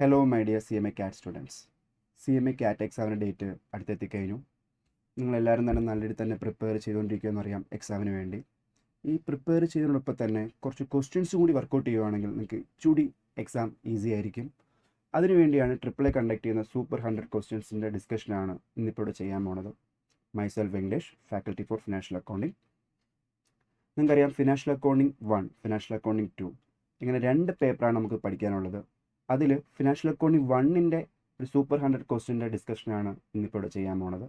Hello my dear CMA CAT students. CMA CAT എക്സാമിന് date അടുത്തെത്തിക്കഴിഞ്ഞു. നിങ്ങളെല്ലാവരും തന്നെ നല്ല രീതിയിൽ തന്നെ പ്രിപ്പയർ ചെയ്തുകൊണ്ടിരിക്കുകയെന്ന് അറിയാം എക്സാമിന് വേണ്ടി. ഈ പ്രിപ്പയർ ചെയ്യുന്നതിനൊപ്പം തന്നെ കുറച്ച് ക്വസ്റ്റ്യൻസ് കൂടി വർക്കൗട്ട് ചെയ്യുകയാണെങ്കിൽ നിങ്ങൾക്ക് ഇച്ചിരി എക്സാം ഈസി ആയിരിക്കും. അതിനുവേണ്ടിയാണ് AAA കണ്ടക്ട് ചെയ്യുന്ന സൂപ്പർ 100 ക്വസ്റ്റ്യൻസിൻ്റെ ഡിസ്കഷനാണ് ഇന്നിപ്പോൾ ഇവിടെ ചെയ്യാൻ പോണത്. Myself Venkatesh, faculty for financial accounting. നിങ്ങൾക്കറിയാം ഫിനാൻഷ്യൽ അക്കൗണ്ടിങ് 1, ഫിനാൻഷ്യൽ അക്കൗണ്ടിങ് 2 ഇങ്ങനെ 2 പേപ്പറാണ് നമുക്ക് പഠിക്കാനുള്ളത്. അതിൽ ഫിനാൻഷ്യൽ അക്കൗണ്ടിങ് 1ൻ്റെ ഒരു സൂപ്പർ 100 ക്വസ്റ്റ്യൻ്റെ ഡിസ്കഷനാണ് ഇന്നിപ്പോൾ ഇവിടെ ചെയ്യാൻ പോണത്.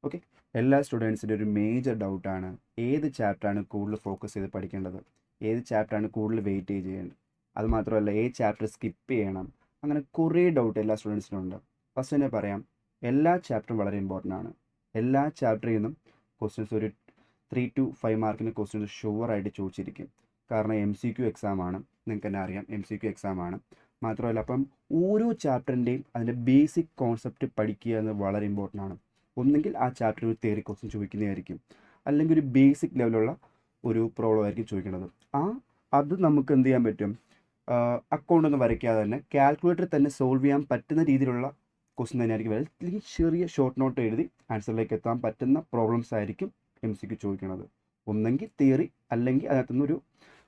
ഓക്കെ, എല്ലാ സ്റ്റുഡൻസിൻ്റെ ഒരു മേജർ ഡൗട്ടാണ് ഏത് ചാപ്റ്ററാണ് കൂടുതൽ ഫോക്കസ് ചെയ്ത് പഠിക്കേണ്ടത്, ഏത് ചാപ്റ്ററാണ് കൂടുതൽ വെയിറ്റ് ചെയ്യേണ്ടത്, അതുമാത്രമല്ല ഏത് ചാപ്റ്റർ സ്കിപ്പ് ചെയ്യണം, അങ്ങനെ കുറേ ഡൗട്ട് എല്ലാ സ്റ്റുഡൻസിനും ഉണ്ട്. ഫസ്റ്റ് തന്നെ പറയാം, എല്ലാ ചാപ്റ്ററും വളരെ ഇമ്പോർട്ടൻ്റ് ആണ്. എല്ലാ ചാപ്റ്ററിൽ നിന്നും ക്വസ്റ്റ്യൻസ് ഒരു 3 to 5 മാർക്കിന് ക്വസ്റ്റ്യൻസ് ഷുവറായിട്ട് ചോദിച്ചിരിക്കും. കാരണം MCQ എക്സാമാണ്, നിങ്ങൾക്ക് തന്നെ അറിയാം MCQ എക്സാമാണ്. മാത്രമല്ല അപ്പം ഓരോ ചാപ്റ്ററിൻ്റെയും അതിൻ്റെ ബേസിക് കോൺസെപ്റ്റ് പഠിക്കുക എന്നത് വളരെ ഇമ്പോർട്ടൻ്റ് ആണ്. ഒന്നെങ്കിൽ ആ ചാപ്റ്റർ ഒരു തിയറി ക്വസ്റ്റ്യൻ ചോദിക്കുന്നതായിരിക്കും, അല്ലെങ്കിൽ ഒരു ബേസിക് ലെവലുള്ള ഒരു പ്രോബ്ലം ആയിരിക്കും ചോദിക്കുന്നത്. അത് നമുക്ക് എന്ത് ചെയ്യാൻ പറ്റും, അക്കൗണ്ട് ഒന്നും വരയ്ക്കാതെ തന്നെ കാൽക്കുലേറ്റർ തന്നെ സോൾവ് ചെയ്യാൻ പറ്റുന്ന രീതിയിലുള്ള ക്വസ്റ്റ്യൻ തന്നെയായിരിക്കും. അല്ലെങ്കിൽ ചെറിയ ഷോർട്ട് നോട്ട് എഴുതി ആൻസറിലേക്ക് എത്താൻ പറ്റുന്ന പ്രോബ്ലംസ് ആയിരിക്കും MCQ ചോദിക്കുന്നത്. ഒന്നെങ്കിൽ തിയറി അല്ലെങ്കിൽ അതിനകത്തുനിന്ന്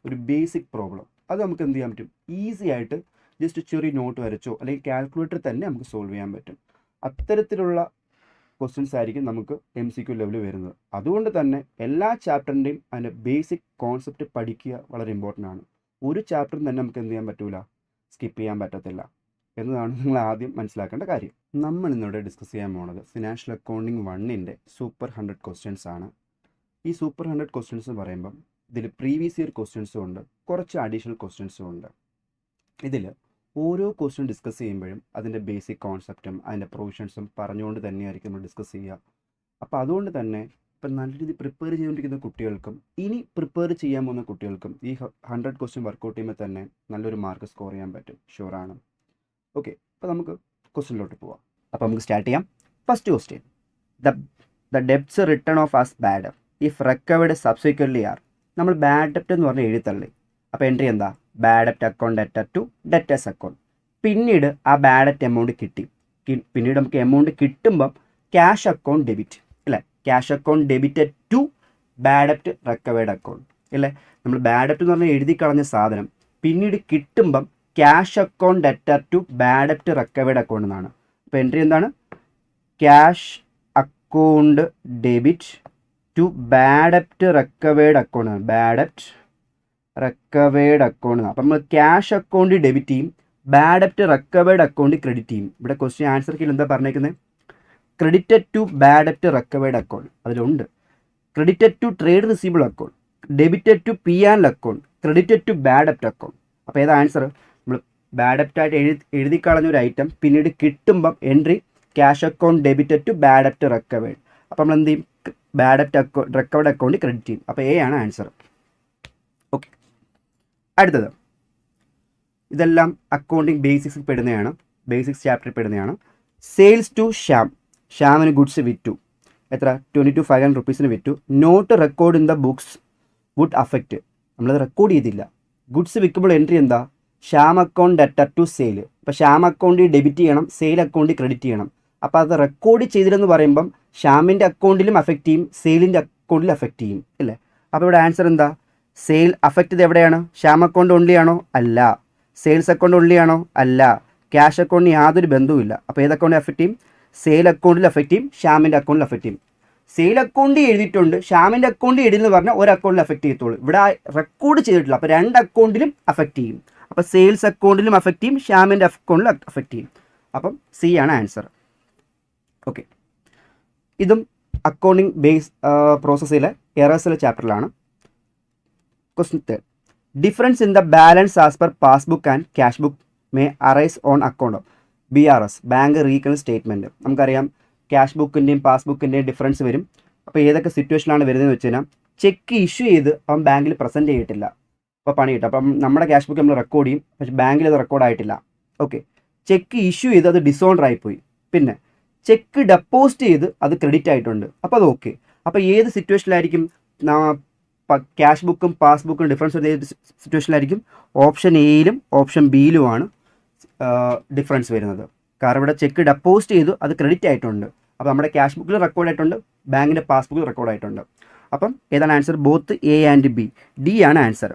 ഒരു ബേസിക് പ്രോബ്ലം. അത് നമുക്ക് എന്ത് ചെയ്യാൻ പറ്റും, ഈസി ആയിട്ട് ജസ്റ്റ് ചെറിയ നോട്ട് വരച്ചോ അല്ലെങ്കിൽ കാൽക്കുലേറ്റർ തന്നെ നമുക്ക് സോൾവ് ചെയ്യാൻ പറ്റും. അത്തരത്തിലുള്ള ക്വസ്റ്റ്യൻസ് ആയിരിക്കും നമുക്ക് MCQ ലെവൽ വരുന്നത്. അതുകൊണ്ട് തന്നെ എല്ലാ ചാപ്റ്ററിൻ്റെയും അതിൻ്റെ ബേസിക് കോൺസെപ്റ്റ് പഠിക്കുക വളരെ ഇമ്പോർട്ടൻ്റ് ആണ്. ഒരു ചാപ്റ്ററും തന്നെ നമുക്ക് എന്ത് ചെയ്യാൻ പറ്റില്ല, സ്കിപ്പ് ചെയ്യാൻ പറ്റത്തില്ല എന്നതാണ് നിങ്ങൾ ആദ്യം മനസ്സിലാക്കേണ്ട കാര്യം. നമ്മൾ ഇന്നിവിടെ ഡിസ്കസ് ചെയ്യാൻ പോകുന്നത് ഫിനാൻഷ്യൽ അക്കൗണ്ടിങ് 1ൻ്റെ സൂപ്പർ 100 ക്വസ്റ്റ്യൻസ് ആണ്. ഈ സൂപ്പർ 100 ക്വസ്റ്റ്യൻസ് എന്ന് പറയുമ്പം ഇതിൽ പ്രീവിയസ് ഇയർ ക്വസ്റ്റ്യൻസും ഉണ്ട്, കുറച്ച് അഡീഷണൽ ക്വസ്റ്റ്യൻസും ഉണ്ട്. ഇതിൽ ഓരോ ക്വസ്റ്റ്യൻ ഡിസ്കസ് ചെയ്യുമ്പോഴും അതിൻ്റെ ബേസിക് കോൺസെപ്റ്റും അതിൻ്റെ പ്രൊവിഷൻസും പറഞ്ഞുകൊണ്ട് തന്നെയായിരിക്കും നമ്മൾ ഡിസ്കസ് ചെയ്യുക. അപ്പോൾ അതുകൊണ്ട് തന്നെ ഇപ്പം നല്ല രീതിയിൽ പ്രിപ്പയർ ചെയ്തുകൊണ്ടിരിക്കുന്ന കുട്ടികൾക്കും ഇനി പ്രിപ്പയർ ചെയ്യാൻ പോകുന്ന കുട്ടികൾക്കും ഈ 100 ക്വസ്റ്റ്യൻ വർക്കൗട്ട് ചെയ്യുമ്പോൾ തന്നെ നല്ലൊരു മാർക്ക് സ്കോർ ചെയ്യാൻ പറ്റും, ഷുവറാണ്. ഓക്കെ, അപ്പോൾ നമുക്ക് ക്വസ്റ്റ്യനിലോട്ട് പോവാം. അപ്പോൾ നമുക്ക് സ്റ്റാർട്ട് ചെയ്യാം. First question, the debts written off as bad if recovered subsequently are. നമ്മൾ ബാഡ് ഡെപ്റ്റ് എന്ന് പറഞ്ഞ് എഴുതിത്തള്ളി. അപ്പോൾ എൻട്രി എന്താ, ബാഡ് ഡെപ്റ്റ് account debtor to debtors account. പിന്നീട് ആ ബാഡ് ഡെപ്റ്റ് എമൗണ്ട് കിട്ടി. പിന്നീട് നമുക്ക് എമൗണ്ട് കിട്ടുമ്പം ക്യാഷ് അക്കൗണ്ട് ഡെബിറ്റ് അല്ലേ, cash account debited to bad ഡെപ്റ്റ് റിക്കവേർഡ് അക്കൗണ്ട് അല്ലേ. നമ്മൾ ബാഡ് ഡെപ്റ്റ് എന്ന് പറഞ്ഞാൽ എഴുതി കളഞ്ഞ സാധനം പിന്നീട് കിട്ടുമ്പം cash account debtor to bad ഡെപ്റ്റ് റിക്കവേർഡ് അക്കൗണ്ട് എന്നാണ്. അപ്പോൾ എൻട്രി എന്താണ്, cash account debit to bad ഡെപ്റ്റ് റിക്കവേർഡ് അക്കൗണ്ട് ആണ്, ബാഡ് ഡെപ്റ്റ് റിക്കവേർഡ് അക്കൗണ്ട് ആണ്. അപ്പം നമ്മൾ ക്യാഷ് അക്കൗണ്ട് ഡെബിറ്റ് ചെയ്യും, ബാഡ് ഡെപ്റ്റ് റിക്കവേർഡ് അക്കൗണ്ട് ക്രെഡിറ്റ് ചെയ്യും. ഇവിടെ ക്വസ്റ്റ്യൻ ആൻസർ കീഴിൽ എന്താ പറഞ്ഞേക്കുന്നത്, ക്രെഡിറ്റഡ് ടു ബാഡ് ഡെപ്റ്റ് റിക്കവേർഡ് അക്കൗണ്ട് അതിലുണ്ട്. Credited to trade receivable account, debited to P&L account, credited to bad ഡെപ്റ്റ് അക്കൗണ്ട്. അപ്പോൾ ഏതാ ആൻസർ, നമ്മൾ ബാഡ് ഡെപ്റ്റായിട്ട് എഴുതി കളഞ്ഞ ഒരു ഐറ്റം പിന്നീട് കിട്ടുമ്പം entry cash account debited to bad ഡെപ്റ്റ് റിക്കവേർഡ്. അപ്പോൾ നമ്മൾ എന്ത് ചെയ്യും, ബാഡ് ഡെപ്റ്റ് അക്കൗണ്ട് റിക്കവേർഡ് അക്കൗണ്ട് ക്രെഡിറ്റ് ചെയ്യും. അപ്പോൾ A ആണ് ആൻസർ. ഓക്കെ, അടുത്തത്, ഇതെല്ലാം അക്കൗണ്ടിങ് ബേസിക്സിൽ പെടുന്നതാണ്, ബേസിക്സ് ചാപ്റ്ററിൽ പെടുന്നതാണ്. സെയിൽസ് ടു ശ്യാമിന് ഗുഡ്സ് വിറ്റു, എത്ര, 22,500 rupees വിറ്റു. Not record in the books would affect, നമ്മളത് റെക്കോർഡ് ചെയ്തില്ല. ഗുഡ്സ് വിൽക്കുമ്പോൾ എൻട്രി എന്താ, Shyam account debtor to sale. അപ്പോൾ ശ്യാം അക്കൗണ്ടിൽ ഡെബിറ്റ് ചെയ്യണം, സെയിൽ അക്കൗണ്ടിൽ ക്രെഡിറ്റ് ചെയ്യണം. അപ്പോൾ അത് റെക്കോർഡ് ചെയ്തില്ലെന്ന് പറയുമ്പം ശ്യാമിൻ്റെ അക്കൗണ്ടിലും അഫക്റ്റ് ചെയ്യും, സെയിലിൻ്റെ അക്കൗണ്ടിലും അഫക്റ്റ് ചെയ്യും അല്ലേ. അപ്പോൾ ഇവിടെ ആൻസർ എന്താ, സെയിൽ അഫക്റ്റ് ചെയ്ത് എവിടെയാണ്, ശ്യാം അക്കൗണ്ട് ഓൺലി ആണോ, അല്ല. സെയിൽസ് അക്കൗണ്ട് ഓൺലി ആണോ, അല്ല. ക്യാഷ് അക്കൗണ്ടിന് യാതൊരു ബന്ധവുമില്ല. അപ്പോൾ ഏത് അക്കൗണ്ടിൽ അഫക്റ്റ് ചെയ്യും, സെയിൽ അക്കൗണ്ടിൽ അഫക്റ്റ് ചെയ്യും, ശ്യാമിൻ്റെ അക്കൗണ്ടിൽ അഫക്റ്റ് ചെയ്യും. സെയിൽ അക്കൗണ്ടിൽ എഴുതിയിട്ടുണ്ട്, ശ്യാമിൻ്റെ അക്കൗണ്ടിൽ എഴുതിയെന്ന് പറഞ്ഞാൽ ഒരു അക്കൗണ്ടിൽ അഫക്റ്റ് ചെയ്യത്തുള്ളൂ. ഇവിടെ റെക്കോർഡ് ചെയ്തിട്ടില്ല, അപ്പോൾ 2 അക്കൗണ്ടിലും അഫക്റ്റ് ചെയ്യും. അപ്പോൾ സെയിൽസ് അക്കൗണ്ടിലും അഫക്റ്റ് ചെയ്യും, ശ്യാമിൻ്റെ അക്കൗണ്ടിലും അഫക്റ്റ് ചെയ്യും. അപ്പം C ആണ് ആൻസർ. ഓക്കെ, ഇതും അക്കൗണ്ടിങ് ബേസ് പ്രോസസ്സിലെ എറേഴ്സിലെ ചാപ്റ്ററിലാണ്. Question 3, difference in the balance as per passbook and cash book may arise on account of BRS, bank റീക്കൽ സ്റ്റേറ്റ്മെൻറ്റ്. നമുക്കറിയാം ക്യാഷ് ബുക്കിൻ്റെയും പാസ്ബുക്കിൻ്റെയും ഡിഫറൻസ് വരും. അപ്പോൾ ഏതൊക്കെ സിറ്റുവേഷനിലാണ് വരുന്നതെന്ന് വെച്ച് കഴിഞ്ഞാൽ, ചെക്ക് ഇഷ്യൂ ചെയ്ത് അവൻ ബാങ്കിൽ പ്രസൻറ്റ് ചെയ്തിട്ടില്ല, അപ്പോൾ പണി കിട്ടും. അപ്പം നമ്മുടെ ക്യാഷ് ബുക്ക് നമ്മൾ റെക്കോർഡ് ചെയ്യും, പക്ഷേ ബാങ്കിൽ അത് റെക്കോർഡായിട്ടില്ല. ഓക്കെ, ചെക്ക് ഇഷ്യൂ ചെയ്ത് അത് ഡിസോണർ ആയിപ്പോയി. പിന്നെ ചെക്ക് ഡെപ്പോസിറ്റ് ചെയ്ത് അത് ക്രെഡിറ്റ് ആയിട്ടുണ്ട്, അപ്പോൾ അത് ഓക്കെ. അപ്പോൾ ഏത് സിറ്റുവേഷനിലായിരിക്കും ക്യാഷ് ബുക്കും പാസ്ബുക്കും ഡിഫറൻസ് വരുന്ന ഏത് സിറ്റുവേഷനിലായിരിക്കും, ഓപ്ഷൻ എയിലും ഓപ്ഷൻ ബിയിലുമാണ് ഡിഫറൻസ് വരുന്നത്. കാരണം ഇവിടെ ചെക്ക് ഡെപ്പോസിറ്റ് ചെയ്തു, അത് ക്രെഡിറ്റ് ആയിട്ടുണ്ട്. അപ്പോൾ നമ്മുടെ ക്യാഷ് ബുക്കിൽ റെക്കോർഡ് ആയിട്ടുണ്ട്, ബാങ്കിൻ്റെ പാസ്ബുക്കിൽ റെക്കോർഡ് ആയിട്ടുണ്ട്. അപ്പം ഏതാണ് answer? Both A and B. D ആണ് ആൻസർ.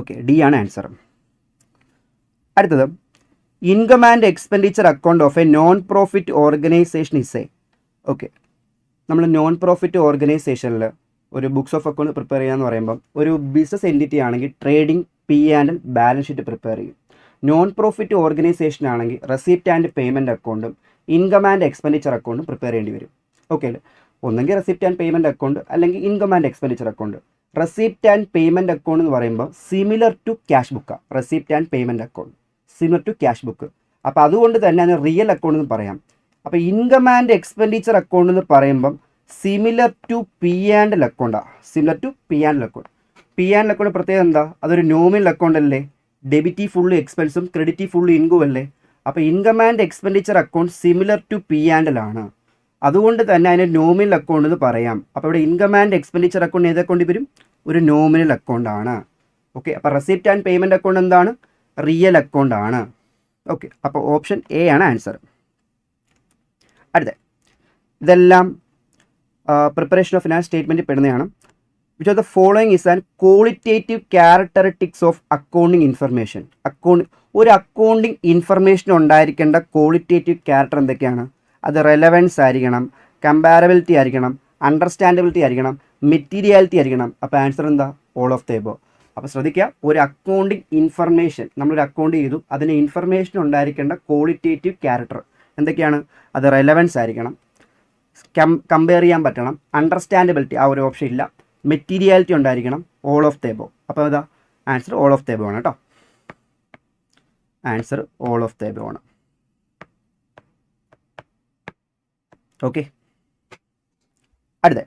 ഓക്കെ, ഡി ആണ് ആൻസർ. അടുത്തത്, income and expenditure account of a non profit organisation is a. Okay, നമ്മൾ നോൺ പ്രോഫിറ്റ് ഓർഗനൈസേഷനിൽ ഒരു ബുക്സ് ഓഫ് അക്കൗണ്ട് പ്രിപ്പയർ ചെയ്യാന്ന് പറയുമ്പം ഒരു ബിസിനസ് എൻറ്റിറ്റി ആണെങ്കിൽ trading, P and balance sheet prepare ചെയ്യും. നോൺ പ്രോഫിറ്റ് ഓർഗനൈസേഷൻ ആണെങ്കിൽ റെസിപ്റ്റ് ആൻഡ് പേയ്മെൻറ്റ് അക്കൗണ്ടും ഇൻകം ആൻഡ് എക്സ്പെൻഡിച്ചർ അക്കൗണ്ടും പ്രിപ്പയർ ചെയ്യേണ്ടി വരും. ഓക്കെ അല്ലേ? ഒന്നെങ്കിൽ റെസിപ്റ്റ് ആൻഡ് പേയ്മെൻറ്റ് അക്കൗണ്ട് അല്ലെങ്കിൽ income and expenditure account. Receipt and payment account എന്ന് പറയുമ്പോൾ സിമിലർ ടു ക്യാഷ് ബുക്കാണ്. Receipt and payment account similar to cash book. അപ്പോൾ അതുകൊണ്ട് തന്നെ അതിന് റിയൽ അക്കൗണ്ട് എന്ന് പറയാം. അപ്പോൾ ഇൻകം ആൻഡ് എക്സ്പെൻഡിച്ചർ അക്കൗണ്ട് എന്ന് പറയുമ്പം similar to P and L അക്കൗണ്ടാണ്. Similar to P and L account. P and L account പ്രത്യേകം എന്താ? അതൊരു നോമിനൽ അക്കൗണ്ട് അല്ലേ? ഡെബിറ്റി ഫുള്ള് എക്സ്പെൻസും ക്രെഡിറ്റി ഫുള്ള് ഇൻകം അല്ലേ? അപ്പോൾ income and expenditure account similar to P and L ആണ്. അതുകൊണ്ട് തന്നെ അതിന് നോമിനൽ അക്കൗണ്ട് എന്ന് പറയാം. അപ്പോൾ ഇവിടെ ഇൻകം ആൻഡ് എക്സ്പെൻഡിച്ചർ അക്കൗണ്ട് ഏത് അക്കൗണ്ടിൽ വരും? ഒരു നോമിനൽ അക്കൗണ്ട് ആണ്. ഓക്കെ, അപ്പോൾ റെസിപ്റ്റ് ആൻഡ് പേയ്മെൻറ്റ് അക്കൗണ്ട് എന്താണ്? റിയൽ അക്കൗണ്ട് ആണ്. ഓക്കെ, അപ്പോൾ ഓപ്ഷൻ എ ആണ് ആൻസർ. അടുത്ത, ഇതെല്ലാം പ്രിപ്പറേഷൻ ഓഫ് ഫിനാൻസ് സ്റ്റേറ്റ്മെൻറ്റ് പെടുന്നതാണ്. Which of the following is and qualitative characteristics of accounting information. ഒരു അക്കൗണ്ടിങ് ഇൻഫർമേഷൻ ഉണ്ടായിരിക്കേണ്ട ക്വാളിറ്റേറ്റീവ് ക്യാരക്ടർ എന്തൊക്കെയാണ്? അത് റെലവൻസ് ആയിരിക്കണം, കമ്പാരബിലിറ്റി ആയിരിക്കണം, അണ്ടർസ്റ്റാൻഡബിലിറ്റി ആയിരിക്കണം, മെറ്റീരിയാലിറ്റി ആയിരിക്കണം. അപ്പോൾ ആൻസർ എന്താ? All of the above. അപ്പോൾ ശ്രദ്ധിക്കുക, ഒരു അക്കൗണ്ടിങ് ഇൻഫർമേഷൻ നമ്മളൊരു അക്കൗണ്ട് ചെയ്തു, അതിന് ഇൻഫർമേഷൻ ഉണ്ടായിരിക്കേണ്ട ക്വാളിറ്റേറ്റീവ് ക്യാരക്ടർ എന്തൊക്കെയാണ്? അത് റെലവൻസ് ആയിരിക്കണം, കമ്പയർ ചെയ്യാൻ പറ്റണം, അണ്ടർസ്റ്റാൻഡബിലിറ്റി ആ ഒരു ഓപ്ഷൻ ഇല്ല, മെറ്റീരിയാലിറ്റി ഉണ്ടായിരിക്കണം, ഓൾ ഓഫ് ദ എബോവ്. അപ്പോൾ ഇതാ answer all of the above ആണ് കേട്ടോ. Answer all of the above ആണ്. ഓക്കെ, അടുത്ത,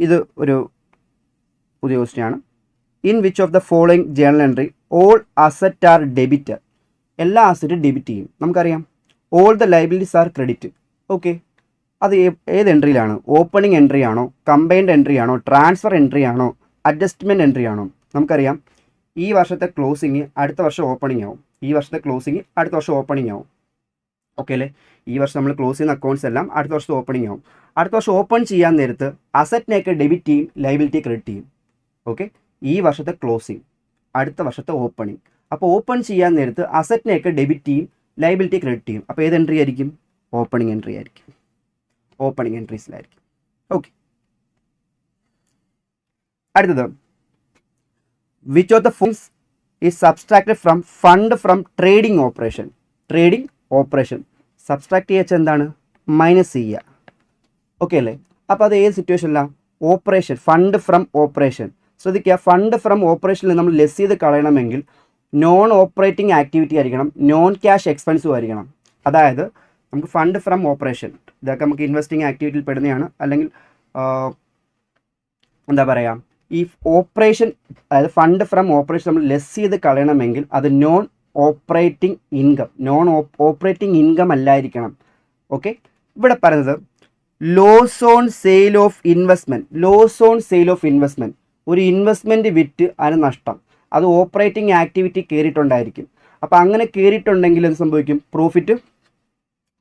ഇത് ഒരു പുതിയ ക്വസ്റ്റ്യൻ ആണ്. In which of the following journal entry all asset are debit. എല്ലാ അസറ്റും ഡെബിറ്റ് ചെയ്യും. നമുക്കറിയാം all the liabilities are credit. Okay, അത് ഏത് എൻട്രിയിലാണ്? ഓപ്പണിംഗ് എൻട്രി ആണോ, കമ്പൈൻഡ് എൻട്രി ആണോ, ട്രാൻസ്ഫർ എൻട്രി ആണോ, അഡ്ജസ്റ്റ്മെൻറ്റ് എൻട്രി ആണോ? നമുക്കറിയാം ഈ വർഷത്തെ ക്ലോസിങ് അടുത്ത വർഷം ഓപ്പണിംഗ് ആവും, ഈ വർഷത്തെ ക്ലോസിങ് അടുത്ത വർഷം ഓപ്പണിംഗ് ആവും. ഓക്കെ അല്ലേ? ഈ വർഷം നമ്മൾ ക്ലോസ് ചെയ്യുന്ന അക്കൗണ്ട്സ് എല്ലാം അടുത്ത വർഷം ഓപ്പണിംഗ് ആവും. അടുത്ത വർഷം ഓപ്പൺ ചെയ്യാൻ നേരത്ത് അസറ്റിനെയൊക്കെ ഡെബിറ്റ് ചെയ്യും, ലൈബിലിറ്റി ക്രെഡിറ്റ് ചെയ്യും. ഓക്കെ, ഈ വർഷത്തെ ക്ലോസിങ് അടുത്ത വർഷത്തെ ഓപ്പണിംഗ്. അപ്പോൾ ഓപ്പൺ ചെയ്യാൻ നേരത്ത് അസറ്റിനെയൊക്കെ ഡെബിറ്റ് ചെയ്യും, ലൈബിലിറ്റി ക്രെഡിറ്റ് ചെയ്യും. അപ്പോൾ ഏത് എൻട്രി ആയിരിക്കും? ഓപ്പണിംഗ് എൻട്രി ആയിരിക്കും. ഓപ്പണിംഗ് എൻട്രീസിലായിരിക്കും. ഓക്കെ, അടുത്തത്, which of the funds is subtracted from fund from trading operation. Trading operation subtract ചെയ്യുക എന്താണ്? മൈനസ് ചെയ്യുക. ഓക്കെ അല്ലേ? അപ്പോൾ അത് ഏത് സിറ്റുവേഷനിലാണ്? Operation, fund from operation. ശ്രദ്ധിക്കുക, ഫണ്ട് ഫ്രം ഓപ്പറേഷനിൽ നമ്മൾ ലെസ് ചെയ്ത് കളയണമെങ്കിൽ നോൺ ഓപ്പറേറ്റിംഗ് ആക്ടിവിറ്റി ആയിരിക്കണം, നോൺ ക്യാഷ് എക്സ്പെൻസും ആയിരിക്കണം. അതായത് നമുക്ക് ഫണ്ട് ഫ്രം ഓപ്പറേഷൻ ഇതൊക്കെ നമുക്ക് ഇൻവെസ്റ്റിംഗ് ആക്ടിവിറ്റിയിൽ പെടുന്നതാണ്. അല്ലെങ്കിൽ എന്താ പറയുക, ഈ ഓപ്പറേഷൻ അതായത് ഫണ്ട് ഫ്രം ഓപ്പറേഷൻ നമ്മൾ ലെസ് ചെയ്ത് കളയണമെങ്കിൽ അത് non operating income, non operating income അല്ലായിരിക്കണം. ഓക്കെ, ഇവിടെ പറയുന്നത് loss on sale of investment. Loss on sale of investment, ഒരു ഇൻവെസ്റ്റ്മെൻറ്റ് വിറ്റ് അതിന് നഷ്ടം, അത് ഓപ്പറേറ്റിംഗ് ആക്ടിവിറ്റി കയറിയിട്ടുണ്ടായിരിക്കും. അപ്പോൾ അങ്ങനെ കയറിയിട്ടുണ്ടെങ്കിൽ എന്ത് സംഭവിക്കും? പ്രോഫിറ്റ്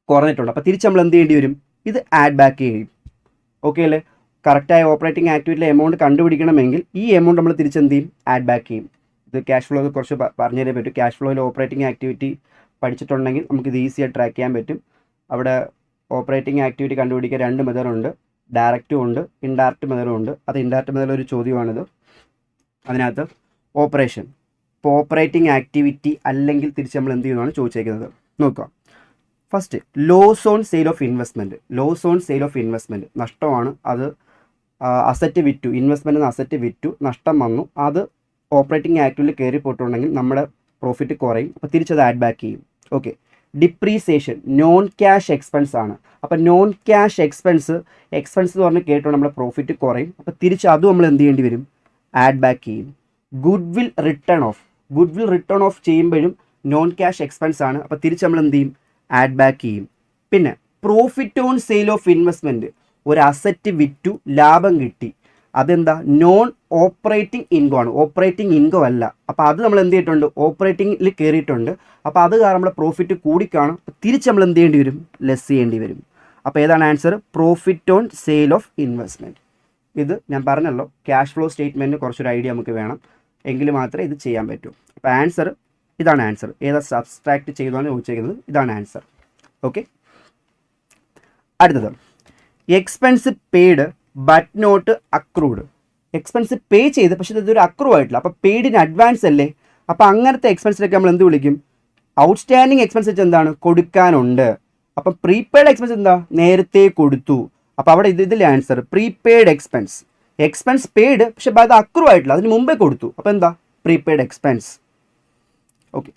കുറഞ്ഞിട്ടുണ്ട്. അപ്പോൾ തിരിച്ച് നമ്മൾ എന്ത് ചെയ്യേണ്ടി വരും? ഇത് ആഡ് ബാക്ക് ചെയ്യും. ഓക്കെ അല്ലേ? കറക്റ്റായ ഓപ്പറേറ്റിംഗ് ആക്ടിവിറ്റിയിലെ എമൗണ്ട് കണ്ടുപിടിക്കണമെങ്കിൽ ഈ എമൗണ്ട് നമ്മൾ തിരിച്ചെന്ത് ചെയ്യും? ആഡ് ബാക്ക് ചെയ്യും. ഇത് ക്യാഷ് ഫ്ലോ കുറച്ച് പറഞ്ഞു തരാൻ പറ്റും. ക്യാഷ് ഫ്ലോയിൽ ഓപ്പറേറ്റിംഗ് ആക്ടിവിറ്റി പഠിച്ചിട്ടുണ്ടെങ്കിൽ നമുക്കിത് ഈസിയായി ട്രാക്ക് ചെയ്യാൻ പറ്റും. അവിടെ ഓപ്പറേറ്റിംഗ് ആക്ടിവിറ്റി കണ്ടുപിടിക്കാൻ രണ്ട് മെത്തേഡുണ്ട്, ഡയറക്റ്റും ഉണ്ട്, ഇൻഡയറക്റ്റ് മെത്തേഡും ഉണ്ട്. അത് ഇൻഡയറക്റ്റ് മെത്തേഡ് ഒരു ചോദ്യമാണിത്. അതിനകത്ത് ഓപ്പറേഷൻ, ഇപ്പോൾ ഓപ്പറേറ്റിംഗ് ആക്ടിവിറ്റി അല്ലെങ്കിൽ തിരിച്ച് നമ്മൾ എന്ത് ചെയ്യുന്നതാണ് ചോദിച്ചേക്കുന്നത്. നോക്കുക, first loss on sale of investment. Loss on sale of investment നഷ്ടമാണ്. അത് അസറ്റ് വിറ്റു, ഇൻവെസ്റ്റ്മെൻറ്റ് അസറ്റ് വിറ്റു, നഷ്ടം വന്നു. അത് ഓപ്പറേറ്റിംഗ് ആക്ടിവിറ്റിയിൽ കയറി പോയിട്ടുണ്ടെങ്കിൽ നമ്മുടെ പ്രോഫിറ്റ് കുറയും. അപ്പോൾ തിരിച്ചത് ആഡ് ബാക്ക് ചെയ്യും. Okay, depreciation non cash expense ആണ്. അപ്പോൾ നോൺ ക്യാഷ് എക്സ്പെൻസ് എന്ന് പറഞ്ഞ് കേട്ടോ നമ്മുടെ പ്രോഫിറ്റ് കുറയും. അപ്പോൾ തിരിച്ച് അതും നമ്മൾ എന്ത് ചെയ്യേണ്ടി വരും? ആഡ് ബാക്ക് ചെയ്യും. ഗുഡ് വിൽ റിട്ടേൺ ഓഫ് ചെയ്യുമ്പോഴും നോൺ ക്യാഷ് എക്സ്പെൻസ് ആണ്. അപ്പോൾ തിരിച്ച് നമ്മൾ എന്ത് ചെയ്യും? ആഡ് ബാക്ക് ചെയ്യും. പിന്നെ profit on sale of investment, ഒരു അസറ്റ് വിറ്റു ലാഭം കിട്ടി, അതെന്താ, നോൺ ഓപ്പറേറ്റിംഗ് ഇൻകം ആണ്, ഓപ്പറേറ്റിംഗ് ഇൻകം അല്ല. അപ്പോൾ അത് നമ്മൾ എന്ത് ചെയ്തിട്ടുണ്ട്, ഓപ്പറേറ്റിംഗിൽ കയറിയിട്ടുണ്ട്. അപ്പോൾ അത് കാരണം നമ്മുടെ പ്രോഫിറ്റ് കൂടിക്കാണും, തിരിച്ച് നമ്മൾ എന്ത് ചെയ്യേണ്ടി വരും, ലെസ് ചെയ്യേണ്ടി വരും. അപ്പോൾ ഏതാണ് answer, profit on sale of investment. ഇത് ഞാൻ പറഞ്ഞല്ലോ, ക്യാഷ് ഫ്ലോ സ്റ്റേറ്റ്മെൻറ്റിന് കുറച്ചൊരു ഐഡിയ നമുക്ക് വേണം, എങ്കിൽ മാത്രമേ ഇത് ചെയ്യാൻ പറ്റൂ. അപ്പോൾ ആൻസർ ഇതാണ്. ആൻസർ ഏതാ സബ്സ്ട്രാക്ട് ചെയ്താണ് ചോദിച്ചിരിക്കുന്നത്, ഇതാണ് ആൻസർ. ഓക്കെ, അടുത്തത് expense paid but not accrued. Expense pay ചെയ്ത് പക്ഷേ ഇതൊരു അക്രൂ ആയിട്ടില്ല, അപ്പോൾ പെയ്ഡ് ഇൻ അഡ്വാൻസ് അല്ലേ. അപ്പോൾ അങ്ങനത്തെ എക്സ്പെൻസിലൊക്കെ നമ്മൾ എന്ത് വിളിക്കും, ഔട്ട്സ്റ്റാൻഡിങ് എക്സ്പെൻസ് വെച്ച് എന്താണ്, കൊടുക്കാനുണ്ട്. അപ്പം പ്രീപെയ്ഡ് എക്സ്പെൻസ് എന്താ, നേരത്തെ കൊടുത്തു. അപ്പോൾ അവിടെ ഇതിലെ answer prepaid expense. Expense paid പക്ഷേ അത് അക്രൂ ആയിട്ടില്ല, അതിന് മുമ്പേ കൊടുത്തു. അപ്പോൾ എന്താ, prepaid expense. Okay,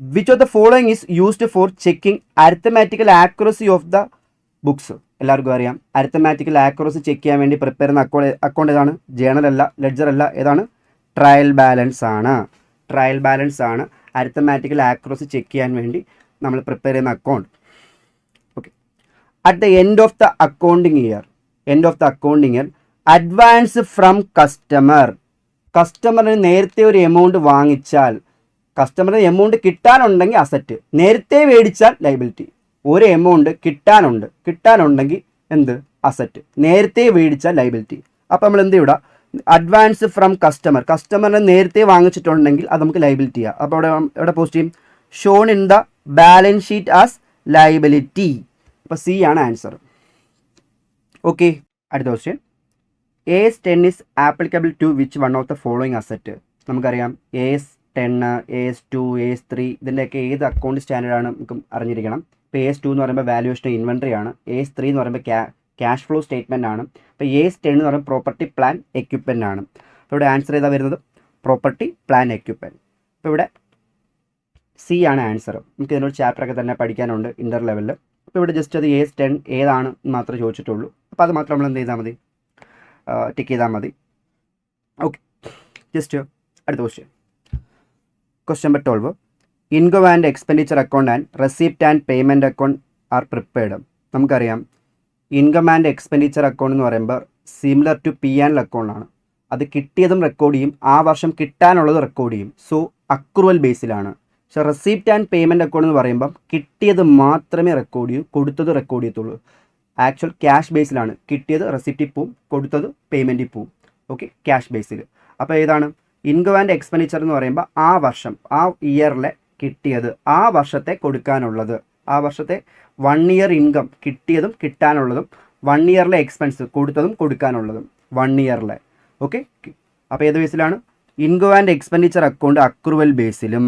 which of the following is used for checking arithmetical accuracy of the books. എല്ലാവർക്കും അറിയാം, അരിത്തമാറ്റിക്കൽ ആക്യുറസി ചെക്ക് ചെയ്യാൻ വേണ്ടി പ്രിപ്പയർ ചെയ്യുന്ന അക്കൗണ്ട് ഏതാണ്, ജേണൽ അല്ല, ലെഡ്ജർ അല്ല, ഏതാണ്, ട്രയൽ ബാലൻസ് ആണ്. ട്രയൽ ബാലൻസ് ആണ് അരിത്തമാറ്റിക്കൽ ആക്യുറസി ചെക്ക് ചെയ്യാൻ വേണ്ടി നമ്മൾ പ്രിപ്പയർ ചെയ്യുന്ന account. Okay, at the end of the accounting year advance from customer. കസ്റ്റമറിന് നേരത്തെ ഒരു എമൗണ്ട് വാങ്ങിച്ചാൽ, കസ്റ്റമറിന് എമൗണ്ട് കിട്ടാനുണ്ടെങ്കിൽ അസറ്റ്, നേരത്തെ മേടിച്ചാൽ ലൈബിലിറ്റി. ഒരു എമൗണ്ട് കിട്ടാനുണ്ടെങ്കിൽ എന്ത്, അസറ്റ്, നേരത്തെ മേടിച്ചാൽ ലൈബിലിറ്റി. അപ്പോൾ നമ്മൾ എന്ത് ഇവിടെ അഡ്വാൻസ് ഫ്രം കസ്റ്റമറിനെ നേരത്തെ വാങ്ങിച്ചിട്ടുണ്ടെങ്കിൽ അത് നമുക്ക് ലൈബിലിറ്റി ആണ്. അപ്പോൾ ഇവിടെ പോസ്റ്റ് ചെയ്യും, shown in the balance sheet as liability. അപ്പോൾ സി ആണ് ആൻസർ. ഓക്കെ, അടുത്ത question, AS10 is applicable to which one of the following asset? നമുക്കറിയാം AS10, AS2, AS3 ഇതിൻ്റെയൊക്കെ ഏത് അക്കൗണ്ട് സ്റ്റാൻഡേർഡാണ് നമുക്ക് അറിഞ്ഞിരിക്കണം. ഇപ്പോൾ AS2 എന്ന് പറയുമ്പോൾ വാല്യൂഷൻ ഇൻവെൻട്രി ആണ്, AS3 എന്ന് പറയുമ്പോൾ ക്യാഷ് ഫ്ലോ സ്റ്റേറ്റ്മെൻ്റ് ആണ്, ഇപ്പോൾ AS10 എന്ന് പറയുമ്പോൾ പ്രോപ്പർട്ടി പ്ലാൻ എക്യുപ്മെൻ്റ് ആണ്. അപ്പോൾ ഇവിടെ ആൻസർ ഏതാ വരുന്നത്, പ്രോപ്പർട്ടി പ്ലാൻ എക്യുപ്മെൻറ്റ്. അപ്പോൾ ഇവിടെ സി ആണ് ആൻസർ. നമുക്ക് ഇതിനൊരു ചാപ്റ്ററൊക്കെ തന്നെ പഠിക്കാനുണ്ട് ഇൻ്റർ ലെവലിൽ. അപ്പോൾ ഇവിടെ ജസ്റ്റ് അത് AS10 ഏതാണ് മാത്രമേ ചോദിച്ചിട്ടുള്ളൂ. അപ്പോൾ അത് മാത്രം നമ്മൾ എന്ത് ചെയ്താൽ മതി, ടിക്ക് ചെയ്താൽ മതി. ഓക്കെ, ജസ്റ്റ് അടുത്ത question number 12, income and expenditure account and receipt and payment account are prepared. നമുക്കറിയാം ഇൻകം ആൻഡ് എക്സ്പെൻഡിച്ചർ അക്കൗണ്ട് എന്ന് പറയുമ്പോൾ സിമിലർ ടു P&L അക്കൗണ്ടാണ്. അത് കിട്ടിയതും റെക്കോർഡ് ചെയ്യും, ആ വർഷം കിട്ടാനുള്ളത് റെക്കോർഡ് ചെയ്യും. സോ അക്രൂവൽ ബേസിലാണ്. പക്ഷേ റെസിപ്റ്റ് ആൻഡ് പേയ്മെൻറ്റ് അക്കൗണ്ട് എന്ന് പറയുമ്പം കിട്ടിയത് മാത്രമേ റെക്കോർഡ് ചെയ്യൂ, കൊടുത്തത് റെക്കോർഡ് ചെയ്യത്തുള്ളൂ. ആക്ച്വൽ ക്യാഷ് ബേസിലാണ്, കിട്ടിയത് റെസിപ്റ്റിൽ പോവും, കൊടുത്തത് പേയ്മെൻറ്റിൽ പോവും. ഓക്കെ, ക്യാഷ് ബേസിൽ. അപ്പോൾ ഏതാണ്, ഇൻകം ആൻഡ് എക്സ്പെൻഡിച്ചർ എന്ന് പറയുമ്പോൾ ആ വർഷം, ആ ഇയറിലെ കിട്ടിയത്, ആ വർഷത്തെ കൊടുക്കാനുള്ളത്, ആ വർഷത്തെ 1 ഇയർ ഇൻകം കിട്ടിയതും കിട്ടാനുള്ളതും, 1 ഇയറിലെ എക്സ്പെൻസ് കൊടുത്തതും കൊടുക്കാനുള്ളതും 1 ഇയറിലെ. ഓക്കെ, അപ്പോൾ ഏത് ബേസിലാണ്, income and expenditure account accrual ബേസിലും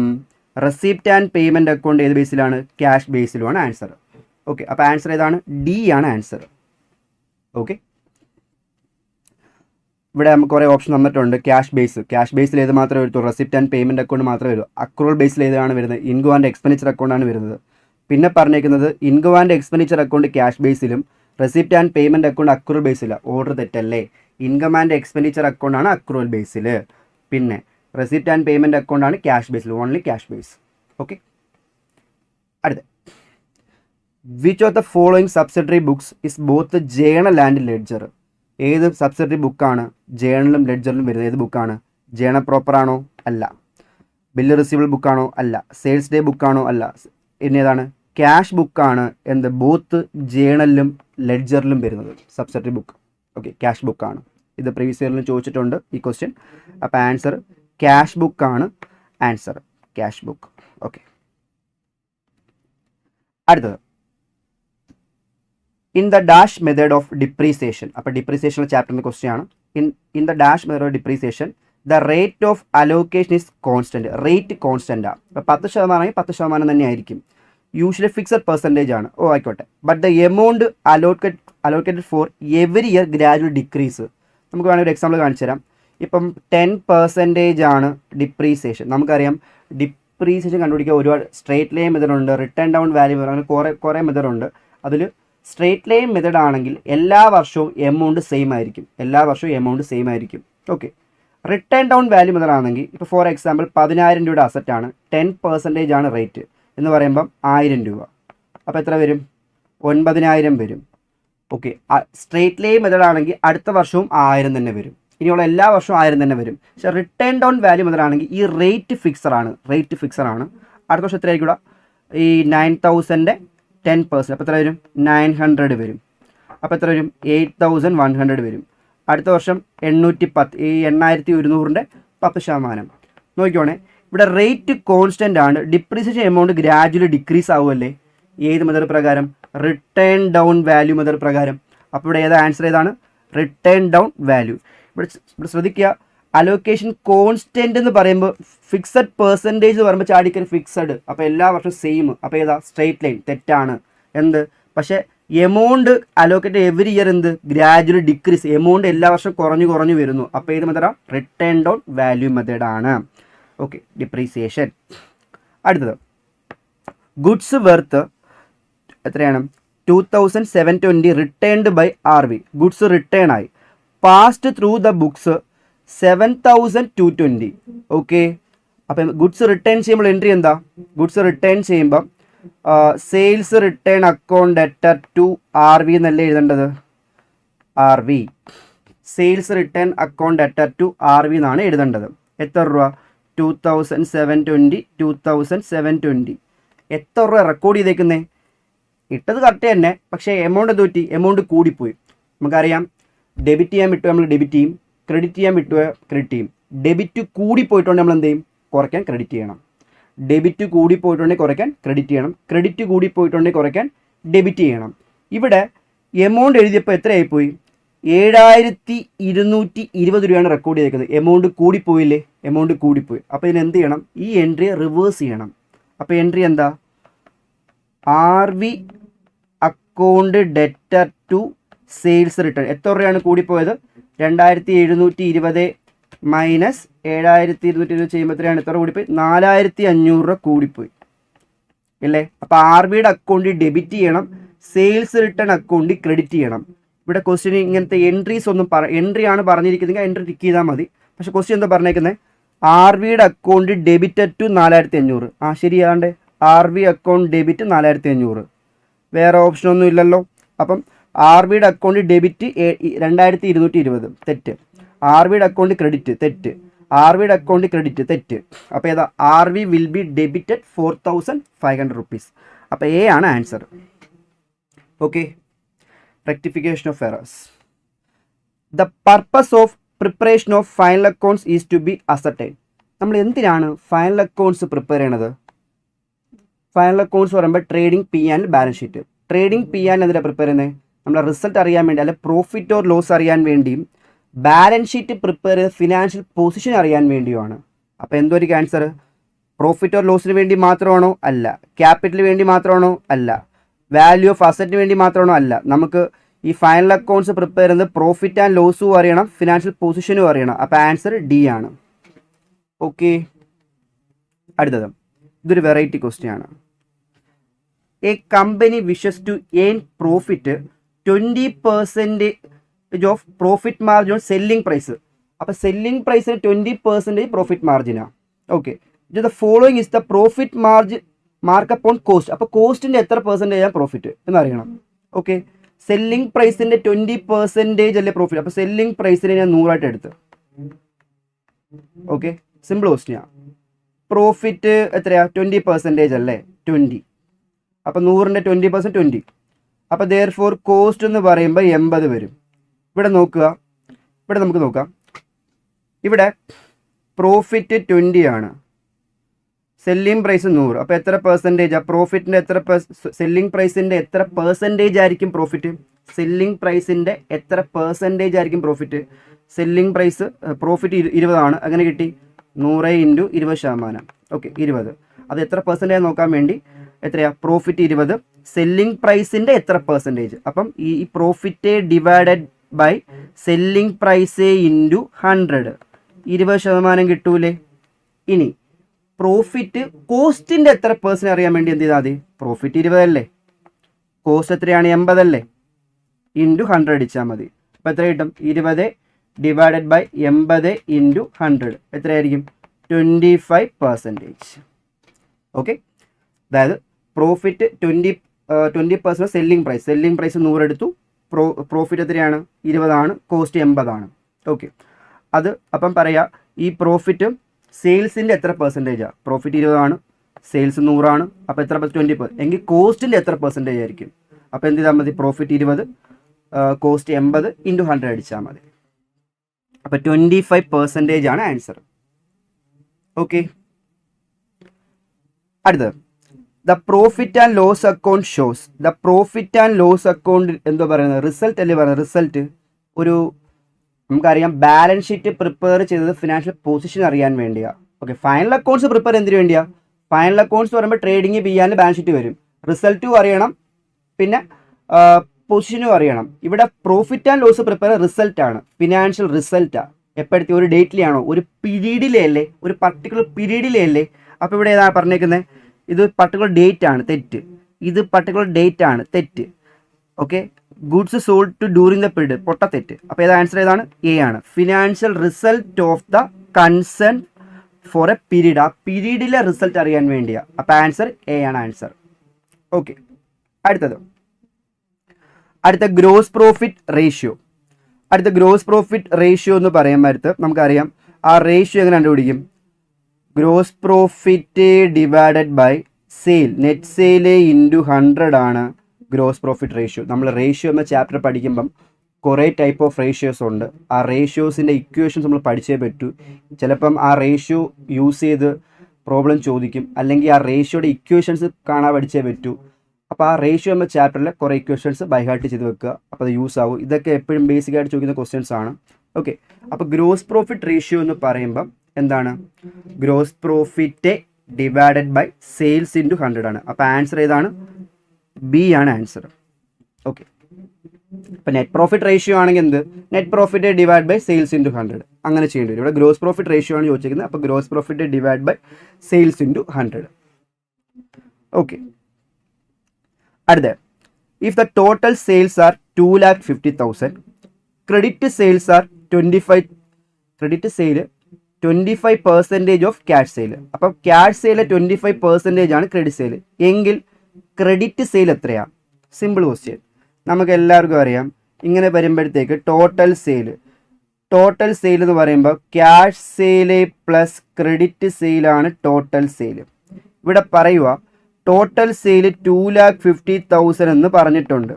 റെസിപ്റ്റ് ആൻഡ് പേയ്മെൻറ്റ് അക്കൗണ്ട് ഏത് ബേസിലാണ്, ക്യാഷ് ബേസിലുമാണ് ആൻസർ. ഓക്കെ, അപ്പോൾ ആൻസർ ഏതാണ്, ഡി ആണ് ആൻസർ. ഓക്കെ, ഇവിടെ നമുക്ക് കുറേ ഓപ്ഷൻ തന്നിട്ടുണ്ട്. ക്യാഷ് ബേസിൽ ഏത് മാത്രമേ വരൂ, റെസിപ്റ്റ് ആൻഡ് പേയ്മെൻറ്റ് അക്കൗണ്ട് മാത്രമേ വരൂ. അക്രൂവൽ ബേസിൽ ഏതാണ് വരുന്നത്, ഇൻകം ആൻഡ് എക്സ്പെൻഡിച്ചർ അക്കൗണ്ടാണ് വരുന്നത്. പിന്നെ പറഞ്ഞേക്കുന്നത് income and expenditure account cash ബേസിലും receipt and payment account accrual ബേസിലാണ്. ഓർഡർ തെറ്റല്ലേ, ഇൻകം ആൻഡ് എക്സ്പെൻഡിച്ചർ അക്കൗണ്ടാണ് അക്രൂവൽ ബേസിൽ, പിന്നെ റെസിപ്റ്റ് ആൻഡ് പേയ്മെൻറ്റ് അക്കൗണ്ടാണ് ക്യാഷ് ബേസിൽ, ഓൺലി ക്യാഷ് ബേസ്. ഓക്കെ, അടുത്ത, which of the following subsidiary books is both journal and ledger. ഏത് സബ്സിഡറി ബുക്കാണ് ജേണലും ലെഡ്ജറിലും വരുന്നത്, ഏത് ബുക്കാണ്, ജേണൽ പ്രോപ്പർ ആണോ, അല്ല. ബില്ല് റിസീവബിൾ ബുക്കാണോ, അല്ല. സെയിൽസ് ഡേ ബുക്കാണോ, അല്ല. പിന്നെ ഏതാണ്, ക്യാഷ് ബുക്കാണ് എന്ത്, ബോത്ത് ജേണലിലും ലെഡ്ജറിലും വരുന്നത് സബ്സിഡറി ബുക്ക്. ഓക്കെ, ക്യാഷ് ബുക്കാണ്. ഇത് പ്രീവിയസ് ഇയറിലും ചോദിച്ചിട്ടുണ്ട് ഈ ക്വസ്റ്റ്യൻ. അപ്പോൾ ആൻസർ ക്യാഷ് ബുക്കാണ് ആൻസർ, ക്യാഷ് ബുക്ക്. ഓക്കെ, അടുത്തത്, in the dash method of depreciation. അപ്പോൾ ഡിപ്രീസിയേഷൻ ചാപ്റ്ററിൻ്റെ ക്വസ്റ്റ്യൻ ആണ്. In the dash method of depreciation the rate of allocation is constant. Rate കോൺസ്റ്റൻ്റാണ്. അപ്പോൾ 10% ആണെങ്കിൽ 10% തന്നെ ആയിരിക്കും. യൂഷ്വലി ഫിക്സഡ് പെർസെൻറ്റേജ് ആണ്. ഓ ആയിക്കോട്ടെ. But the amount allocated for every year gradual decrease. നമുക്ക് വേണമെങ്കിൽ ഒരു എക്സാമ്പിൾ കാണിച്ചു തരാം. ഇപ്പം 10% ആണ് ഡിപ്രീസിയേഷൻ. നമുക്കറിയാം ഡിപ്രീസിയേഷൻ കണ്ടുപിടിക്കാൻ ഒരുപാട് സ്ട്രേറ്റ് ലൈൻ മെത്തേഡുണ്ട്, റിട്ടേൺ ഡൗൺ വാല്യൂ അങ്ങനെ കുറേ മെത്തേഡുണ്ട്. അതിൽ സ്ട്രേറ്റ് ലൈൻ മെത്തേഡ് ആണെങ്കിൽ എല്ലാ വർഷവും എമൗണ്ട് സെയിം ആയിരിക്കും. Okay, return down value method ആണെങ്കിൽ ഇപ്പോൾ ഫോർ എക്സാമ്പിൾ 10,000 രൂപയുടെ അസറ്റാണ്, 10% ആണ് റേറ്റ് എന്ന് പറയുമ്പം 1000 രൂപ. അപ്പോൾ എത്ര വരും, 9,000 വരും. ഓക്കെ, സ്ട്രേറ്റ് ലൈൻ മെത്തേഡ് ആണെങ്കിൽ അടുത്ത വർഷവും 1000 തന്നെ വരും, ഇനിയുള്ള എല്ലാ വർഷവും 1000 തന്നെ വരും. പക്ഷേ റിട്ടേൺ ഡൗൺ വാല്യൂ മെത്തേഡ് ആണെങ്കിൽ ഈ റേറ്റ് ഫിക്സർ ആണ്. അടുത്ത വർഷം എത്ര ആയിരിക്കും? ഈ 9000 10%, അപ്പോൾ എത്ര വരും? 900 വരും. അപ്പോൾ എത്ര വരും? 8100 വരും. അടുത്ത വർഷം 810, ഈ 8100 10%. നോക്കിക്കോണേ, ഇവിടെ റേറ്റ് കോൺസ്റ്റൻ്റ് ആണ്, ഡിപ്രീസിയേഷൻ എമൗണ്ട് ഗ്രാജുവലി ഡിക്രീസ് ആവുമല്ലേ? ഏത് മെത്തേഡ് പ്രകാരം? റിട്ടേൺ ഡൗൺ വാല്യൂ മെത്തേഡ് പ്രകാരം. അപ്പോൾ ഇവിടെ ഏതാ ആൻസർ? ഏതാണ്? Return down value. ഇവിടെ ശ്രദ്ധിക്കുക, അലോക്കേഷൻ കോൺസ്റ്റൻ്റ് എന്ന് പറയുമ്പോൾ ഫിക്സഡ് പെർസെൻറ്റേജ് എന്ന് പറയുമ്പോൾ ചാടിക്കൽ ഫിക്സഡ്, അപ്പോൾ എല്ലാ വർഷവും സെയിം. അപ്പോൾ ഏതാ? Straight line. തെറ്റാണ്. എന്ത്? പക്ഷേ എമൗണ്ട് അലോക്കേറ്റ് എവറി ഇയർ എന്ത്? Gradually decrease. എമൗണ്ട് എല്ലാ വർഷവും കുറഞ്ഞു വരുന്നു. അപ്പോൾ ഏത് മെത്തേഡാണ്? റിട്ടേൺ ഡൗൺ വാല്യൂ മെത്തേഡാണ്. Okay, depreciation. അടുത്തത് ഗുഡ്സ് വെർത്ത് എത്രയാണ്? 2720 returned by RV. Goods return ആയി. Passed through the books 7220. Okay, അപ്പം ഗുഡ്സ് റിട്ടേൺ ചെയ്യുമ്പോൾ എൻട്രി എന്താ? ഗുഡ്സ് റിട്ടേൺ ചെയ്യുമ്പം sales return account debtor to RV എന്നല്ലേ എഴുതേണ്ടത്? RV. Sales return account debtor to RV എന്നാണ് എഴുതേണ്ടത്. എത്ര രൂപ? 2720. എത്ര രൂപ റെക്കോർഡ് ചെയ്തേക്കുന്നേ? ഇട്ടത് കറക്റ്റ് തന്നെ, പക്ഷേ എമൗണ്ട് എന്ത് പറ്റി? എമൗണ്ട് കൂടിപ്പോയി. നമുക്കറിയാം, ഡെബിറ്റ് ചെയ്യാൻ വിട്ടു നമ്മൾ ഡെബിറ്റ് ചെയ്യും, ക്രെഡിറ്റ് ചെയ്യാൻ വിട്ടു ക്രെഡിറ്റ് ചെയ്യും. ഡെബിറ്റ് കൂടിപ്പോയിട്ടുണ്ടെങ്കിൽ നമ്മൾ എന്ത് ചെയ്യും? കുറയ്ക്കാൻ ക്രെഡിറ്റ് ചെയ്യണം. ഡെബിറ്റ് കൂടിപ്പോയിട്ടുണ്ടെങ്കിൽ കുറയ്ക്കാൻ ക്രെഡിറ്റ് ചെയ്യണം. ക്രെഡിറ്റ് കൂടിപ്പോയിട്ടുണ്ടെങ്കിൽ കുറയ്ക്കാൻ ഡെബിറ്റ് ചെയ്യണം. ഇവിടെ എമൗണ്ട് എഴുതിയപ്പോൾ എത്രയായിപ്പോയി? 7220 രൂപയാണ് റെക്കോർഡ് ചെയ്തേക്കുന്നത്. എമൗണ്ട് കൂടിപ്പോയില്ലേ? എമൗണ്ട് കൂടിപ്പോയി. അപ്പോൾ ഇതിന് എന്ത് ചെയ്യണം? ഈ എൻട്രി റിവേഴ്സ് ചെയ്യണം. അപ്പോൾ എൻട്രി എന്താ? RV account debtor to sales return. എത്ര രൂപയാണ് കൂടിപ്പോയത്? 2720 മൈനസ് 7220 ചെയ്യുമ്പോൾ എത്രയാണ്? എത്ര കൂടിപ്പോയി? 4500 രൂപ കൂടിപ്പോയി അല്ലേ? അപ്പോൾ RVയുടെ അക്കൗണ്ടിൽ ഡെബിറ്റ് ചെയ്യണം, സെയിൽസ് റിട്ടേൺ അക്കൗണ്ടിൽ ക്രെഡിറ്റ് ചെയ്യണം. ഇവിടെ ക്വസ്റ്റ്യൻ ഇങ്ങനത്തെ എൻട്രീസ് ഒന്നും എൻട്രി ആണ് പറഞ്ഞിരിക്കുന്നത്, എൻട്രി ടിക്ക് ചെയ്താൽ മതി. പക്ഷേ ക്വസ്റ്റ്യൻ എന്താ പറഞ്ഞേക്കുന്നത്? RVയുടെ അക്കൗണ്ട് ഡെബിറ്റഡ് ടു 4500. ശരിയാണ്ട് RV അക്കൗണ്ട് ഡെബിറ്റ് 4500. വേറെ ഓപ്ഷനൊന്നും ഇല്ലല്ലോ. അപ്പം RVയുടെ അക്കൗണ്ട് ഡെബിറ്റ് 2220. തെറ്റ്. RVയുടെ അക്കൗണ്ട് ക്രെഡിറ്റ്. തെറ്റ്. RVയുടെ അക്കൗണ്ട് ക്രെഡിറ്റ്. തെറ്റ്. അപ്പോൾ ഏതാ? RV will be debited 4500 rupees. അപ്പോൾ എ ആണ് answer. Okay, rectification of errors. The purpose of preparation of final accounts is to be ascertained. നമ്മൾ എന്തിനാണ് ഫൈനൽ അക്കൗണ്ട്സ് പ്രിപ്പയർ ചെയ്യണത്? ഫൈനൽ അക്കൗണ്ട്സ് പറയുമ്പോൾ trading P and balance sheet. Trading P and എന്തിനാണ് prepare ചെയ്യുന്നത്? നമ്മളെ result അറിയാൻ വേണ്ടി, അല്ലെ പ്രോഫിറ്റ് ഓർ ലോസ് അറിയാൻ വേണ്ടിയും. ബാലൻസ് ഷീറ്റ് പ്രിപ്പയർ ചെയ്ത് ഫിനാൻഷ്യൽ പൊസിഷൻ അറിയാൻ വേണ്ടിയുമാണ്. അപ്പോൾ എന്തൊരു ആൻസർ? പ്രോഫിറ്റ് ഓർ ലോസിന് വേണ്ടി മാത്രമാണോ? അല്ല. ക്യാപിറ്റലിന് വേണ്ടി മാത്രമാണോ? അല്ല. വാല്യൂ ഓഫ് അസറ്റിന് വേണ്ടി മാത്രമാണോ? അല്ല. നമുക്ക് ഈ ഫൈനൽ അക്കൗണ്ട്സ് പ്രിപ്പയർ ചെയ്യുന്നത് പ്രോഫിറ്റ് ആൻഡ് ലോസും അറിയണം, ഫിനാൻഷ്യൽ പൊസിഷനും അറിയണം. അപ്പോൾ ആൻസർ ഡി ആണ്. ഓക്കെ, അടുത്തത് ഇതൊരു വെറൈറ്റി ക്വസ്റ്റ്യൻ ആണ്. A company wishes to earn profit 20% of profit margin on selling price. അപ്പോൾ സെല്ലിംഗ് പ്രൈസിന് 20% പ്രോഫിറ്റ് മാർജിനാണ്. Okay, the following is the profit margin markup on cost. അപ്പോൾ കോസ്റ്റിൻ്റെ എത്ര പെർസെൻറ്റേജാണ് പ്രോഫിറ്റ് എന്നറിയണം. ഓക്കെ, സെല്ലിംഗ് പ്രൈസിൻ്റെ 20% അല്ലേ പ്രോഫിറ്റ്. അപ്പോൾ സെല്ലിംഗ് പ്രൈസിനെ ഞാൻ 100 എടുത്ത്. ഓക്കെ, സിമ്പിൾ ക്വസ്റ്റ്യനാണ്. പ്രോഫിറ്റ് എത്രയാ? 20% അല്ലേ? 20. അപ്പോൾ 100ൻ്റെ 20% 20. അപ്പോൾ therefore കോസ്റ്റ് എന്ന് പറയുമ്പോൾ 80 വരും. ഇവിടെ നോക്കുക, ഇവിടെ നമുക്ക് നോക്കാം. ഇവിടെ പ്രോഫിറ്റ് 20 ആണ്, സെല്ലിംഗ് പ്രൈസ് 100. അപ്പോൾ എത്ര പെർസെൻറ്റേജാണ് പ്രോഫിറ്റിൻ്റെ? സെല്ലിംഗ് പ്രൈസിൻ്റെ എത്ര പെർസെൻറ്റേജ് ആയിരിക്കും പ്രോഫിറ്റ്? സെല്ലിംഗ് പ്രൈസിൻ്റെ എത്ര പെർസെൻറ്റേജ് ആയിരിക്കും പ്രോഫിറ്റ്? സെല്ലിംഗ് പ്രൈസ് പ്രോഫിറ്റ് 20 ആണ്. അങ്ങനെ കിട്ടി 100 × 20%. ഓക്കെ, 20. അത് എത്ര പെർസെൻറ്റേജ് നോക്കാൻ വേണ്ടി എത്രയാ? പ്രോഫിറ്റ് 20, സെല്ലിംഗ് പ്രൈസിൻ്റെ എത്ര പെർസെൻറ്റേജ്? അപ്പം ഈ profit divided by selling price into 100, 20% കിട്ടൂലേ? ഇനി പ്രോഫിറ്റ് കോസ്റ്റിൻ്റെ എത്ര പെർസെൻറ്റ് അറിയാൻ വേണ്ടി എന്ത് ചെയ്താൽ മതി? പ്രോഫിറ്റ് 20 അല്ലേ, കോസ്റ്റ് എത്രയാണ്? 80 അല്ലേ, ഇൻറ്റു 100 അടിച്ചാൽ മതി. അപ്പോൾ എത്ര കിട്ടും? 20 ഡിവൈഡഡ് ബൈ 80 ഇൻറ്റു 100 എത്രയായിരിക്കും? 25%. ഓക്കെ, അതായത് പ്രോഫിറ്റ് 20% സെല്ലിംഗ് പ്രൈസ് 100 എടുത്തു, പ്രോഫിറ്റ് എത്രയാണ്? 20ആണ്, കോസ്റ്റ് 80ആണ്. ഓക്കെ, അത് അപ്പം പറയാം ഈ പ്രോഫിറ്റ് സെയിൽസിൻ്റെ എത്ര പെർസെൻറ്റേജാണ്? പ്രോഫിറ്റ് 20ആണ്, സെയിൽസ് 100ആണ്, അപ്പോൾ എത്ര 20%? എങ്കിൽ കോസ്റ്റിൻ്റെ എത്ര പെർസെൻറ്റേജ് ആയിരിക്കും? അപ്പോൾ എന്ത് ചെയ്താൽ മതി? പ്രോഫിറ്റ് 20, കോസ്റ്റ് 80 ഇൻറ്റു 100 അടിച്ചാൽ മതി. അപ്പോൾ 25% ആണ് ആൻസർ. ഓക്കെ, അടുത്തത് the profit and loss account shows. The profit and loss account എന്താ പറയുന്നത്? റിസൾട്ട് അല്ലേ പറയുന്നത്? റിസൾട്ട് ഒരു നമുക്കറിയാം ബാലൻസ് ഷീറ്റ് പ്രിപ്പയർ ചെയ്തത് ഫിനാൻഷ്യൽ പൊസിഷൻ അറിയാൻ വേണ്ടിയാണ്. ഓക്കെ, ഫൈനൽ അക്കൗണ്ട്സ് പ്രിപ്പയർ എന്തിനു വേണ്ടിയാണ്? ഫൈനൽ അക്കൗണ്ട്സ് പറയുമ്പോൾ ട്രേഡിങ് ചെയ്യാൻ ബാലൻസ് ഷീറ്റ് വരും, റിസൾട്ടും അറിയണം, പിന്നെ പൊസിഷനും അറിയണം. ഇവിടെ പ്രോഫിറ്റ് ആൻഡ് ലോസ് പ്രിപ്പയർ റിസൾട്ടാണ്, ഫിനാൻഷ്യൽ റിസൾട്ടാണ്. എപ്പോഴത്തെ? ഒരു ഡേറ്റിലെയാണോ? ഒരു പീരീഡിലെ അല്ലേ? ഒരു പർട്ടിക്കുലർ പീരീഡിലെ അല്ലേ? അപ്പോൾ ഇവിടെ ഏതാണ് പറഞ്ഞേക്കുന്നത്? ഇത് പർട്ടിക്കുലർ ഡേറ്റ് ആണ്, തെറ്റ്. ഇത് പർട്ടിക്കുലർ ഡേറ്റ് ആണ്, തെറ്റ്. Okay, goods sold to during the period, പൊട്ട തെറ്റ്. അപ്പോൾ ഏത് ആൻസർ ഏതാണ്? എ ആണ്. Financial result of the concern for a period. ആ പീരീഡിലെ റിസൾട്ട് അറിയാൻ വേണ്ടിയാണ്. അപ്പോൾ ആൻസർ എ ആണ് ആൻസർ. ഓക്കെ, അടുത്ത ഗ്രോസ് പ്രോഫിറ്റ് റേഷ്യോ. അടുത്ത ഗ്രോസ് പ്രോഫിറ്റ് റേഷ്യോ എന്ന് പറയുമ്പോൾ നമുക്കറിയാം ആ റേഷ്യോ എങ്ങനെ കണ്ടുപിടിക്കും? Gross profit divided by sale, net sale into 100 ആണ് ഗ്രോസ് പ്രോഫിറ്റ് റേഷ്യോ. നമ്മൾ റേഷ്യോ എന്ന ചാപ്റ്റർ പഠിക്കുമ്പം കുറേ ടൈപ്പ് ഓഫ് റേഷ്യോസ് ഉണ്ട്. ആ റേഷ്യോസിൻ്റെ ഇക്വേഷൻസ് നമ്മൾ പഠിച്ചേ പറ്റൂ. ചിലപ്പം ആ റേഷ്യോ യൂസ് ചെയ്ത് പ്രോബ്ലം ചോദിക്കും, അല്ലെങ്കിൽ ആ റേഷ്യോയുടെ ഇക്വേഷൻസ് കാണാൻ പഠിച്ചേ പറ്റൂ. അപ്പോൾ ആ റേഷ്യോ എന്ന ചാപ്റ്ററിൽ കുറേ ഇക്വേഷൻസ് ബൈ ഹാർട്ട് ചെയ്ത് വെക്കുക, അപ്പോൾ അത് യൂസ് ആവും. ഇതൊക്കെ എപ്പോഴും ബേസിക് ആയിട്ട് ചോദിക്കുന്ന ക്വസ്റ്റ്യൻസ് ആണ്. ഓക്കെ, അപ്പോൾ ഗ്രോസ് പ്രോഫിറ്റ് റേഷ്യോ എന്ന് പറയുമ്പം എന്താണ്? Gross profit divided by sales into 100 ആണ്. അപ്പോൾ ആൻസർ ഏതാണ്? ബി ആണ് ആൻസർ. ഓക്കെ, അപ്പോൾ നെറ്റ് പ്രോഫിറ്റ് റേഷ്യോ ആണെങ്കിൽ എന്ത്? Net profit divide by sales into 100 അങ്ങനെ ചെയ്യേണ്ടി വരും. ഇവിടെ ഗ്രോസ് പ്രോഫിറ്റ് റേഷ്യോ ആണ് ചോദിച്ചിരിക്കുന്നത്. അപ്പോൾ gross profit divide by sales into 100. Okay, അടുത്ത if the total sales are 2,50,000, credit sales are 25, credit sale 25% of cash sale. അപ്പം ക്യാഷ് സെയിൽ 25% ആണ് ക്രെഡിറ്റ് സെയിൽ എങ്കിൽ ക്രെഡിറ്റ് സെയിൽ എത്രയാണ്? സിമ്പിൾ ക്വസ്റ്റ്യൻ, നമുക്ക് എല്ലാവർക്കും അറിയാം. ഇങ്ങനെ വരുമ്പോഴത്തേക്ക് ടോട്ടൽ സെയിൽ എന്ന് പറയുമ്പോൾ ക്യാഷ് സെയിൽ പ്ലസ് ക്രെഡിറ്റ് സെയിലാണ് ടോട്ടൽ സെയിൽ. ഇവിടെ പറയുക ടോട്ടൽ സെയിൽ 2,50,000 എന്ന് പറഞ്ഞിട്ടുണ്ട്.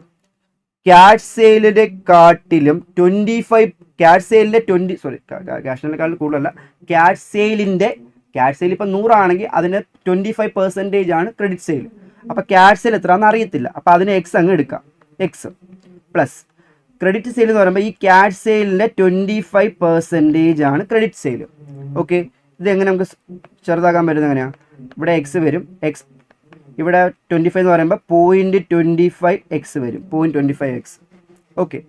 ക്യാഷ് സെയിലിൻ്റെ കാട്ടിലും 25, ക്യാഷ് സെയിലിൻ്റെ ക്യാഷ് സെയിലിനെക്കാളും കൂടുതലല്ല, ക്യാഷ് സെയിൽ ഇപ്പം 100 ആണെങ്കിൽ അതിന് 25% ആണ് ക്രെഡിറ്റ് സെയിൽ. അപ്പോൾ ക്യാഷ് സെയിൽ എത്രയാണെന്ന് അറിയത്തില്ല, അപ്പോൾ അതിന് എക്സ് അങ്ങ് എടുക്കാം. എക്സ് പ്ലസ് ക്രെഡിറ്റ് സെയിൽ എന്ന് പറയുമ്പോൾ ഈ ക്യാഷ് സെയിലിൻ്റെ 25% ആണ് ക്രെഡിറ്റ് സെയിൽ. ഓക്കെ, ഇതെങ്ങനെ നമുക്ക് ചെറുതാക്കാൻ പറ്റുന്നത് എങ്ങനെയാണ്? ഇവിടെ എക്സ് വരും, എക്സ് ഇവിടെ 25 എന്ന് പറയുമ്പോൾ 0.25x വരും, 0.25x. ഓക്കെ,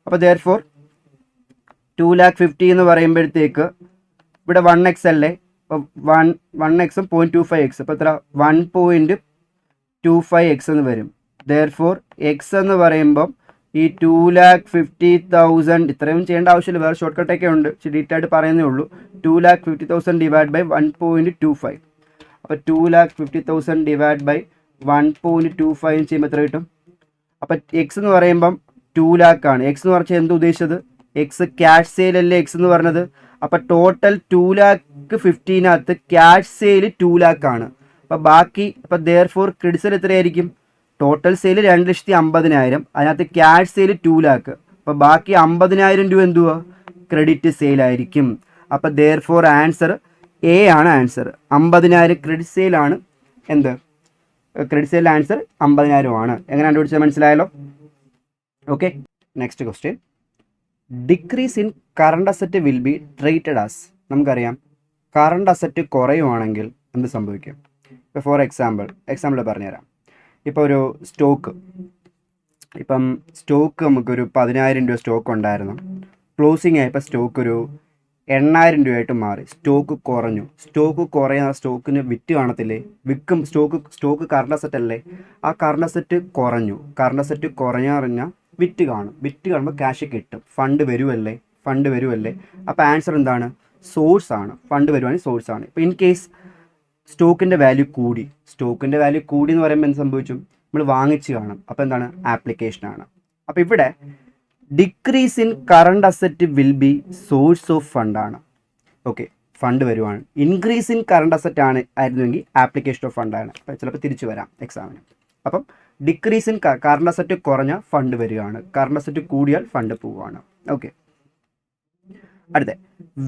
അപ്പോൾ therefore 2,50,000 എന്ന് പറയുമ്പോഴത്തേക്ക് ഇവിടെ 1x അല്ലേ? അപ്പോൾ 1x-ഉം 0.25x, അപ്പോൾ എത്ര? 1.25x എന്ന് വരും. therefore x എന്ന് പറയുമ്പം ഈ 2,50,000 ഇത്രയും ചെയ്യേണ്ട ആവശ്യമില്ല, വേറെ ഷോർട്ട് കട്ടൊക്കെ ഉണ്ട്, ഡീറ്റെയിൽ ആയിട്ട് പറയുന്നേ ഉള്ളൂ. 2,50,000 ഡിവൈഡ് ബൈ 1.25. അപ്പോൾ 2,50,000 ഡിവൈഡ് ബൈ 1.25 ചെയ്യുമ്പോൾ എത്ര കിട്ടും? അപ്പോൾ എക്സ് എന്ന് പറയുമ്പം 2 lakh ആണ്. എക്സ് എന്ന് പറഞ്ഞാൽ എന്ത് ഉദ്ദേശിച്ചത്? എക്സ് ക്യാഷ് സെയിൽ അല്ലേ എക്സ് എന്ന് പറഞ്ഞത്. അപ്പോൾ ടോട്ടൽ 2,50,000 ക്യാഷ് സെയിൽ 2 lakh ആണ്. അപ്പോൾ ബാക്കി അപ്പോൾ therefore ക്രെഡിറ്റ് സെയിൽ എത്രയായിരിക്കും? ടോട്ടൽ സെയിൽ 2,50,000, അതിനകത്ത് ക്യാഷ് സെയിൽ 2 lakh. അപ്പോൾ ബാക്കി 50,000 രൂപ എന്തുവാ? ക്രെഡിറ്റ് സെയിൽ ആയിരിക്കും. അപ്പോൾ therefore ആൻസർ എ ആണ് ആൻസർ. 50,000 ക്രെഡിറ്റ് സെയിലാണ്. എന്ത്? ക്രെഡിറ്റ് സെയിൽ ആൻസർ 50,000 ആണ്. എങ്ങനെ കണ്ടുപിടിച്ചാൽ മനസ്സിലായല്ലോ? Okay, next question. Decrease in current asset will be treated as. നമുക്കറിയാം കറണ്ട് അസറ്റ് കുറയുവാണെങ്കിൽ എന്ത് സംഭവിക്കും? ഇപ്പോൾ ഫോർ എക്സാമ്പിൾ പറഞ്ഞുതരാം. ഇപ്പോൾ ഒരു സ്റ്റോക്ക് നമുക്കൊരു 10,000 രൂപ സ്റ്റോക്ക് ഉണ്ടായിരുന്നു. ക്ലോസിങ് ആയപ്പോൾ സ്റ്റോക്ക് ഒരു 8,000 രൂപയായിട്ട് മാറി. സ്റ്റോക്ക് കുറയുന്ന സ്റ്റോക്കിന് വിറ്റ് കാണത്തില്ലേ? സ്റ്റോക്ക് കറണ്ട് അസറ്റ് അല്ലേ? ആ കറണ്ട് അസറ്റ് കുറഞ്ഞു. കറണ്ട് അസറ്റ് കുറഞ്ഞാൽ വിറ്റ് കാണുമ്പോൾ ക്യാഷ് കിട്ടും. ഫണ്ട് വരുമല്ലേ? അപ്പോൾ ആൻസർ എന്താണ്? സോഴ്സ് ആണ്. ഫണ്ട് വരുവാണെങ്കിൽ സോഴ്സ് ആണ്. ഇപ്പോൾ ഇൻ കേസ് സ്റ്റോക്കിൻ്റെ വാല്യൂ കൂടി എന്ന് പറയുമ്പോൾ എന്ത് സംഭവിച്ചു? നമ്മൾ വാങ്ങിച്ച് കാണും. അപ്പോൾ എന്താണ്? ആപ്ലിക്കേഷനാണ്. അപ്പോൾ ഇവിടെ decrease in current asset will be source of ഫണ്ടാണ്. ഓക്കെ, ഫണ്ട് വരുവാണ്. ഇൻക്രീസ് ഇൻ കറണ്ട് അസറ്റ് ആണ് ആയിരുന്നുവെങ്കിൽ ആപ്ലിക്കേഷൻ ഓഫ് ഫണ്ടാണ്. അപ്പോൾ ചിലപ്പോൾ തിരിച്ചു വരാം എക്സാമിന്. അപ്പം ഡിക്രീസ് ഇൻ കറണ്ട് അസറ്റ് കുറഞ്ഞ ഫണ്ട് വരികയാണ്, കറണ്ട് അസറ്റ് കൂടിയാൽ ഫണ്ട് പോവുകയാണ്. ഓക്കെ, അടുത്ത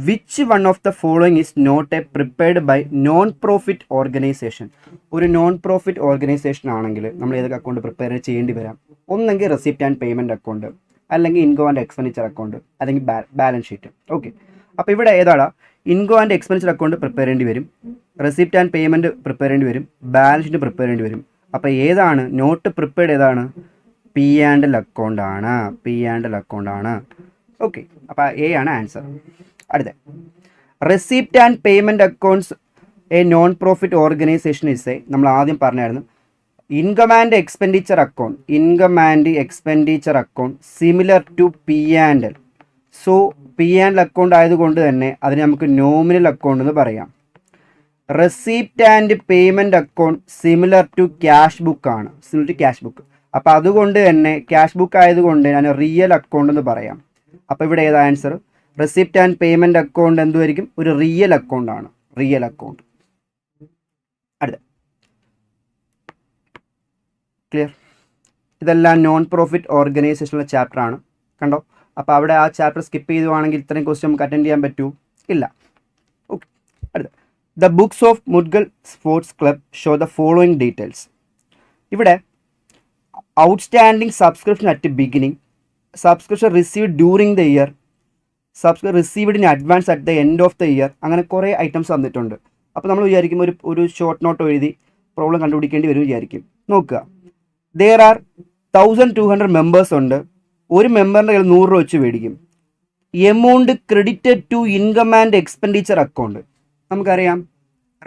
which one of the following is not a prepared by non profit organisation. ഒരു നോൺ പ്രോഫിറ്റ് ഓർഗനൈസേഷൻ ആണെങ്കിൽ നമ്മൾ ഏതൊക്കെ അക്കൗണ്ട് പ്രിപ്പയർ ചെയ്യേണ്ടി വരാം? ഒന്നെങ്കിൽ റെസിപ്റ്റ് ആൻഡ് പേയ്മെൻറ്റ് അക്കൗണ്ട്, അല്ലെങ്കിൽ ഇൻകം ആൻഡ് എക്സ്പെൻഡിച്ചർ അക്കൗണ്ട്, അല്ലെങ്കിൽ ബാലൻസ് ഷീറ്റ്. ഓക്കെ, അപ്പോൾ ഇവിടെ ഏതാണ്? Income and expenditure account prepare ചെയ്യേണ്ടി വരും, റെസിപ്റ്റ് ആൻഡ് പേയ്മെൻറ്റ് പ്രിപ്പയർ ചെയ്യേണ്ടി വരും, ബാലൻസ് ഷീറ്റ് പ്രിപ്പയർ ചെയ്യേണ്ടി വരും. അപ്പോൾ ഏതാണ് നോട്ട് പ്രിപ്പയർഡ്? ഏതാണ്? പി ആൻഡ് എൽ അക്കൗണ്ട് ആണ്, പി ആൻഡ് എൽ അക്കൗണ്ട് ആണ്. ഓക്കെ, അപ്പോൾ എ ആണ് ആൻസർ. അടുത്ത receipt and payment accounts a non profit organisation is a, നമ്മൾ ആദ്യം പറഞ്ഞായിരുന്നു, income and expenditure account, income and expenditure account similar to P and L. So P and L account ആയതുകൊണ്ട് തന്നെ അതിന് നമുക്ക് നോമിനൽ അക്കൗണ്ട് എന്ന് പറയാം. Receipt and payment account similar to cash book ആണ്, സിമിലർ ടു ക്യാഷ് ബുക്ക്. അപ്പോൾ അതുകൊണ്ട് തന്നെ ക്യാഷ് ബുക്ക് ആയതുകൊണ്ട് ഞാൻ റിയൽ അക്കൗണ്ട് എന്ന് പറയാം. അപ്പോൾ ഇവിടെ ഏതാ answer? Receipt and payment account എന്തുമായിരിക്കും? ഒരു റിയൽ അക്കൗണ്ട് ആണ്, റിയൽ അക്കൗണ്ട്. അടുത്ത ക്ലിയർ? ഇതെല്ലാം നോൺ പ്രോഫിറ്റ് ഓർഗനൈസേഷനുള്ള ചാപ്റ്റർ ആണ്, കണ്ടോ? അപ്പോൾ അവിടെ ആ ചാപ്റ്റർ സ്കിപ്പ് ചെയ്യുവാണെങ്കിൽ ഇത്രയും ക്വസ്റ്റ്യൻ നമുക്ക് അറ്റൻഡ് ചെയ്യാൻ പറ്റൂ? ഇല്ല. ഓക്കെ, അടുത്ത the books of Mudgal sports club show the following details. ഇവിടെ outstanding subscription at beginning, subscription received during the year, subscription received in advance at the end of the year, അങ്ങനെ കുറേ items തന്നിട്ടുണ്ട്. അപ്പോൾ നമ്മൾ വിചാരിക്കും ഒരു ഷോർട്ട് നോട്ട് എഴുതി problem കണ്ടുപിടിക്കേണ്ടി വരും വിചാരിക്കും. നോക്കുക, ദെയർ ആർ 1200 മെമ്പേഴ്സ് ഉണ്ട്. ഒരു മെമ്പറിൻ്റെ കയ്യിൽ 100 രൂപ വെച്ച് മേടിക്കും. Amount credited to income and expenditure account. നമുക്കറിയാം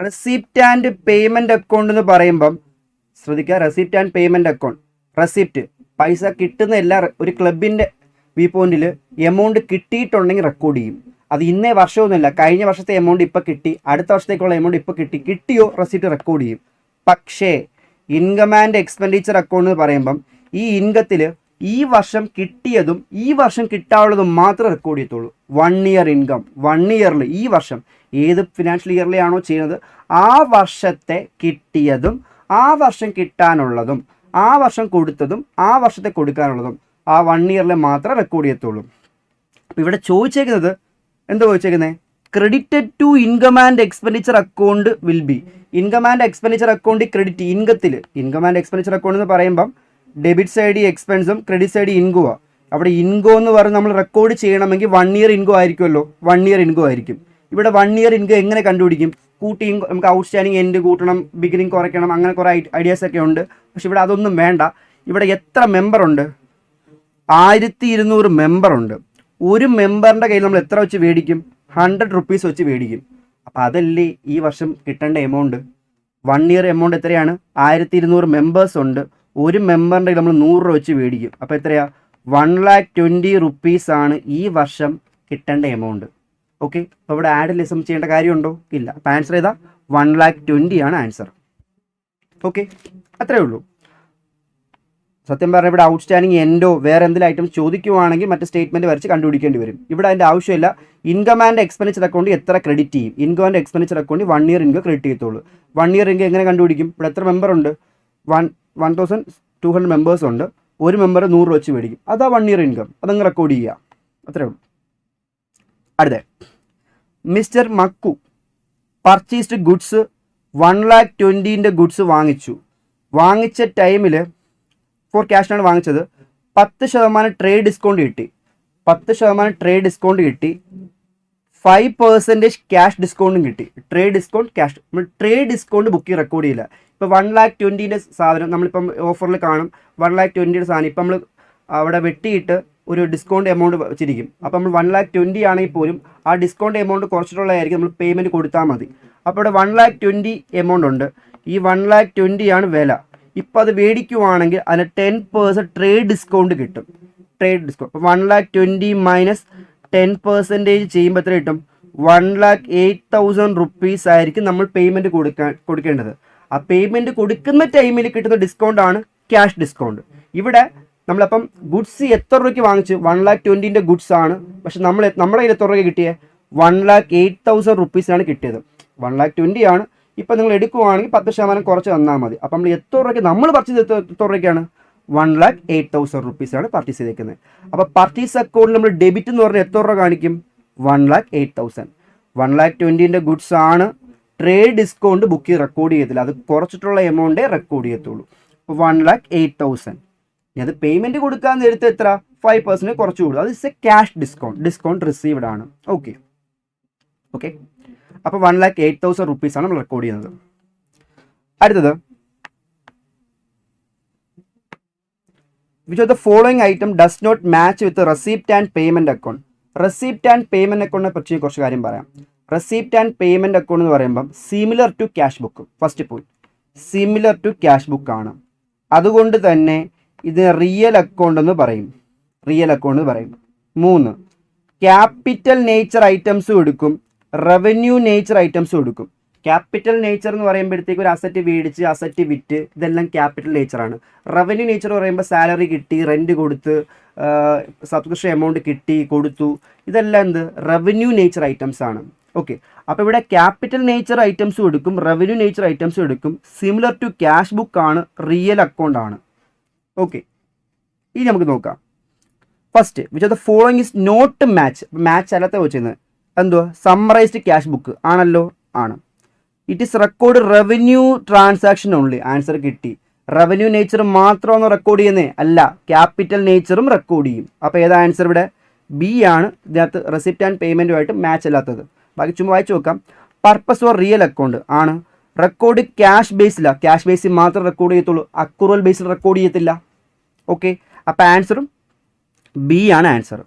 റെസിപ്റ്റ് ആൻഡ് പേയ്മെൻറ്റ് അക്കൗണ്ട് എന്ന് പറയുമ്പം ശ്രദ്ധിക്കുക, receipt and payment account, receipt പൈസ കിട്ടുന്ന എല്ലാ, ഒരു ക്ലബിൻ്റെ വി പോയിന്റിൽ എമൗണ്ട് കിട്ടിയിട്ടുണ്ടെങ്കിൽ റെക്കോർഡ് ചെയ്യും. അത് ഇന്നേ വർഷമൊന്നുമില്ല, കഴിഞ്ഞ വർഷത്തെ എമൗണ്ട് ഇപ്പോൾ കിട്ടി, അടുത്ത വർഷത്തേക്കുള്ള എമൗണ്ട് ഇപ്പോൾ കിട്ടിയോ റെസിപ്റ്റ് റെക്കോർഡ് ചെയ്യും. പക്ഷേ ഇൻകം ആൻഡ് എക്സ്പെൻഡിച്ചർ അക്കൗണ്ട് എന്ന് പറയുമ്പം ഈ ഇൻകത്തിൽ ഈ വർഷം കിട്ടിയതും ഈ വർഷം കിട്ടാനുള്ളതും മാത്രമേ റെക്കോർഡ് ചെയ്യത്തുള്ളൂ. 1 ഇയർ ഇൻകം, 1 ഇയറിൽ, ഈ വർഷം ഏത് ഫിനാൻഷ്യൽ ഇയറിലാണോ ചെയ്യുന്നത് ആ വർഷത്തെ കിട്ടിയതും ആ വർഷം കിട്ടാനുള്ളതും ആ വർഷം കൊടുത്തതും ആ വർഷത്തെ കൊടുക്കാനുള്ളതും ആ 1 ഇയറിൽ മാത്രമേ റെക്കോർഡ് ചെയ്യത്തുള്ളൂ. അപ്പോൾ ഇവിടെ ചോദിച്ചേക്കുന്നത് എന്താ ചോദിച്ചേക്കുന്നത്? Credited to income and expenditure account will be. Income and expenditure account credit, ഇൻകത്തിൽ ഇൻകം ആൻഡ് എക്സ്പെൻഡിച്ചർ അക്കൗണ്ട് എന്ന് പറയുമ്പം ഡെബിറ്റ് സൈഡ് എക്സ്പെൻസും ക്രെഡിറ്റ് സൈഡ് ഇൻകോ. അവിടെ ഇൻകോ എന്ന് പറഞ്ഞ് നമ്മൾ റെക്കോർഡ് ചെയ്യണമെങ്കിൽ 1 ഇയർ ഇൻകോ ആയിരിക്കുമല്ലോ, 1 ഇയർ ഇൻകോ ആയിരിക്കും. ഇവിടെ 1 ഇയർ ഇൻകോ എങ്ങനെ കണ്ടുപിടിക്കും? കൂട്ടി നമുക്ക് ഔട്ട്സ്റ്റാൻഡിങ് എൻഡ് കൂട്ടണം, ബിഗിനിങ് കുറയ്ക്കണം, അങ്ങനെ കുറേ ഐഡിയാസ് ഒക്കെ ഉണ്ട്. പക്ഷെ ഇവിടെ അതൊന്നും വേണ്ട. ഇവിടെ എത്ര മെമ്പർ ഉണ്ട്? 1200 മെമ്പർ ഉണ്ട്. ഒരു മെമ്പറിൻ്റെ കയ്യിൽ നമ്മൾ എത്ര വെച്ച് മേടിക്കും? 100 റുപ്പീസ് വെച്ച് മേടിക്കും. അപ്പോൾ അതല്ലേ ഈ വർഷം കിട്ടേണ്ട എമൗണ്ട്. 1 ഇയർ എമൗണ്ട് എത്രയാണ്? 1200 മെമ്പേഴ്സ് ഉണ്ട്. ഒരു മെമ്പറിൻ്റെ നമ്മൾ 100 രൂപ വെച്ച് മേടിക്കും. അപ്പോൾ എത്രയാണ്? 1,20,000 റുപ്പീസ് ആണ് ഈ വർഷം കിട്ടേണ്ട എമൗണ്ട്. ഓക്കെ, അപ്പോൾ ഇവിടെ ആഡ് ലെസം ചെയ്യേണ്ട കാര്യമുണ്ടോ? ഇല്ല. അപ്പോൾ ആൻസർ ഏതാ? 1,20,000 ആണ് ആൻസർ. ഓക്കെ, അത്രയേ ഉള്ളൂ. സത്യം പറഞ്ഞാൽ ഇവിടെ ഔട്ട്സ്റ്റാൻഡിങ് എൻഡോ വേറെ എന്തെങ്കിലും ഐറ്റംസ് ചോദിക്കുവാണെങ്കിൽ മറ്റേ സ്റ്റേറ്റ്മെൻറ്റ് വരച്ച് കണ്ടുപിടിക്കേണ്ടി വരും. ഇവിടെ അതിൻ്റെ ആവശ്യമില്ല. ഇൻകം ആൻഡ് എക്സ്പെൻഡിച്ചർ അക്കൗണ്ട് എത്ര ക്രെഡിറ്റ് ചെയ്യും? Income and expenditure account 1 year income credit ചെയ്യത്തുള്ളൂ. 1 ഇയർ ഇൻകം എങ്ങനെ കണ്ടുപിടിക്കും? ഇവിടെ എത്ര മെമ്പർ ഉണ്ട്? 1,200 മെമ്പേഴ്സ് ഉണ്ട്. ഒരു മെമ്പർ 100 രൂപ വെച്ച് മേടിക്കും. അതാ 1 ഇയർ ഇൻകം. അതങ്ങ് റെക്കോർഡ് ചെയ്യുക, അത്രേ ഉള്ളൂ. അടുത്ത മിസ്റ്റർ മക്കു പർച്ചേസ്ഡ് ഗുഡ്സ് 1,20,000 ഗുഡ്സ് വാങ്ങിച്ച ടൈമിൽ ഫോർ ക്യാഷിനാണ് വാങ്ങിച്ചത്. 10% ട്രേഡ് ഡിസ്കൗണ്ട് കിട്ടി. 10% ട്രേഡ് ഡിസ്കൗണ്ട് കിട്ടി. 5% ക്യാഷ് ഡിസ്കൗണ്ടും കിട്ടി. Trade discount, cash. നമ്മൾ ട്രേഡ് ഡിസ്കൗണ്ട് ബുക്കിൽ റെക്കോർഡ് ചെയ്യില്ല. ഇപ്പോൾ 1,20,000 സാധനം നമ്മളിപ്പം ഓഫറിൽ കാണും. 1,20,000 സാധനം ഇപ്പം നമ്മൾ അവിടെ വെട്ടിയിട്ട് ഒരു ഡിസ്കൗണ്ട് എമൗണ്ട് വെച്ചിരിക്കും. അപ്പോൾ നമ്മൾ 1,20,000 ആണെങ്കിൽ പോലും ആ ഡിസ്കൗണ്ട് എമൗണ്ട് കുറച്ചിട്ടുള്ളതായിരിക്കും, നമ്മൾ പേയ്മെൻറ്റ് കൊടുത്താൽ മതി. അപ്പോൾ ഇവിടെ 1,20,000 എമൗണ്ട് ഉണ്ട്. ഈ 1,20,000 ആണ് വില. ഇപ്പോൾ അത് മേടിക്കുവാണെങ്കിൽ അതിന് 10% ട്രേഡ് ഡിസ്കൗണ്ട് കിട്ടും. Trade discount. അപ്പോൾ 1,20,000 മൈനസ് 10% ചെയ്യുമ്പോൾ എത്ര കിട്ടും? 1,08,000 റുപ്പീസ് ആയിരിക്കും നമ്മൾ പേയ്മെൻറ്റ് കൊടുക്കേണ്ടത്. ആ പേയ്മെൻറ്റ് കൊടുക്കുന്ന ടൈമിൽ കിട്ടുന്ന ഡിസ്കൗണ്ട് ആണ് ക്യാഷ് ഡിസ്കൗണ്ട്. ഇവിടെ നമ്മളപ്പം ഗുഡ്സ് എത്ര രൂപയ്ക്ക് വാങ്ങിച്ചു? 1,20,000 ഗുഡ്സ് ആണ്. പക്ഷെ നമ്മുടെ കയ്യിൽ എത്ര രൂപയ്ക്ക് കിട്ടിയത്? 1,08,000 റുപ്പീസിനാണ് കിട്ടിയത്. 1,20,000 ആണ്. ഇപ്പം നിങ്ങൾ എടുക്കുവാണെങ്കിൽ 10% കുറച്ച് തന്നാൽ മതി. അപ്പം നമ്മൾ എത്ര രൂപയ്ക്ക് നമ്മൾ പർച്ചേസ് ചെയ്ത് എത്ര രൂപയ്ക്കാണ്? 1,08,000 റുപ്പീസാണ് പർച്ചേസ് ചെയ്തേക്കുന്നത്. അപ്പോൾ പർച്ചേസ് അക്കൗണ്ടിൽ നമ്മൾ ഡെബിറ്റ് എന്ന് പറഞ്ഞാൽ എത്ര രൂപ കാണിക്കും? 1,08,000. 1,20,000 ഗുഡ്സ് ആണ്. ട്രേഡ് ഡിസ്കൗണ്ട് ബുക്ക് റെക്കോർഡ് ചെയ്യത്തില്ല, അത് കുറച്ചിട്ടുള്ള എമൗണ്ടേ റെക്കോർഡ് ചെയ്യത്തുള്ളൂ. അപ്പോൾ 1,08,000. ഇനി അത് പേയ്മെൻറ്റ് കൊടുക്കാൻ നേരത്തെ എത്ര? 5% കുറച്ച് കൂടും. അത് is A cash discount received ആണ്. ഓക്കെ. അപ്പോൾ 1,08,000 റുപ്പീസാണ് നമ്മൾ റെക്കോർഡ് ചെയ്യുന്നത്. അടുത്തത്, which of the following item does not match with the receipt and payment account? Receipt and payment account പറ്റി കുറച്ച് കാര്യം പറയാം. റെസിപ്റ്റ് ആൻഡ് പേയ്മെൻറ്റ് അക്കൗണ്ട് എന്ന് പറയുമ്പം similar to cash book. First point, similar to cash book ആണ്. അതുകൊണ്ട് തന്നെ ഇതിന് റിയൽ അക്കൗണ്ട് എന്ന് പറയും. 3, ക്യാപിറ്റൽ നേച്ചർ ഐറ്റംസും എടുക്കും, റവന്യൂ നേച്ചർ ഐറ്റംസും എടുക്കും. ക്യാപിറ്റൽ നേച്ചർ എന്ന് പറയുമ്പോഴത്തേക്ക് ഒരു അസറ്റ് മേടിച്ച് അസറ്റ് വിറ്റ്, ഇതെല്ലാം ക്യാപിറ്റൽ നേച്ചറാണ്. റവന്യൂ നേച്ചർ പറയുമ്പോൾ സാലറി കിട്ടി, റെൻറ്റ് കൊടുത്ത്, സബ്സ്ക്രിപ്ഷൻ എമൗണ്ട് കിട്ടി കൊടുത്തു, ഇതെല്ലാം എന്ത്? റവന്യൂ നേച്ചർ ഐറ്റംസ് ആണ്. ഓക്കെ. അപ്പോൾ ഇവിടെ ക്യാപിറ്റൽ നേച്ചർ ഐറ്റംസും എടുക്കും, റവന്യൂ നേച്ചർ ഐറ്റംസും എടുക്കും. സിമിലർ ടു ക്യാഷ് ബുക്ക് ആണ്, റിയൽ അക്കൗണ്ട് ആണ്. ഓക്കെ. ഇനി നമുക്ക് നോക്കാം. First, which of the following is not match അല്ലാത്ത വെച്ചിരുന്നത് എന്തുവാ? സമ്മറൈസ്ഡ് ക്യാഷ് ബുക്ക് ആണല്ലോ, ആണ്. It is record revenue transaction only. Answer കിട്ടി. റവന്യൂ നേച്ചർ മാത്രമാണ് റെക്കോർഡ് ചെയ്യുന്നത്? അല്ല, ക്യാപിറ്റൽ നേച്ചറും റെക്കോർഡ് ചെയ്യും. അപ്പോൾ ഏതാ ആൻസർ? ഇവിടെ ബി ആണ്. ഇതിനകത്ത് റെസിപ്റ്റ് ആൻഡ് പേയ്മെൻറ്റുമായിട്ട് മാച്ച് അല്ലാത്തത്. ബാക്കി ചുമ്മാ വായിച്ചു നോക്കാം. പർപ്പസ് ഫോർ റിയൽ അക്കൗണ്ട് ആണ്. റെക്കോർഡ് ക്യാഷ് ബേസിലാണ്, ക്യാഷ് ബേസിൽ മാത്രം റെക്കോർഡ് ചെയ്യത്തുള്ളൂ, അക്രൂവൽ ബേസിൽ റെക്കോർഡ് ചെയ്യത്തില്ല. ഓക്കെ. അപ്പോൾ ആൻസറും ബി ആണ് ആൻസർ.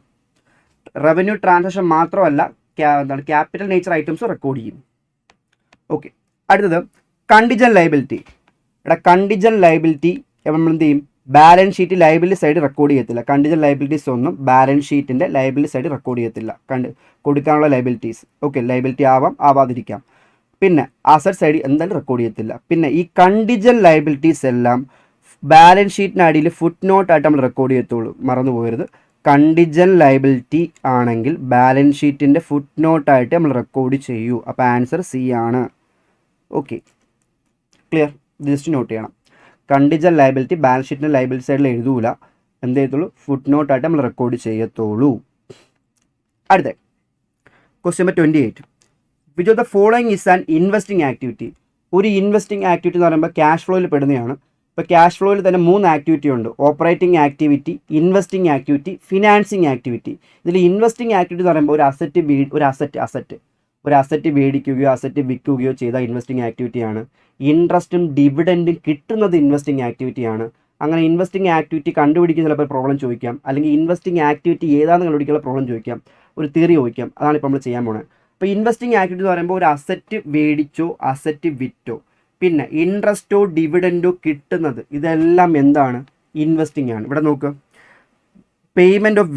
റവന്യൂ ട്രാൻസാക്ഷൻ മാത്രമല്ല, ക്യാപിറ്റൽ നേച്ചർ ഐറ്റംസ് റെക്കോർഡ് ചെയ്യും. ഓക്കെ. അടുത്തത് കണ്ടിജന്റ് ലയബിലിറ്റി. ഇവിടെ കണ്ടിജന്റ് ലയബിലിറ്റി നമ്മൾ എന്ത് ചെയ്യും? Balance sheet liability side record ചെയ്യത്തില്ല. കണ്ടിജന്റ് ലയബിലിറ്റീസ് ഒന്നും ബാലൻസ് ഷീറ്റിൻ്റെ ലയബിലിറ്റി സൈഡ് റെക്കോർഡ് ചെയ്യത്തില്ല. കൊടുക്കാനുള്ള ലയബിലിറ്റീസ്. ഓക്കെ. ലയബിലിറ്റി ആവാതിരിക്കാം. പിന്നെ അസറ്റ് സൈഡ് എന്തായാലും റെക്കോർഡ് ചെയ്യത്തില്ല. പിന്നെ ഈ കണ്ടിജന്റ് ലയബിലിറ്റീസ് എല്ലാം ബാലൻസ് ഷീറ്റിന് അടിയിൽ ഫുട് നോട്ടായിട്ട് നമ്മൾ റെക്കോർഡ് ചെയ്യത്തുള്ളൂ. മറന്നു പോകരുത്. കണ്ടിജന്റ് ലയബിലിറ്റി ആണെങ്കിൽ ബാലൻസ് ഷീറ്റിൻ്റെ ഫുട് നോട്ടായിട്ട് നമ്മൾ റെക്കോർഡ് ചെയ്യൂ. അപ്പോൾ ആൻസർ സി ആണ്. ഓക്കെ. ക്ലിയർ? ജസ്റ്റ് നോട്ട് ചെയ്യണം. കണ്ടിജന്റ് ലയബിലിറ്റി ബാലൻസ് ഷീറ്റിൻ്റെ ലയബിലിറ്റി സൈഡിൽ എഴുതൂല, എന്ത് ചെയ്യത്തുള്ളൂ? ഫുട് നോട്ടായിട്ട് നമ്മൾ റെക്കോർഡ് ചെയ്യത്തുള്ളൂ. അടുത്ത question number 28. Which of the following is an investing activity? ഒരു ഇൻവെസ്റ്റിംഗ് ആക്ടിവിറ്റി എന്ന് പറയുമ്പോൾ ക്യാഷ് ഫ്ലോയിൽ പെടുന്നതാണ്. ഇപ്പോൾ ക്യാഷ് ഫ്ലോയിൽ തന്നെ 3 ആക്ടിവിറ്റി ഉണ്ട്. Operating activity, investing activity, financing activity. ഇതിൽ ഇൻവെസ്റ്റിംഗ് ആക്ടിവിറ്റി എന്ന് പറയുമ്പോൾ ഒരു അസറ്റ് മേടിക്കുകയോ അസറ്റ് വിൽക്കുകയോ ചെയ്ത ഇൻവെസ്റ്റിംഗ് ആക്ടിവിറ്റിയാണ്. ഇൻട്രസ്റ്റും ഡിവിഡൻറ്റും കിട്ടുന്നത് ഇൻവെസ്റ്റിംഗ് ആക്ടിവിറ്റിയാണ്. അങ്ങനെ ഇൻവെസ്റ്റിംഗ് ആക്ടിവിറ്റി കണ്ടുപിടിക്കുന്ന ചിലപ്പോൾ പ്രോബ്ലം ചോദിക്കാം, അല്ലെങ്കിൽ ഇൻവെസ്റ്റിംഗ് ആക്ടിവിറ്റി ഏതാണെന്ന് കണ്ടുപിടിക്കാനുള്ള പ്രോബ്ലം ചോദിക്കാം, ഒരു തിയറി ചോദിക്കാം. അതാണ് ഇപ്പോൾ നമ്മൾ ചെയ്യാൻ പോകുന്നത്. അപ്പോൾ ഇൻവെസ്റ്റിംഗ് ആക്ടിവിറ്റി എന്ന് പറയുമ്പോൾ ഒരു അസറ്റ് മേടിച്ചോ അസറ്റ് വിറ്റോ പിന്നെ ഇൻട്രസ്റ്റോ ഡിവിഡൻറ്റോ കിട്ടുന്നത്, ഇതെല്ലാം എന്താണ്? ഇൻവെസ്റ്റിംഗ് ആണ്. ഇവിടെ നോക്കുക, പേയ്മെൻറ്റ് ഓഫ്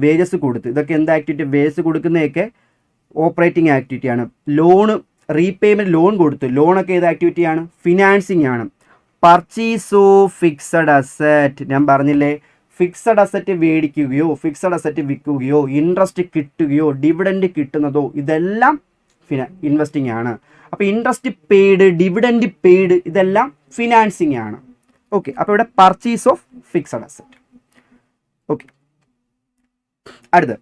വേജസ് കൊടുത്ത്, ഇതൊക്കെ എന്താ ആക്ടിവിറ്റി? വേജസ് കൊടുക്കുന്നതൊക്കെ ഓപ്പറേറ്റിംഗ് ആക്ടിവിറ്റിയാണ്. ലോണ് റീപേയ്മെൻറ്റ് ലോൺ കൊടുത്തു, ലോണൊക്കെ ഏത് ആക്ടിവിറ്റിയാണ്? ഫിനാൻസിങ് ആണ്. പർച്ചേസ് ഓഫ് ഫിക്സഡ് അസറ്റ്, ഞാൻ പറഞ്ഞില്ലേ, ഫിക്സഡ് അസറ്റ് മേടിക്കുകയോ ഫിക്സഡ് അസറ്റ് വിൽക്കുകയോ ഇൻട്രസ്റ്റ് കിട്ടുകയോ ഡിവിഡൻറ്റ് കിട്ടുന്നതോ ഇതെല്ലാം ഇൻവെസ്റ്റിംഗ് ആണ്. അപ്പോൾ ഇൻട്രസ്റ്റ് പെയ്ഡ്, ഡിവിഡൻറ്റ് പെയ്ഡ്, ഇതെല്ലാം ഫിനാൻസിങ് ആണ്. ഓക്കെ. അപ്പോൾ ഇവിടെ purchase of fixed asset. Okay. അടുത്ത്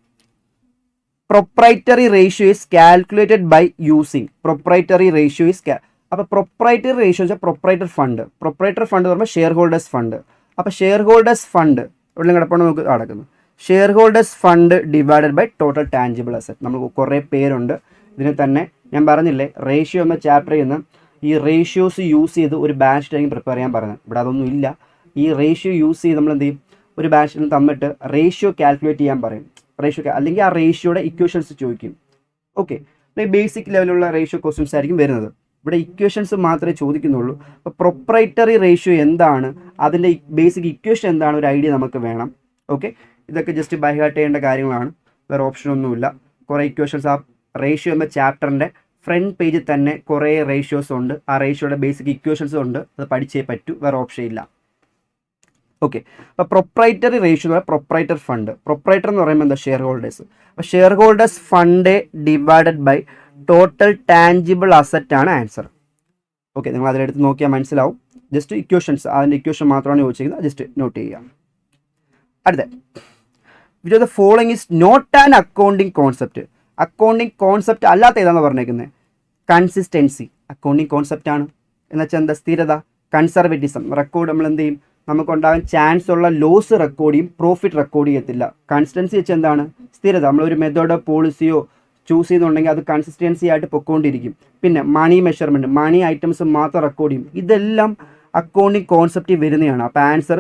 proprietary ratio is calculated by using. Proprietary ratio is അപ്പോൾ പ്രൊപ്രൈറ്ററി റേഷ്യോ വെച്ചാൽ പ്രൊപ്രൈറ്റർ ഫണ്ട് എന്ന് പറയുമ്പോൾ ഷെയർ ഹോൾഡേഴ്സ് ഫണ്ട്. അപ്പോൾ ഷെയർ ഹോൾഡേഴ്സ് ഫണ്ട് ഇവിടെ കിടപ്പാണ് നമുക്ക് നടക്കുന്നത്. Shareholders fund divided by total tangible asset. നമുക്ക് കുറേ പേരുണ്ട് ഇതിന് തന്നെ. ഞാൻ പറഞ്ഞില്ലേ, റേഷ്യോ എന്ന ചാപ്റ്ററിൽ നിന്ന് ഈ റേഷ്യോസ് യൂസ് ചെയ്ത് ഒരു ബാലൻസ് ഷീറ്റ് പ്രിപ്പയർ ചെയ്യാൻ പറഞ്ഞത്. ഇവിടെ അതൊന്നും ഇല്ല. ഈ റേഷ്യോ യൂസ് ചെയ്ത് നമ്മൾ എന്ത് ചെയ്യും? ഒരു ബാലൻസ് ഷീറ്റ് തന്നിട്ട് റേഷ്യോ കാൽക്കുലേറ്റ് ചെയ്യാൻ പറയും. അല്ലെങ്കിൽ ആ റേഷ്യോയുടെ ഇക്വേഷൻസ് ചോദിക്കും. ഓക്കെ. ബേസിക് ലെവലുള്ള റേഷ്യോ ക്വസ്റ്റ്യൻസ് ആയിരിക്കും വരുന്നത്. ഇവിടെ ഇക്വേഷൻസ് മാത്രമേ ചോദിക്കുന്നുള്ളൂ. അപ്പോൾ പ്രൊപ്രൈറ്ററി റേഷ്യോ എന്താണ്, അതിൻ്റെ ബേസിക് ഇക്വേഷൻ എന്താണ്, ഒരു ഐഡിയ നമുക്ക് വേണം. ഓക്കെ. ഇതൊക്കെ ജസ്റ്റ് ബൈ ഹാർട്ട് ചെയ്യേണ്ട കാര്യങ്ങളാണ്, വേറെ ഓപ്ഷനൊന്നുമില്ല. കുറേ ഇക്വേഷൻസ് ആ റേഷ്യോ എന്ന ചാപ്റ്ററിൻ്റെ ഫ്രണ്ട് പേജിൽ തന്നെ കുറേ റേഷ്യോസ് ഉണ്ട്. ആ റേഷ്യോയുടെ ബേസിക് ഇക്വേഷൻസ് ഉണ്ട്. അത് പഠിച്ചേ പറ്റൂ, വേറെ ഓപ്ഷൻ ഇല്ല. ഓക്കെ, അപ്പോൾ proprietary ratio proprietor fund. Proprietor എന്ന് പറയുമ്പോൾ എന്താ? Shareholders. അപ്പോൾ shareholders fund divided by total tangible asset ആണ് ആൻസർ. ഓക്കെ, നിങ്ങൾ അതിലെടുത്ത് നോക്കിയാൽ മനസ്സിലാവും. ജസ്റ്റ് ഇക്വേഷൻസ്, അതിൻ്റെ ഇക്വേഷൻ മാത്രമാണ് ചോദിച്ചിരിക്കുന്നത്, ജസ്റ്റ് നോട്ട് ചെയ്യുക. അടുത്ത which of the following is not an accounting concept. Accounting concept അല്ലാത്ത ഏതാണെന്ന് പറഞ്ഞേക്കുന്നത്? കൺസിസ്റ്റൻസി അക്കൗണ്ടിങ് കോൺസെപ്റ്റ് ആണ്. എന്നുവെച്ചാൽ എന്താ? സ്ഥിരത. കൺസർവേറ്റിസം, റെക്കോർഡ് നമ്മൾ എന്ത് ചെയ്യും? നമുക്കുണ്ടാകാൻ ചാൻസ് ഉള്ള ലോസ് റെക്കോർഡ് ചെയ്യും, പ്രോഫിറ്റ് റെക്കോർഡ് ചെയ്യത്തില്ല. കൺസിസ്റ്റൻസി വെച്ച് എന്താണ്? സ്ഥിരത. നമ്മളൊരു മെത്തേഡോ പോളിസിയോ ചൂസ് ചെയ്യുന്നുണ്ടെങ്കിൽ അത് കൺസിസ്റ്റൻസി ആയിട്ട് പൊയ്ക്കൊണ്ടിരിക്കും. പിന്നെ മണി മെഷർമെൻറ്റ്, മണി ഐറ്റംസ് മാത്രം റെക്കോർഡ് ചെയ്യും. ഇതെല്ലാം അക്കൗണ്ടിങ് കോൺസെപ്റ്റിൽ വരുന്നതാണ്. അപ്പോൾ answer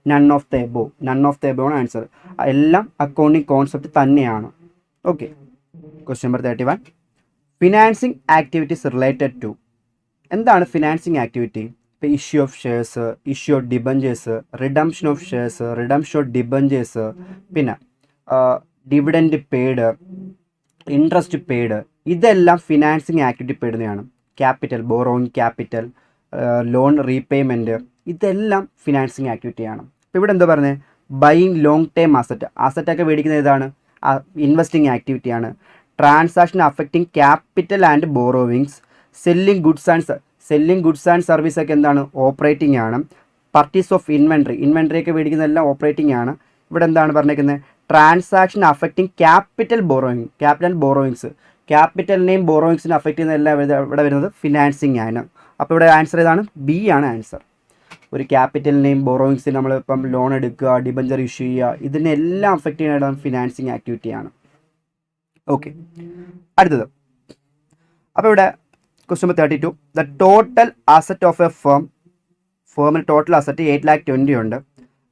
none of the above. None of the above ആണ് ആൻസർ. എല്ലാം അക്കൗണ്ടിങ് കോൺസെപ്റ്റ് തന്നെയാണ്. Okay, question number 31. Financing activities related to. എന്താണ് ഫിനാൻസിങ് ആക്ടിവിറ്റി? ഇപ്പോൾ issue of shares, issue of debentures, redemption of shares, redemption of debentures, പിന്നെ dividend paid, interest paid, ഇതെല്ലാം financing activity പെടുന്നതാണ്. Capital, borrowing capital, loan repayment, ഇതെല്ലാം financing ആക്ടിവിറ്റിയാണ്. ഇപ്പോൾ ഇവിടെ എന്താ പറഞ്ഞത്? Buying long term asset. അസറ്റൊക്കെ മേടിക്കുന്നത് ഏതാണ്? ഇൻവെസ്റ്റിംഗ് ആക്ടിവിറ്റിയാണ്. Transaction affecting capital and borrowings. Selling goods and service ഒക്കെ എന്താണ്? ഓപ്പറേറ്റിംഗ് ആണ്. പർച്ചേസ് ഓഫ് ഇൻവെൻട്രി ഒക്കെ മേടിക്കുന്നതെല്ലാം ഓപ്പറേറ്റിംഗ് ആണ്. ഇവിടെ എന്താണ് പറഞ്ഞേക്കുന്നത്? Transaction affecting capital and borrowings. ക്യാപിറ്റലിനെയും ബോറോയിങ്സിനെ അഫക്റ്റ് ചെയ്യുന്നതെല്ലാം ഇവിടെ വരുന്നത് ഫിനാൻസിങ് ആണ്. അപ്പോൾ ഇവിടെ ആൻസർ ഏതാണ്? ബി ആണ് ആൻസർ. ഒരു ക്യാപിറ്റലിനെയും ബോറോയിങ്സിനെയും നമ്മളിപ്പം ലോൺ എടുക്കുക, ഡിബഞ്ചർ ഇഷ്യൂ ചെയ്യുക, ഇതിനെല്ലാം അഫക്റ്റ് ചെയ്യുന്നത് ഫിനാൻസിങ് ആക്ടിവിറ്റിയാണ്. ഓക്കെ, അടുത്തത്. അപ്പോൾ ഇവിടെ question number 32. The total asset of a ഫേമിൽ ടോട്ടൽ അസറ്റ് 8,20,000 ഉണ്ട്.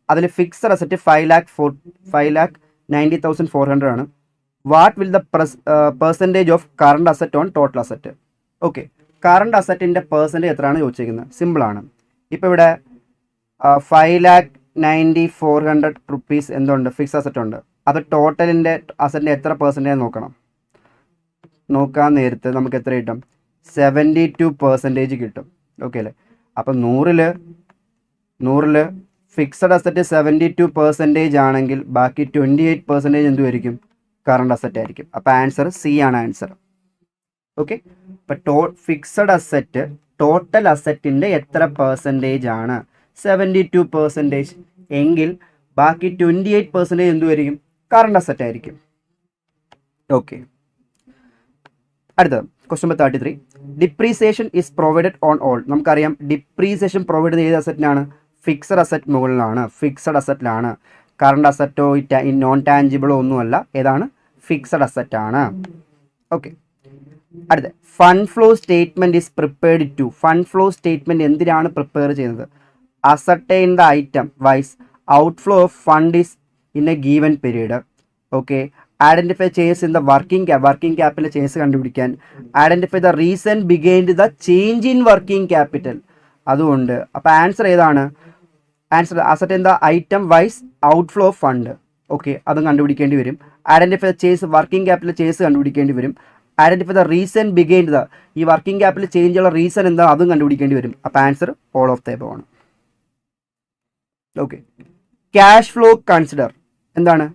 അതിൽ ഫിക്സഡ് അസറ്റ് 5,90,400 ആണ്. What will the percentage of current asset on total asset? Okay, current അസറ്റിൻ്റെ പെർസെൻറ്റേജ് എത്രയാണ് ചോദിച്ചിരിക്കുന്നത്? സിമ്പിളാണ്. ഇപ്പോൾ ഇവിടെ 5,90,400 റുപ്പീസ് എന്തുണ്ട്? ഫിക്സ് അസറ്റ് ഉണ്ട്. അത് ടോട്ടലിൻ്റെ അസറ്റിൻ്റെ എത്ര പെർസെൻറ്റേജ് നോക്കാൻ നേരത്ത് നമുക്ക് എത്ര കിട്ടും? 72% കിട്ടും. ഓക്കെ അല്ലേ? അപ്പം 100ൽ ഫിക്സഡ് അസറ്റ് 72% ആണെങ്കിൽ ബാക്കി 28% എന്തുമായിരിക്കും? കറണ്ട് അസറ്റ് ആയിരിക്കും. അപ്പോൾ ആൻസർ സി ആണ് ആൻസർ. ഓക്കെ, അപ്പോൾ ഫിക്സഡ് അസറ്റ് ടോട്ടൽ അസറ്റിൻ്റെ എത്ര പെർസെൻറ്റേജ് ആണ്? 72% എങ്കിൽ ബാക്കി 28% എന്തുമായിരിക്കും? കറണ്ട് അസറ്റ് ആയിരിക്കും. ഓക്കെ, അടുത്തത് question number 33. Depreciation is provided on all. നമുക്കറിയാം ഡിപ്രീസിയേഷൻ പ്രൊവൈഡ് ചെയ്ത ഏത് അസറ്റിനാണ്? ഫിക്സഡ് അസറ്റ് മുകളിലാണ്, ഫിക്സഡ് അസറ്റിലാണ്. കറണ്ട് അസറ്റോ നോൺ ടാഞ്ചിബിളോ ഒന്നുമല്ല. ഏതാണ്? ഫിക്സഡ് അസറ്റ് ആണ്. ഓക്കെ, അടുത്ത fund flow statement is prepared to. Fund flow statement എന്തിനാണ് പ്രിപ്പയർ ചെയ്യുന്നത്? Ascertain the item wise outflow of fund is in a given period. Okay, identify changes in the working capital changes കണ്ടുപിടിക്കാൻ. Identify the reason behind the change in working capital. അതുകൊണ്ട് അപ്പോൾ answer ഏതാണ്? Answer asset in the item wise outflow of fund. Okay, അതും കണ്ടുപിടിക്കേണ്ടി വരും. Identify the change working capital changes കണ്ടുപിടിക്കേണ്ടി വരും. Identify the reason behind the, ഈ working capital change ഉള്ള റീസൺ എന്താ അതും കണ്ടുപിടിക്കേണ്ടി വരും. അപ്പോൾ answer all of the above ആണ്. Okay, cash flow consider. എന്താണ്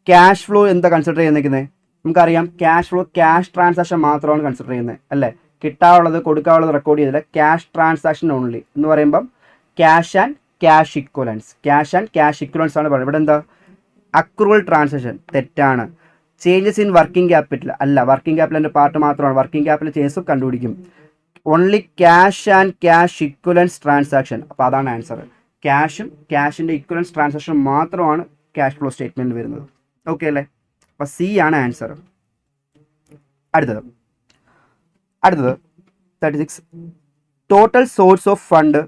ക്യാഷ് ഫ്ലോ? എന്താ കൺസിഡർ ചെയ്യുന്നത്? നമുക്കറിയാം ക്യാഷ് ഫ്ലോ ക്യാഷ് ട്രാൻസാക്ഷൻ മാത്രമാണ് കൺസിഡർ ചെയ്യുന്നത് അല്ലേ? കിട്ടാനുള്ളത് കൊടുക്കാനുള്ളത് റെക്കോർഡ് ചെയ്തില്ല. ക്യാഷ് ട്രാൻസാക്ഷൻ ഓൺലി എന്ന് പറയുമ്പം ക്യാഷ് ആൻഡ് ക്യാഷ് ഇക്വലൻസ് ആണ് പറയുന്നത്. ഇവിടെ എന്താ? Accrual transaction. തെറ്റാണ്. ചേഞ്ചസ് ഇൻ വർക്കിംഗ് ക്യാപിറ്റൽ അല്ല, വർക്കിംഗ് ക്യാപിറ്റലിൻ്റെ പാർട്ട് മാത്രമാണ്. വർക്കിംഗ് ക്യാപിറ്റൽ ചേഞ്ചസും കണ്ടുപിടിക്കും. Only cash and cash ഇക്വലൻസ് transaction. അപ്പോൾ അതാണ് ആൻസർ. ക്യാഷും ക്യാഷിൻ്റെ ഇക്വലൻസ് ട്രാൻസാക്ഷൻ മാത്രമാണ് ക്യാഷ് ഫ്ലോ സ്റ്റേറ്റ്മെൻറ്റ് വരുന്നത്. ഓക്കെ അല്ലേ? അപ്പോൾ സി ആണ് ആൻസർ. അടുത്തത് 36. Total source of fund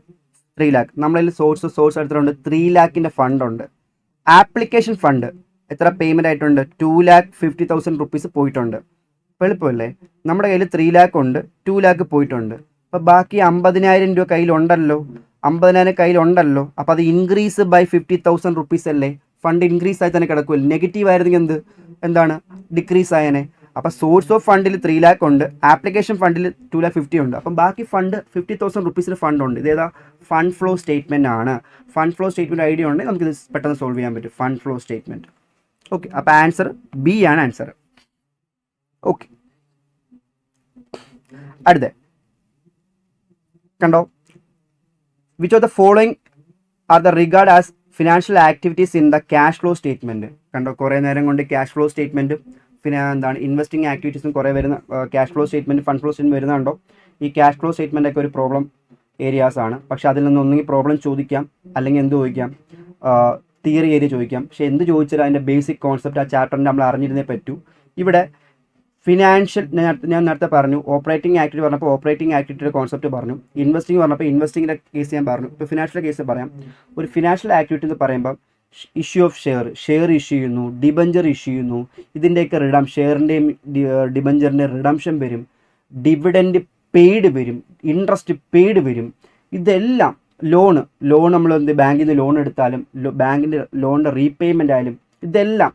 3 lakh. നമ്മളതിൽ സോഴ്സ് എടുത്തിട്ടുണ്ട്. 3 lakhൻ്റെ ഫണ്ട് ഉണ്ട്. ആപ്ലിക്കേഷൻ ഫണ്ട് എത്ര പേയ്മെൻ്റ് ആയിട്ടുണ്ട്? 2,50,000 റുപ്പീസ് പോയിട്ടുണ്ട്. എളുപ്പമല്ലേ? നമ്മുടെ കയ്യിൽ 3 lakh ഉണ്ട്, 2 lakh പോയിട്ടുണ്ട്. അപ്പോൾ ബാക്കി 50,000 രൂപ കയ്യിലുണ്ടല്ലോ. 50,000 കയ്യിലുണ്ടല്ലോ. അപ്പോൾ അത് ഇൻക്രീസ് ബൈ 50,000 റുപ്പീസ് അല്ലേ? ഫണ്ട് ഇൻക്രീസ് ആയി തന്നെ കിടക്കുമല്ലോ. നെഗറ്റീവ് ആയിരുന്നെങ്കിൽ എന്താണ്? ഡിക്രീസ് ആയനെ. അപ്പോൾ സോഴ്സ് ഓഫ് ഫണ്ടിൽ 3 lakh ഉണ്ട്, ആപ്ലിക്കേഷൻ ഫണ്ടിൽ 2,50,000 ഉണ്ട്. അപ്പം ബാക്കി ഫണ്ട് 50,000 റുപ്പീസിന് ഫണ്ട് ഉണ്ട്. ഇതേതാ ഫണ്ട് ഫ്ലോ സ്റ്റേറ്റ്മെൻറ്റ് ആണ്. ഫണ്ട് ഫ്ലോ സ്റ്റേറ്റ്മെൻറ്റ് ഐഡിയ ഉണ്ടെങ്കിൽ നമുക്കിത് പെട്ടെന്ന് സോൾവ് ചെയ്യാൻ പറ്റും. Fund flow statement. ഓക്കെ, അപ്പോൾ ആൻസർ ബി ആണ് ആൻസർ. ഓക്കെ, അടുത്ത കണ്ടോ, which of the following are the regard as financial activities in the cash flow statement. കണ്ടോ, കുറേ നേരം കൊണ്ട് ക്യാഷ് ഫ്ലോ സ്റ്റേറ്റ്മെൻറ്റും പിന്നെ എന്താണ് ഇൻവെസ്റ്റിംഗ് ആക്ടിവിറ്റീസും കുറേ വരുന്ന cash flow statement fund flow statement വരുന്നുണ്ടോ. ഈ ക്യാഷ് ഫ്ലോ സ്റ്റേറ്റ്മെൻ്റ് ഒക്കെ ഒരു പ്രോബ്ലം ഏരിയാസ് ആണ്. പക്ഷേ അതിൽ നിന്ന് ഒന്നെങ്കിൽ പ്രോബ്ലം ചോദിക്കാം, അല്ലെങ്കിൽ എന്ത് ചോദിക്കാം, തിയറി ഏരിയ ചോദിക്കാം. പക്ഷേ എന്ത് ചോദിച്ചാലും അതിൻ്റെ ബേസിക് കോൺസെപ്റ്റ് ആ ചാപ്റ്ററിൻ്റെ നമ്മൾ അറിഞ്ഞിരുന്നേ പറ്റൂ. ഇവിടെ ഫിനാൻഷ്യൽ ഞാൻ നേരത്തെ പറഞ്ഞു, ഓപ്പറേറ്റിംഗ് ആക്ടിവിറ്റി പറഞ്ഞപ്പോൾ ഓപ്പറേറ്റിംഗ് ആക്ടിവിറ്റിയുടെ കോൺസെപ്റ്റ് പറഞ്ഞു, ഇൻവെസ്റ്റിംഗ് പറഞ്ഞപ്പോൾ ഇൻവെസ്റ്റിങ്ങിൻ്റെ കേസ് ഞാൻ പറഞ്ഞു. ഇപ്പോൾ ഫിനാൻഷ്യൽ കേസ് പറയാം. ഒരു ഫിനാൻഷ്യൽ ആക്ടിവിറ്റി എന്ന് പറയുമ്പോൾ ഇഷ്യൂ ഓഫ് ഷെയർ ഇഷ്യൂ ചെയ്യുന്നു, ഡിബഞ്ചർ ഇഷ്യൂ ചെയ്യുന്നു, ഇതിൻ്റെയൊക്കെ ഷെയറിൻ്റെയും ഡിബഞ്ചറിൻ്റെ റിഡംഷൻ വരും, ഡിവിഡൻഡ് പെയ്ഡ് വരും, ഇൻട്രസ്റ്റ് പെയ്ഡ് വരും. ഇതെല്ലാം ലോൺ നമ്മൾ ബാങ്കിൽ നിന്ന് ലോൺ എടുത്താലും ബാങ്കിൻ്റെ ലോണിൻ്റെ റീപേയ്മെൻ്റ് ആയാലും ഇതെല്ലാം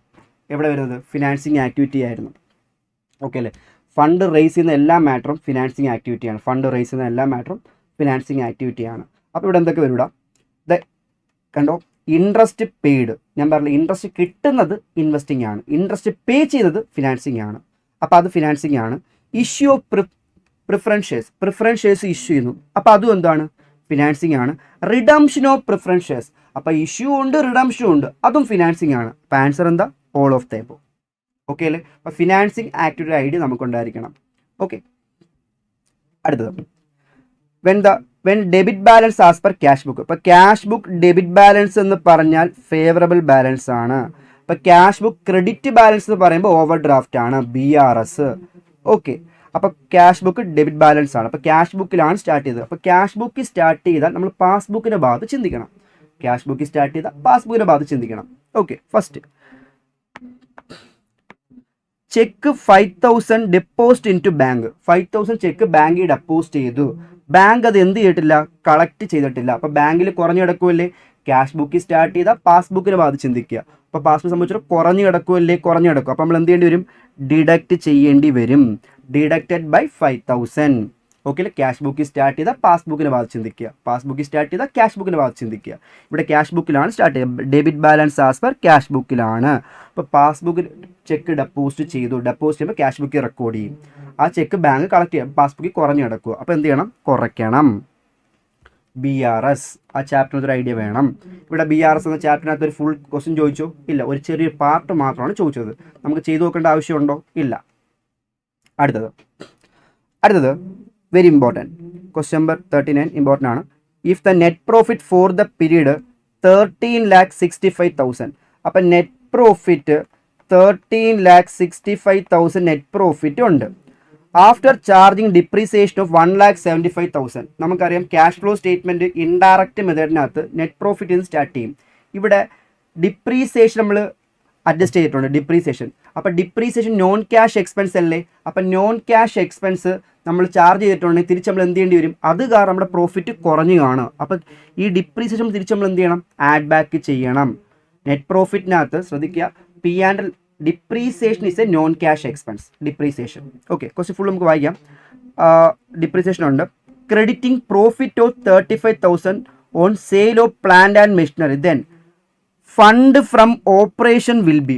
എവിടെ വരുന്നത്, ഫിനാൻസിങ് ആക്ടിവിറ്റി ആയിരുന്നു. ഓക്കെ അല്ലേ. ഫണ്ട് റേസ് ചെയ്യുന്ന എല്ലാ മാറ്ററും ഫിനാൻസിങ് ആക്ടിവിറ്റിയാണ്. ഫിനാൻസിങ് ആക്ടിവിറ്റിയാണ്. അപ്പോൾ ഇവിടെ എന്തൊക്കെ വരൂടാ, കണ്ടോ, ഇൻട്രസ്റ്റ് പെയ്ഡ്, ഞാൻ പറഞ്ഞില്ല ഇൻട്രസ്റ്റ് കിട്ടുന്നത് ഇൻവെസ്റ്റിംഗ് ആണ്, ഇൻട്രസ്റ്റ് പേ ചെയ്യുന്നത് ഫിനാൻസിങ് ആണ്. അപ്പോൾ അത് ഫിനാൻസിങ് ആണ്. Issue of preference shares issue ചെയ്യുന്നു, അപ്പോൾ അതും എന്താണ്, ഫിനാൻസിങ് ആണ്. റിഡംഷൻ ഓഫ് പ്രിഫറൻസ് ഷെയർസ്, അപ്പോൾ ഇഷ്യൂ ഉണ്ട് റിഡംഷൻ ഉണ്ട്, അതും ഫിനാൻസിങ് ആണ്. അപ്പോൾ ആൻസർ എന്താ, all of the above. Okay അല്ലേ. അപ്പോൾ ഫിനാൻസിങ് ആക്ടിവിറ്റി ഐഡിയ നമുക്കുണ്ടായിരിക്കണം. ഓക്കെ, അടുത്തത് when debit balance as per cash book. അപ്പോൾ ക്യാഷ് ബുക്ക് ഡെബിറ്റ് ബാലൻസ് എന്ന് പറഞ്ഞാൽ ഫേവറബിൾ ബാലൻസ് ആണ്. അപ്പോൾ ക്യാഷ് ബുക്ക് ക്രെഡിറ്റ് ബാലൻസ് എന്ന് പറയുമ്പോൾ ഓവർ ഡ്രാഫ്റ്റ് ആണ്, BRS. ഓക്കെ, അപ്പോൾ ക്യാഷ് ബുക്ക് ഡെബിറ്റ് ബാലൻസ് ആണ്. അപ്പോൾ ക്യാഷ് ബുക്കിലാണ് സ്റ്റാർട്ട് ചെയ്തത്. അപ്പോൾ ക്യാഷ് ബുക്ക് സ്റ്റാർട്ട് ചെയ്താൽ നമ്മൾ പാസ്ബുക്കിൻ്റെ ഭാഗത്ത് ചിന്തിക്കണം. Okay, first cheque 5,000 deposit into bank. 5,000 cheque ബാങ്കിൽ ഡെപ്പോസിറ്റ് ചെയ്തു. ബാങ്ക് അത് എന്ത് ചെയ്തിട്ടില്ല, കളക്ട് ചെയ്തിട്ടില്ല. അപ്പോൾ ബാങ്കിൽ കുറഞ്ഞു കിടക്കുമല്ലേ, ക്യാഷ് ബുക്കിൽ സ്റ്റാർട്ട് ചെയ്താൽ പാസ്ബുക്കിനെ ഭാഗത്ത് ചിന്തിക്കുക. അപ്പോൾ പാസ്ബുക്ക് സംബന്ധിച്ചിട്ട് കുറഞ്ഞു കിടക്കും. അപ്പോൾ നമ്മൾ എന്ത് ചെയ്യേണ്ടി വരും, ഡിഡക്റ്റ് ചെയ്യേണ്ടി വരും. Deducted by 5,000. ഓക്കെ അല്ലേ. ക്യാഷ് ബുക്കിൽ സ്റ്റാർട്ട് ചെയ്താൽ പാസ്ബുക്കിനെ ഭാഗത്ത് ചിന്തിക്കുക, ഇവിടെ ക്യാഷ് ബുക്കിലാണ് സ്റ്റാർട്ട് ചെയ്യുക. Debit balance as per cash ബുക്കിലാണ്. അപ്പോൾ പാസ്ബുക്കിൽ ചെക്ക് ഡെപ്പോസിറ്റ് ചെയ്യുമ്പോൾ ക്യാഷ് ബുക്കിൽ റെക്കോർഡ് ചെയ്യും. ആ ചെക്ക് ബാങ്ക് കളക്ട് ചെയ്യാം, പാസ്ബുക്കിൽ കുറഞ്ഞു കിടക്കുക. അപ്പോൾ എന്ത് ചെയ്യണം, കുറയ്ക്കണം. BRS, ആ ചാപ്റ്ററിനകത്ത് ഒരു ഐഡിയ വേണം. ഇവിടെ BRS എന്ന ചാപ്റ്ററിനകത്ത് ഒരു ഫുൾ ക്വസ്റ്റ്യൻ ചോദിച്ചോ? ഇല്ല, ഒരു ചെറിയൊരു പാർട്ട് മാത്രമാണ് ചോദിച്ചത്. നമുക്ക് ചെയ്തു നോക്കേണ്ട ആവശ്യമുണ്ടോ? ഇല്ല. അടുത്തത് very important, question number 39 important ആണ്. If the net profit for the period 13,65,000. അപ്പം നെറ്റ് പ്രോഫിറ്റ് 13,65,000 നെറ്റ് പ്രോഫിറ്റ് ഉണ്ട്. After charging depreciation of 1,75,000. നമുക്കറിയാം ക്യാഷ് ഫ്ലോ സ്റ്റേറ്റ്മെൻറ്റ് ഇൻഡയറക്റ്റ് മെത്തേഡിനകത്ത് നെറ്റ് പ്രോഫിറ്റ് സ്റ്റാർട്ട് ചെയ്യും. ഇവിടെ ഡിപ്രീസിയേഷൻ നമ്മൾ അഡ്ജസ്റ്റ് ചെയ്തിട്ടുണ്ട്, ഡിപ്രീസിയേഷൻ. അപ്പോൾ ഡിപ്രീസിയേഷൻ നോൺ ക്യാഷ് എക്സ്പെൻസ് അല്ലേ. അപ്പം നോൺ ക്യാഷ് എക്സ്പെൻസ് നമ്മൾ ചാർജ് ചെയ്തിട്ടുണ്ടെങ്കിൽ തിരിച്ച് നമ്മൾ എന്ത് ചെയ്യേണ്ടി വരും, അത് കാരണം നമ്മുടെ പ്രോഫിറ്റ് കുറഞ്ഞു കാണും. അപ്പം ഈ ഡിപ്രീസിയേഷൻ തിരിച്ച് നമ്മൾ എന്ത് ചെയ്യണം, ആഡ് ബാക്ക് ചെയ്യണം. നെറ്റ് പ്രോഫിറ്റിനകത്ത് ശ്രദ്ധിക്കുക, P&L depreciation is A non cash expense, depreciation. Okay, കുറച്ച് ഫുൾ നമുക്ക് വായിക്കാം. ഡിപ്രീസിയേഷൻ ഉണ്ട്. Crediting profit of 35,000 on sale of plant and machinery. Then fund from operation will be,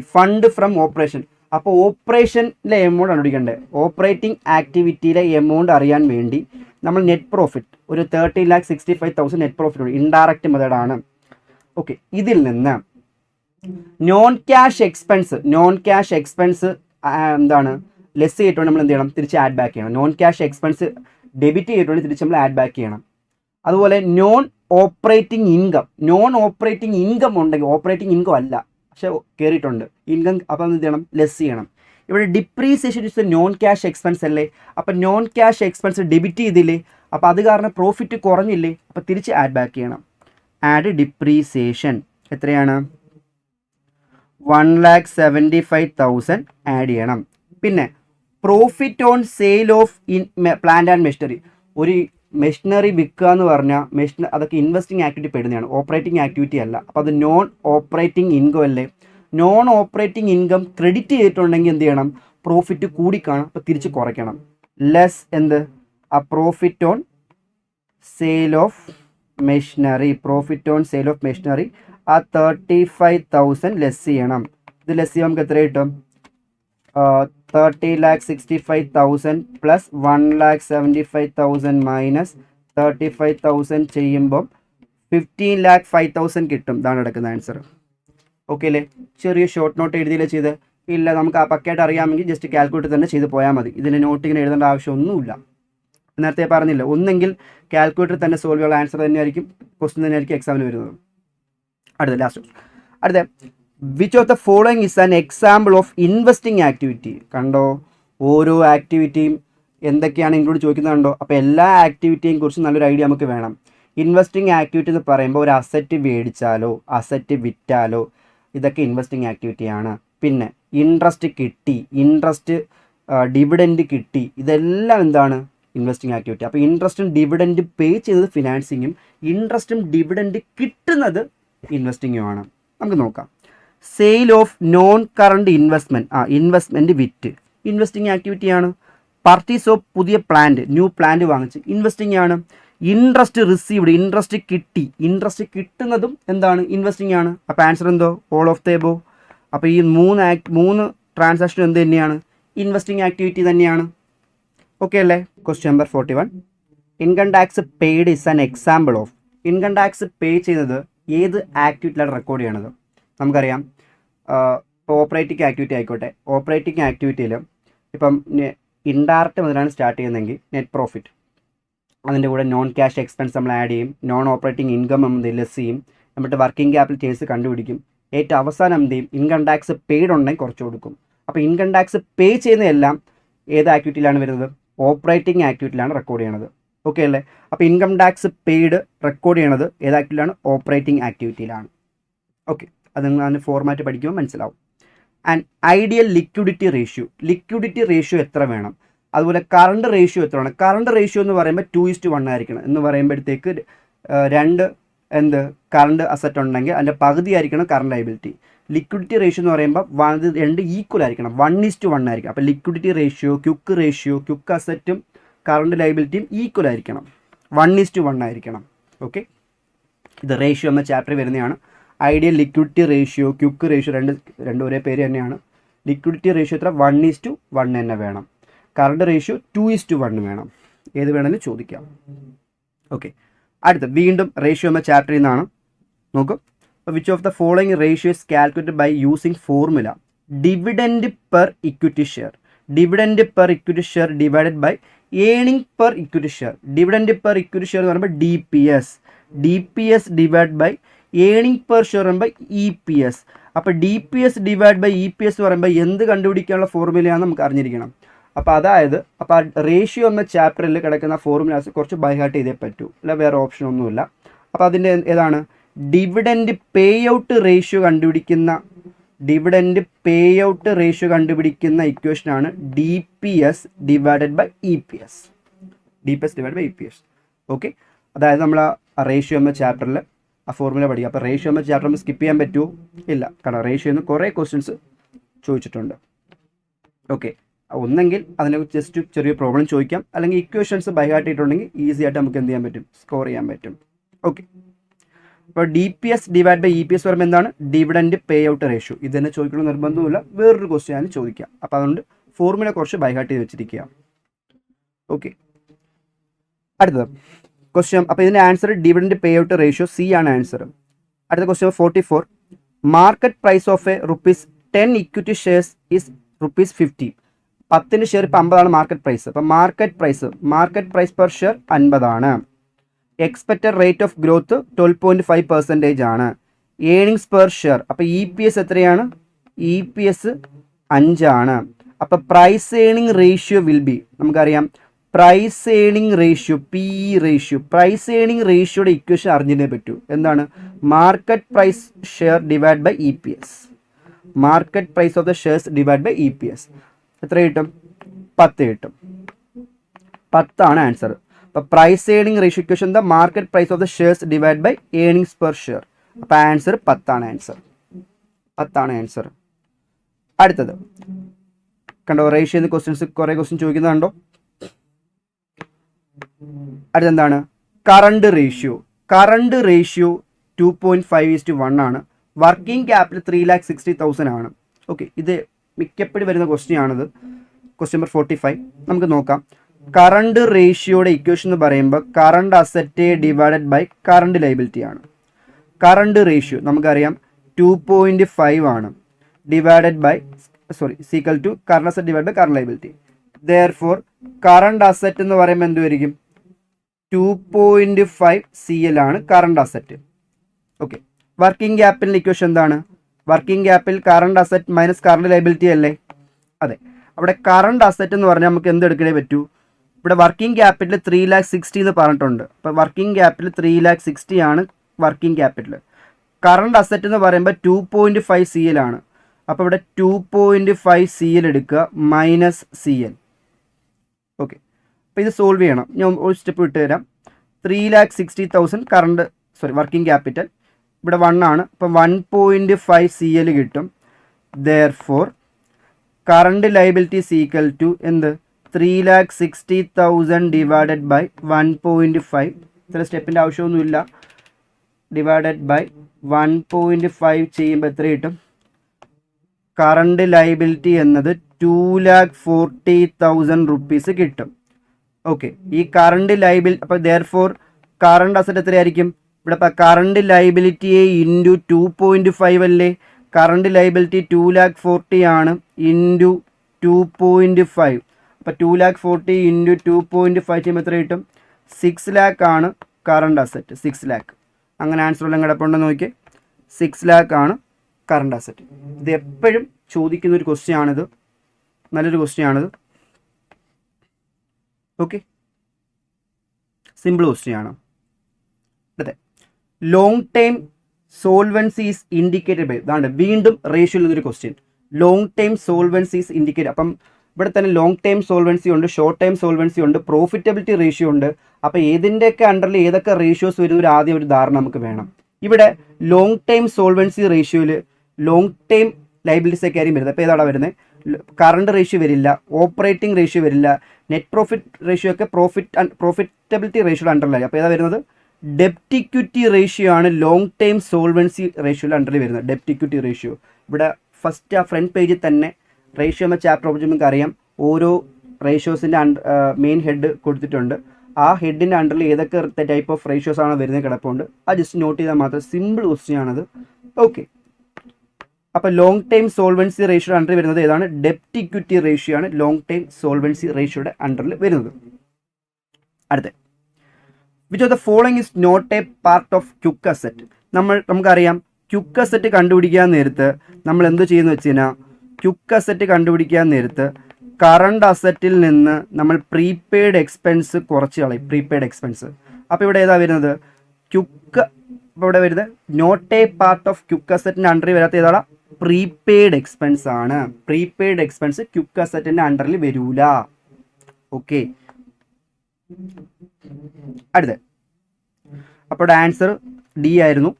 അപ്പോൾ ഓപ്പറേഷനിലെ എമൗണ്ട് കണ്ടുപിടിക്കേണ്ടത്. ഓപ്പറേറ്റിംഗ് ആക്ടിവിറ്റിയിലെ amount അറിയാൻ വേണ്ടി നമ്മൾ നെറ്റ് പ്രോഫിറ്റ് ഒരു 13,65,000 നെറ്റ് പ്രോഫിറ്റ് ഉണ്ട്, ഇൻഡയറക്റ്റ് മെത്തേഡാണ്. ഓക്കെ, ഇതിൽ നിന്ന് നോൺ ക്യാഷ് എക്സ്പെൻസ് എന്താണ് ലെസ് ചെയ്തിട്ടുണ്ട്, നമ്മൾ എന്ത് ചെയ്യണം, തിരിച്ച് ആഡ് ബാക്ക് ചെയ്യണം. നോൺ ക്യാഷ് എക്സ്പെൻസ് ഡെബിറ്റ് ചെയ്തിട്ടുണ്ട്, തിരിച്ച് നമ്മൾ ആഡ് ബാക്ക് ചെയ്യണം. അതുപോലെ നോൺ ഓപ്പറേറ്റിംഗ് ഇൻകം ഉണ്ടെങ്കിൽ, ഓപ്പറേറ്റിംഗ് ഇൻകം അല്ല പക്ഷെ കയറിയിട്ടുണ്ട് ഇൻകം, അപ്പം എന്ത് ചെയ്യണം, ലെസ് ചെയ്യണം. ഇവിടെ depreciation is known cash expense അല്ലേ. അപ്പം നോൺ ക്യാഷ് എക്സ്പെൻസ് ഡെബിറ്റ് ചെയ്തില്ലേ, അപ്പോൾ അത് കാരണം പ്രോഫിറ്റ് കുറഞ്ഞില്ലേ, അപ്പോൾ തിരിച്ച് ആഡ് ബാക്ക് ചെയ്യണം. ആഡ് ഡിപ്രീസിയേഷൻ എത്രയാണ്, 1,75,000 ആഡ് ചെയ്യണം. പിന്നെ profit on sale of plant and machinery. ഒരു മെഷീനറി വിൽക്കുക എന്ന് പറഞ്ഞാൽ അതൊക്കെ ഇൻവെസ്റ്റിംഗ് ആക്ടിവിറ്റി പെടുന്നതാണ്, ഓപ്പറേറ്റിംഗ് ആക്ടിവിറ്റി അല്ല. അപ്പോൾ അത് നോൺ ഓപ്പറേറ്റിംഗ് ഇൻകം അല്ലേ. നോൺ ഓപ്പറേറ്റിംഗ് ഇൻകം ക്രെഡിറ്റ് ചെയ്തിട്ടുണ്ടെങ്കിൽ എന്ത് ചെയ്യണം, പ്രോഫിറ്റ് കൂടിക്കാണും, അപ്പോൾ തിരിച്ച് കുറയ്ക്കണം. ലെസ് എന്ത് ആ profit on sale of machinery, profit on sale of machinery ആ 35,000 ലെസ് ചെയ്യണം. ഇത് ലെസ് ചെയ്യുമ്പോൾ നമുക്ക് എത്ര കിട്ടും? 30,65,000 പ്ലസ് 1,75,000 മൈനസ് 35,000 ചെയ്യുമ്പോൾ 15,05,000 കിട്ടും. ഇതാണ് എടുക്കുന്ന ആൻസർ. ഓക്കെ അല്ലേ? ചെറിയ ഷോർട്ട് നോട്ട് എഴുതിയില്ലേ ചെയ്ത്? ഇല്ല, നമുക്ക് ആ പക്കയായിട്ട് അറിയാമെങ്കിൽ ജസ്റ്റ് കാൽക്കുലേറ്റർ തന്നെ ചെയ്ത് പോയാൽ മതി. ഇതിന് നോട്ട് ഇങ്ങനെ എഴുതേണ്ട ആവശ്യമൊന്നുമില്ല. നേരത്തെ പറഞ്ഞില്ല, ഒന്നെങ്കിൽ കാൽക്കുലേറ്റർ തന്നെ സോൾവ് ചെയ്യാനുള്ള ആൻസർ തന്നെയായിരിക്കും, ക്വസ്റ്റ്യൻ തന്നെയായിരിക്കും എക്സാമിന് വരുന്നത്. അടുത്ത which of the following is an example of investing activity. കണ്ടോ, ഓരോ ആക്ടിവിറ്റിയും എന്തൊക്കെയാണ് ഇൻക്ലൂഡ് ചോദിക്കുന്നത് കണ്ടോ. അപ്പോൾ എല്ലാ ആക്ടിവിറ്റിയെയും കുറിച്ച് നല്ലൊരു ഐഡിയ നമുക്ക് വേണം. ഇൻവെസ്റ്റിംഗ് ആക്ടിവിറ്റി എന്ന് പറയുമ്പോൾ ഒരു അസറ്റ് മേടിച്ചാലോ അസറ്റ് വിറ്റാലോ ഇതൊക്കെ ഇൻവെസ്റ്റിംഗ് ആക്ടിവിറ്റിയാണ്. പിന്നെ ഇൻട്രസ്റ്റ് കിട്ടി, ഇൻട്രസ്റ്റ് ഡിവിഡൻഡ് കിട്ടി, ഇതെല്ലാം എന്താണ്? Investing activity. അപ്പോൾ ഇൻട്രസ്റ്റും ഡിവിഡൻഡ് പേ ചെയ്യുന്നത് ഫിനാൻസിങ്ങും, ഇൻട്രസ്റ്റും ഡിവിഡൻഡ് കിട്ടുന്നത് ഇൻവെസ്റ്റിങ്ങുമാണ്. നമുക്ക് നോക്കാം. Sale of non current investment, investment വിറ്റ് ഇൻവെസ്റ്റിംഗ് ആക്ടിവിറ്റിയാണ്. പർച്ചേസ് ഓഫ് പുതിയ പ്ലാന്റ്, ന്യൂ പ്ലാന്റ് വാങ്ങിച്ച് ഇൻവെസ്റ്റിംഗ് ആണ്. ഇൻട്രസ്റ്റ് റിസീവ്ഡ്, ഇൻട്രസ്റ്റ് കിട്ടി, ഇൻട്രസ്റ്റ് കിട്ടുന്നതും എന്താണ്? ഇൻവെസ്റ്റിംഗ് ആണ്. അപ്പോൾ ആൻസർ എന്തോ? All of the above. അപ്പോൾ ഈ മൂന്ന് ട്രാൻസാക്ഷൻ എന്ത് തന്നെയാണ്? ഇൻവെസ്റ്റിംഗ് ആക്ടിവിറ്റി തന്നെയാണ്. ഓക്കെ അല്ലേ? Question number 41. Income tax paid is an example of. Income tax പേ ചെയ്യുന്നത് ഏത് ആക്ടിവിറ്റിയിലാണ് റെക്കോർഡ് ചെയ്യണത്? നമുക്കറിയാം, ഇപ്പോൾ ഓപ്പറേറ്റിംഗ് ആക്ടിവിറ്റി ആയിക്കോട്ടെ, ഓപ്പറേറ്റിംഗ് ആക്ടിവിറ്റിയിൽ ഇപ്പം ഇൻഡയറക്റ്റ് മുതലാണ് സ്റ്റാർട്ട് ചെയ്യുന്നതെങ്കിൽ നെറ്റ് പ്രോഫിറ്റ്, അതിൻ്റെ കൂടെ നോൺ ക്യാഷ് എക്സ്പെൻസ് നമ്മൾ ആഡ് ചെയ്യും, നോൺ ഓപ്പറേറ്റിംഗ് ഇൻകം നമ്മൾ ലെസ് ചെയ്യും, എന്നിട്ട് വർക്കിംഗ് ക്യാപിറ്റൽ ചേർത്ത് കണ്ടുപിടിക്കും. ഏറ്റവും അവസാനം എന്ത് ചെയ്യും? ഇൻകം ടാക്സ് പെയ്ഡ് ഉണ്ടെങ്കിൽ കുറച്ച് കൊടുക്കും. അപ്പോൾ ഇൻകം ടാക്സ് പേ ചെയ്യുന്നതെല്ലാം ഏത് ആക്ടിവിറ്റിയിലാണ് വരുന്നത്? ഓപ്പറേറ്റിംഗ് ആക്ടിവിറ്റിയിലാണ് റെക്കോർഡ് ചെയ്യണത്. ഓക്കെ അല്ലേ? അപ്പോൾ ഇൻകം ടാക്സ് പെയ്ഡ് റെക്കോർഡ് ചെയ്യണത് ഏത് ആക്ടിവിറ്റിയിലാണ്? ഓപ്പറേറ്റിംഗ് ആക്ടിവിറ്റിയിലാണ്. ഓക്കെ, അത് നിങ്ങൾ ഫോർമാറ്റ് പഠിക്കുമ്പോൾ മനസ്സിലാവും. And ideal liquidity ratio, liquidity ratio എത്ര വേണം? അതുപോലെ കറണ്ട് റേഷ്യോ എത്ര വേണം? കറണ്ട് റേഷ്യോ എന്ന് പറയുമ്പോൾ 2:1 ആയിരിക്കണം. എന്ന് പറയുമ്പോഴത്തേക്ക് രണ്ട് കറണ്ട് അസറ്റ് ഉണ്ടെങ്കിൽ അതിൻ്റെ പകുതി ആയിരിക്കണം കറണ്ട് ലയബിലിറ്റി. ലിക്വിഡിറ്റി റേഷ്യോ എന്ന് പറയുമ്പോൾ രണ്ട് ഈക്വൽ ആയിരിക്കണം, 1:1 ആയിരിക്കണം. അപ്പോൾ ലിക്വിഡിറ്റി റേഷ്യോ, ക്വിക്ക് അസറ്റും കറണ്ട് ലയബിലിറ്റിയും ഈക്വൽ ആയിരിക്കണം, 1:1 ആയിരിക്കണം. ഓക്കെ, ഇത് റേഷ്യോ എന്ന ചാപ്റ്ററിൽ വരുന്നതാണ്. Ideal liquidity ratio, quick ratio രണ്ട് ഒരേ പേര് തന്നെയാണ്. ലിക്വിഡിറ്റി റേഷ്യോ എത്ര? 1:1 തന്നെ വേണം. കറണ്ട് റേഷ്യോ 2:1 വേണം. ഏത് വേണമെങ്കിലും ചോദിക്കാം. ഓക്കെ, അടുത്ത വീണ്ടും റേഷ്യോ എന്ന ചാപ്റ്ററിൽ നിന്നാണ്. നോക്കും, which of the following ratio is calculated by using formula dividend per equity share. Dividend per equity share divided by earning per equity share. Dividend per equity share എന്ന് പറയുമ്പോൾ DPS divide by earning per share പറയുമ്പോൾ EPS. അപ്പോൾ DPS divide by EPS എന്ന് പറയുമ്പോൾ എന്ത് കണ്ടുപിടിക്കാനുള്ള ഫോർമുലയാണെന്ന് നമുക്ക് അറിഞ്ഞിരിക്കണം. അപ്പോൾ റേഷ്യോ എന്ന ചാപ്റ്ററിൽ കിടക്കുന്ന ഫോർമുലാസ് കുറച്ച് ബൈഹാർട്ട് ചെയ്തേ പറ്റൂ, അല്ല വേറെ ഓപ്ഷൻ ഒന്നുമില്ല. അപ്പോൾ അതിൻ്റെ ഏതാണ്? ഡിവിഡൻഡ് പേ ഔട്ട് റേഷ്യോ കണ്ടുപിടിക്കുന്ന ഇക്വേഷനാണ് DPS divided by EPS. Okay, അതായത് നമ്മൾ ആ റേഷ്യോ എന്ന ചാപ്റ്ററിൽ ആ ഫോർമുല പഠിക്കുക. അപ്പോൾ റേഷ്യോ എന്ന ചാപ്റ്റർ നമ്മൾ സ്കിപ്പ് ചെയ്യാൻ പറ്റുമോ? ഇല്ല, കാരണം റേഷ്യോ എന്ന് കുറേ ക്വസ്റ്റ്യൻസ് ചോദിച്ചിട്ടുണ്ട്. ഓക്കെ, ഒന്നെങ്കിൽ അതിനെ ജസ്റ്റ് ചെറിയ പ്രോബ്ലം ചോദിക്കാം, അല്ലെങ്കിൽ ഇക്വേഷൻസ് ബൈഹാർട്ട് ചെയ്തിട്ടുണ്ടെങ്കിൽ ഈസി ആയിട്ട് നമുക്ക് എന്ത് ചെയ്യാൻ പറ്റും? സ്കോർ ചെയ്യാൻ പറ്റും. ഓക്കെ, അപ്പോൾ DPS ഡിവൈഡ് ബൈ EPS പറയുമ്പോൾ എന്താണ്? Dividend pay out ratio. ഇത് തന്നെ ചോദിക്കണം നിർബന്ധമില്ല, വേറൊരു ക്വസ്റ്റ്യൻ ആണ് ചോദിക്കുക. അപ്പോൾ അതുകൊണ്ട് ഫോർമുല കുറച്ച് ബൈഹാർട്ട് ചെയ്ത് വെച്ചിരിക്കുക. ഓക്കെ, അടുത്തത് ക്വസ്റ്റ്യൻ. അപ്പോൾ ഇതിൻ്റെ answer dividend pay out ratio C ആണ് ആൻസർ. അടുത്ത question 44. Market price of ₹10 equity shares is ₹50. 10 share ഇപ്പോൾ 50 ആണ് മാർക്കറ്റ് പ്രൈസ്. അപ്പോൾ മാർക്കറ്റ് പ്രൈസ് പെർ ഷെയർ 50 ആണ്. എക്സ്പെക്റ്റഡ് റേറ്റ് ഓഫ് ഗ്രോത്ത് 12.5% ആണ്. ഏണിങ്സ് പെർ ഷെയർ, അപ്പോൾ EPS എത്രയാണ്? EPS 5 ആണ്. അപ്പോൾ price earning ratio will be, നമുക്കറിയാം price earning ratio, PE ratio. Price earning റേഷ്യോയുടെ ഇക്വേഷൻ അറിഞ്ഞിട്ടേ പറ്റൂ. എന്താണ്? Market price share divide by EPS. Market price of the shares divide by EPS എത്ര കിട്ടും? 10 കിട്ടും. 10 ആണ് ആൻസർ. അപ്പോൾ price earning ratio equation the market price of the shares divide by earnings per share. അപ്പോൾ answer 10 ആണ് answer. അടുത്തത് കണ്ടോ, ratio questions കുറേ ക്വസ്റ്റ്യൻ ചോദിക്കുന്നുണ്ടോ. അടുത്തെന്താണ്, കറണ്ട് റേഷ്യോ 2.5:1 ആണ്. വർക്കിംഗ് ക്യാപിറ്റൽ 3,60,000 ആണ്. ഓക്കെ, ഇത് മിക്കപ്പോഴും വരുന്ന ക്വസ്റ്റ്യൻ ആണിത്. ക്വസ്റ്റ്യൻ നമ്പർ 45 നമുക്ക് നോക്കാം. കറണ്ട് റേഷ്യോയുടെ ഇക്വേഷൻ എന്ന് പറയുമ്പോൾ current asset divided by current liability ആണ്. കറണ്ട് റേഷ്യോ നമുക്കറിയാം 2.5 ആണ്, divided by is equal to current asset divide by current liability. Therefore current asset എന്ന് പറയുമ്പോൾ എന്തുമായിരിക്കും, 2.5 CL ആണ് current asset. Okay, working capital equation എന്താണ്, working capital current asset minus current liability അല്ലേ. അതെ, അവിടെ കറണ്ട് അസറ്റ് എന്ന് പറഞ്ഞാൽ നമുക്ക് എന്ത് എടുക്കണേ പറ്റൂ, ഇവിടെ വർക്കിംഗ് ക്യാപിറ്റൽ 3,60,000 എന്ന് പറഞ്ഞിട്ടുണ്ട്. അപ്പോൾ വർക്കിംഗ് ക്യാപിറ്റൽ 3,60,000 ആണ് വർക്കിംഗ് ക്യാപിറ്റൽ. കറണ്ട് അസറ്റ് എന്ന് പറയുമ്പോൾ 2.5 CL ആണ്. അപ്പോൾ ഇവിടെ 2.5 CL എടുക്കുക മൈനസ് CL. ഓക്കെ, അപ്പോൾ ഇത് സോൾവ് ചെയ്യണം. ഞാൻ ഒരു സ്റ്റെപ്പ് വിട്ട് തരാം. 3,60,000 വർക്കിംഗ് ക്യാപിറ്റൽ, ഇവിടെ 1 ആണ്. അപ്പോൾ 1.5 CL കിട്ടും. Therefore current liability equal to എന്ത്, 3,60,000 ഡിവൈഡഡ് ബൈ 1.5. ഇത്ര സ്റ്റെപ്പിൻ്റെ ആവശ്യമൊന്നുമില്ല. ഡിവൈഡഡ് ബൈ 1.5 ചെയ്യുമ്പോൾ എത്ര കിട്ടും, കറണ്ട് ലൈബിലിറ്റി എന്നത് 2,40,000 റുപ്പീസ് കിട്ടും. ഓക്കെ, ഈ കറണ്ട് ലൈബിലിറ്റി അപ്പോൾ ദെയർഫോർ കറണ്ട് അസറ്റ് എത്രയായിരിക്കും, ഇവിടെ ഇപ്പോൾ കറണ്ട് ലൈബിലിറ്റി ഇൻറ്റു 2.5 അല്ലേ, കറണ്ട് ലൈബിലിറ്റി 2,40,000 ആണ് ഇൻറ്റു 2.5. അപ്പോൾ 2,40,000 ഇൻറ്റു 2.5 ചെയ്യുമ്പോൾ എത്ര കിട്ടും, 6 lakh ആണ് കറണ്ട് അസറ്റ്. 6 lakh. അങ്ങനെ ആൻസർ എല്ലാം കിടപ്പുണ്ടെന്ന് നോക്കിയേ. 6 lakh ആണ് കറണ്ട് അസറ്റ്. ഇത് എപ്പോഴും ചോദിക്കുന്ന ഒരു ക്വസ്റ്റ്യൻ ആണിത്, നല്ലൊരു ക്വസ്റ്റ്യൻ ആണിത്. ഓക്കെ, സിമ്പിൾ ക്വസ്റ്റ്യൻ ആണ്. അതെ, long time solvency is indicated by, ഇതാണ് വീണ്ടും റേഷ്യോയിൽ നിന്നൊരു question. Long time solvency is indicated. അപ്പം ഇവിടെ തന്നെ ലോങ് ടൈം സോൾവൻസി ഉണ്ട്, ഷോർട്ട് ടൈം സോൾവൻസി ഉണ്ട്, പ്രോഫിറ്റബിലിറ്റി റേഷ്യോ ഉണ്ട്. അപ്പോൾ ഏതിൻ്റെയൊക്കെ അണ്ടറിൽ ഏതൊക്കെ റേഷ്യോസ് വരുന്ന ഒരു ആദ്യം ഒരു ധാരണ നമുക്ക് വേണം. ഇവിടെ ലോങ് ടൈം സോൾവൻസി റേഷ്യോയിൽ ലോങ് ടൈം ലൈബിലിറ്റീസ് ഒക്കെ ആയിരിക്കും വരുന്നത്. അപ്പോൾ ഏതാണ് വരുന്നത്, കറണ്ട് റേഷ്യോ വരില്ല, ഓപ്പറേറ്റിംഗ് റേഷ്യോ വരില്ല, നെറ്റ് പ്രോഫിറ്റ് റേഷ്യോ ഒക്കെ പ്രോഫിറ്റബിലിറ്റി റേഷ്യോയുടെ അണ്ടറിലായി. അപ്പോൾ ഏതാ വരുന്നത്, ഡെപ്റ്റ് ഇക്വിറ്റി റേഷ്യോ ആണ് ലോങ് ടൈം സോൾവൻസി റേഷ്യോയുടെ അണ്ടറിൽ വരുന്നത്. ഡെപ്റ്റ് ഇക്വിറ്റി റേഷ്യോ ഇവിടെ ഫസ്റ്റ് ആ ഫ്രണ്ട് പേജിൽ തന്നെ റേഷ്യോ എന്ന ചാപ്റ്റർ ഓബ്ജക്റ്റ് നമുക്ക് അറിയാം. ഓരോ റേഷ്യോസിൻ്റെ മെയിൻ ഹെഡ് കൊടുത്തിട്ടുണ്ട്. ആ ഹെഡിൻ്റെ അണ്ടറിൽ ഏതൊക്കെ ടൈപ്പ് ഓഫ് റേഷ്യോസ് ആണ് വരുന്നത് കിടപ്പുണ്ട്. അത് ജസ്റ്റ് നോട്ട് ചെയ്താൽ മാത്രം, സിമ്പിൾ ക്വസ്റ്റ്യൻ ആണത്. ഓക്കെ, അപ്പോൾ ലോങ് ടൈം സോൾവൻസി റേഷ്യോയുടെ അണ്ടറിൽ വരുന്നത് ഏതാണ്, ഡെപ്റ്റ് ഇക്വിറ്റി റേഷ്യോ ആണ് ലോങ് ടൈം സോൾവൻസി റേഷ്യോയുടെ അണ്ടറിൽ വരുന്നത്. അടുത്ത, which of the following is not a part of quick asset. നമുക്കറിയാം ക്യുക്ക് അസറ്റ് കണ്ടുപിടിക്കാൻ നേരത്ത് നമ്മൾ എന്ത് ചെയ്യുന്നു വെച്ച് കഴിഞ്ഞാൽ, ക്യുക്ക് അസറ്റ് കണ്ടുപിടിക്കാൻ നേരത്ത് കറണ്ട് അസറ്റിൽ നിന്ന് നമ്മൾ പ്രീപെയ്ഡ് എക്സ്പെൻസ് കുറച്ച് കളയും, പ്രീപെയ്ഡ് എക്സ്പെൻസ്. അപ്പോൾ ഇവിടെ ഏതാ വരുന്നത്, ക്യുക്ക്. അപ്പോൾ ഇവിടെ വരുന്നത് not a part of quick അസറ്റിൻ്റെ അണ്ടറിൽ വരാത്ത ഏതാണ്, പ്രീപെയ്ഡ് എക്സ്പെൻസ് ആണ്. പ്രീപെയ്ഡ് എക്സ്പെൻസ് ക്യുക്ക് അസറ്റിൻ്റെ അണ്ടറിൽ വരൂല. ഓക്കെ, അടുത്ത, അപ്പോൾ ആൻസർ ഡി ആയിരുന്നു.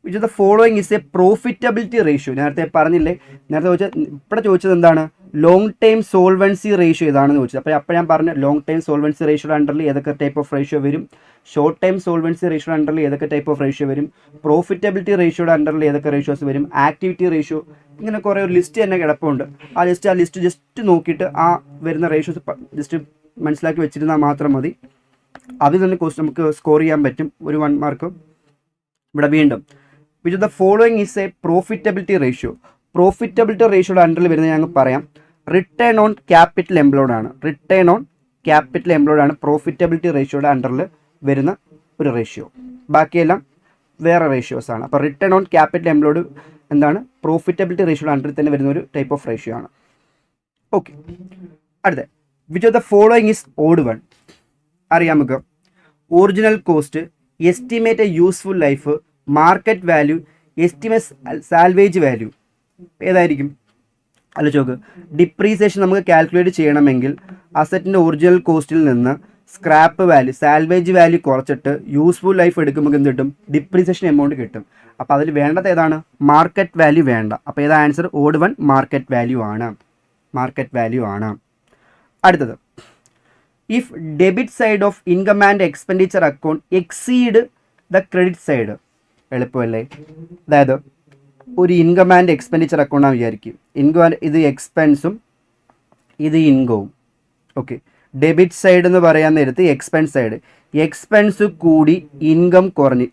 Which of the following is a profitability ratio. നേരത്തെ പറഞ്ഞില്ലേ, നേരത്തെ ഇവിടെ ചോദിച്ചത് എന്താണ്, ലോങ് ടൈം സോൾവൻസി റേഷ്യോ ഏതാണെന്ന് ചോദിച്ചത്. അപ്പോൾ ഞാൻ പറഞ്ഞു ലോങ് ടൈം സോൾവൻസി റേഷ്യോയുടെ അണ്ടറിൽ ഏതൊക്കെ ടൈപ്പ് ഓഫ് റേഷ്യോ വരും, ഷോർട്ട് ടൈം സോൾവൻസി റേഷ്യോയുടെ അണ്ടറിൽ ഏതൊക്കെ ടൈപ്പ് ഓഫ് റേഷ്യോ വരും, പ്രോഫിറ്റബിലിറ്റി റേഷ്യോയുടെ അണ്ടറിൽ ഏതൊക്കെ റേഷ്യോസ് വരും, ആക്ടിവിറ്റി റേഷ്യോ, ഇങ്ങനെ കുറേ ഒരു ലിസ്റ്റ് തന്നെ കിടപ്പുണ്ട്. ആ ലിസ്റ്റ് ജസ്റ്റ് നോക്കിയിട്ട് ആ വരുന്ന റേഷ്യോസ് ജസ്റ്റ് മനസ്സിലാക്കി വെച്ചിരുന്നാൽ മാത്രം മതി. അതിൽ തന്നെ നമുക്ക് സ്കോർ ചെയ്യാൻ പറ്റും ഒരു 1 മാർക്ക്. ഇവിടെ വീണ്ടും which of the following is a profitability ratio. Profitability റേഷ്യോയുടെ അണ്ടറിൽ വരുന്നത് ഞങ്ങൾ പറയാം, റിട്ടേൺ ഓൺ ക്യാപിറ്റൽ എംപ്ലോയ്ഡ് ആണ്. റിട്ടേൺ ഓൺ ക്യാപിറ്റൽ എംപ്ലോയ്ഡ് ആണ് പ്രോഫിറ്റബിലിറ്റി റേഷ്യോയുടെ അണ്ടറിൽ വരുന്ന ഒരു റേഷ്യോ. ബാക്കിയെല്ലാം വേറെ റേഷ്യോസ് ആണ്. അപ്പോൾ റിട്ടേൺ ഓൺ ക്യാപിറ്റൽ എംപ്ലോയ്ഡ് എന്താണ്, പ്രോഫിറ്റബിലിറ്റി റേഷ്യോയുടെ അണ്ടറിൽ തന്നെ വരുന്ന ഒരു ടൈപ്പ് ഓഫ് റേഷ്യോ ആണ്. ഓക്കെ, അടുത്ത, which of the following is odd one. അറിയാം നമുക്ക്, original cost, estimate a useful life, market value, estimate salvage value. ഏതായിരിക്കും ആലോചിച്ച്. ഡിപ്രീസിയേഷൻ നമുക്ക് കാൽക്കുലേറ്റ് ചെയ്യണമെങ്കിൽ അസറ്റിൻ്റെ ഒറിജിനൽ കോസ്റ്റിൽ നിന്ന് സ്ക്രാപ്പ് വാല്യൂ, സാൽവേജ് വാല്യൂ കുറച്ചിട്ട് യൂസ്ഫുൾ ലൈഫ് എടുക്കുമ്പോൾ എന്ത് കിട്ടും, ഡിപ്രീസിയേഷൻ എമൗണ്ട് കിട്ടും. അപ്പോൾ അതിൽ വേണ്ടത് ഏതാണ്, മാർക്കറ്റ് വാല്യൂ വേണ്ട. അപ്പോൾ ഏതാ answer, odd one market value ആണ്. മാർക്കറ്റ് വാല്യൂ ആണ്. അടുത്തത്, if debit side of income and expenditure account exceed the credit side. എളുപ്പമല്ലേ? അതായത് ഒരു ഇൻകം ആൻഡ് എക്സ്പെൻഡിച്ചർ അക്കൗണ്ടാണ് വിചാരിക്കും. ഇൻകം, ഇത് എക്സ്പെൻസും ഇത് ഇൻകവും. ഓക്കെ, ഡെബിറ്റ് സൈഡ് എന്ന് പറയാൻ നേരത്ത് എക്സ്പെൻസ് സൈഡ്, എക്സ്പെൻസ് കൂടി ഇൻകം കുറഞ്ഞ്,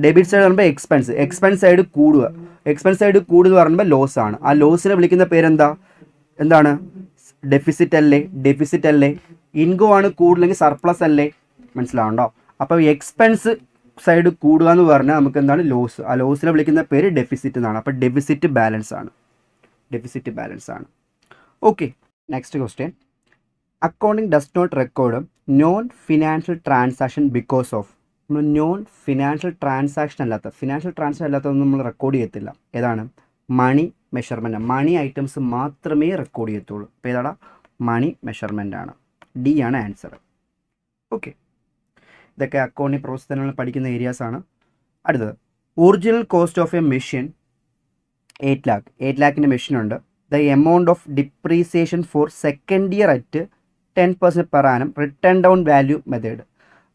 ഡെബിറ്റ് സൈഡ് പറയുമ്പോൾ എക്സ്പെൻസ് സൈഡ് കൂടുക, എക്സ്പെൻസ് സൈഡ് കൂടുക പറയുമ്പോൾ ലോസ് ആണ്. ആ ലോസിനെ വിളിക്കുന്ന പേരെന്താ? എന്താണ്? ഡെഫിസിറ്റ് അല്ലേ? ഇൻകം ആണ് കൂടുതലെങ്കിൽ സർപ്ലസ് അല്ലേ? മനസ്സിലാവുണ്ടോ? അപ്പോൾ എക്സ്പെൻസ് സൈഡ് കൂടുക എന്ന് പറഞ്ഞാൽ നമുക്ക് എന്താണ്? ലോസ്. ആ ലോസിനെ വിളിക്കുന്ന പേര് ഡെഫിസിറ്റ് എന്നാണ്. അപ്പോൾ ഡെഫിസിറ്റ് ബാലൻസ് ആണ്. Okay, next question. Accounting does not record non financial transaction because of. നമ്മൾ നോൺ ഫിനാൻഷ്യൽ ട്രാൻസാക്ഷൻ അല്ലാത്തതൊന്നും നമ്മൾ റെക്കോർഡ് ചെയ്യത്തില്ല. ഏതാണ്? Money measurement. മണി ഐറ്റംസ് മാത്രമേ റെക്കോർഡ് ചെയ്യത്തുള്ളൂ. അപ്പോൾ ഏതാടാ? മണി മെഷർമെൻ്റ് ആണ്. ഡി ആണ് ആൻസർ. ഓക്കെ, ഇതൊക്കെ അക്കൗണ്ടിങ് പ്രോസസ് തന്നെ പഠിക്കുന്ന ഏരിയാസാണ്. അടുത്തത്, original cost of a machine 8 lakh. 8 lakhൻ്റെ മെഷീൻ ഉണ്ട്. The amount of depreciation for second year at 10% per annum return down value method.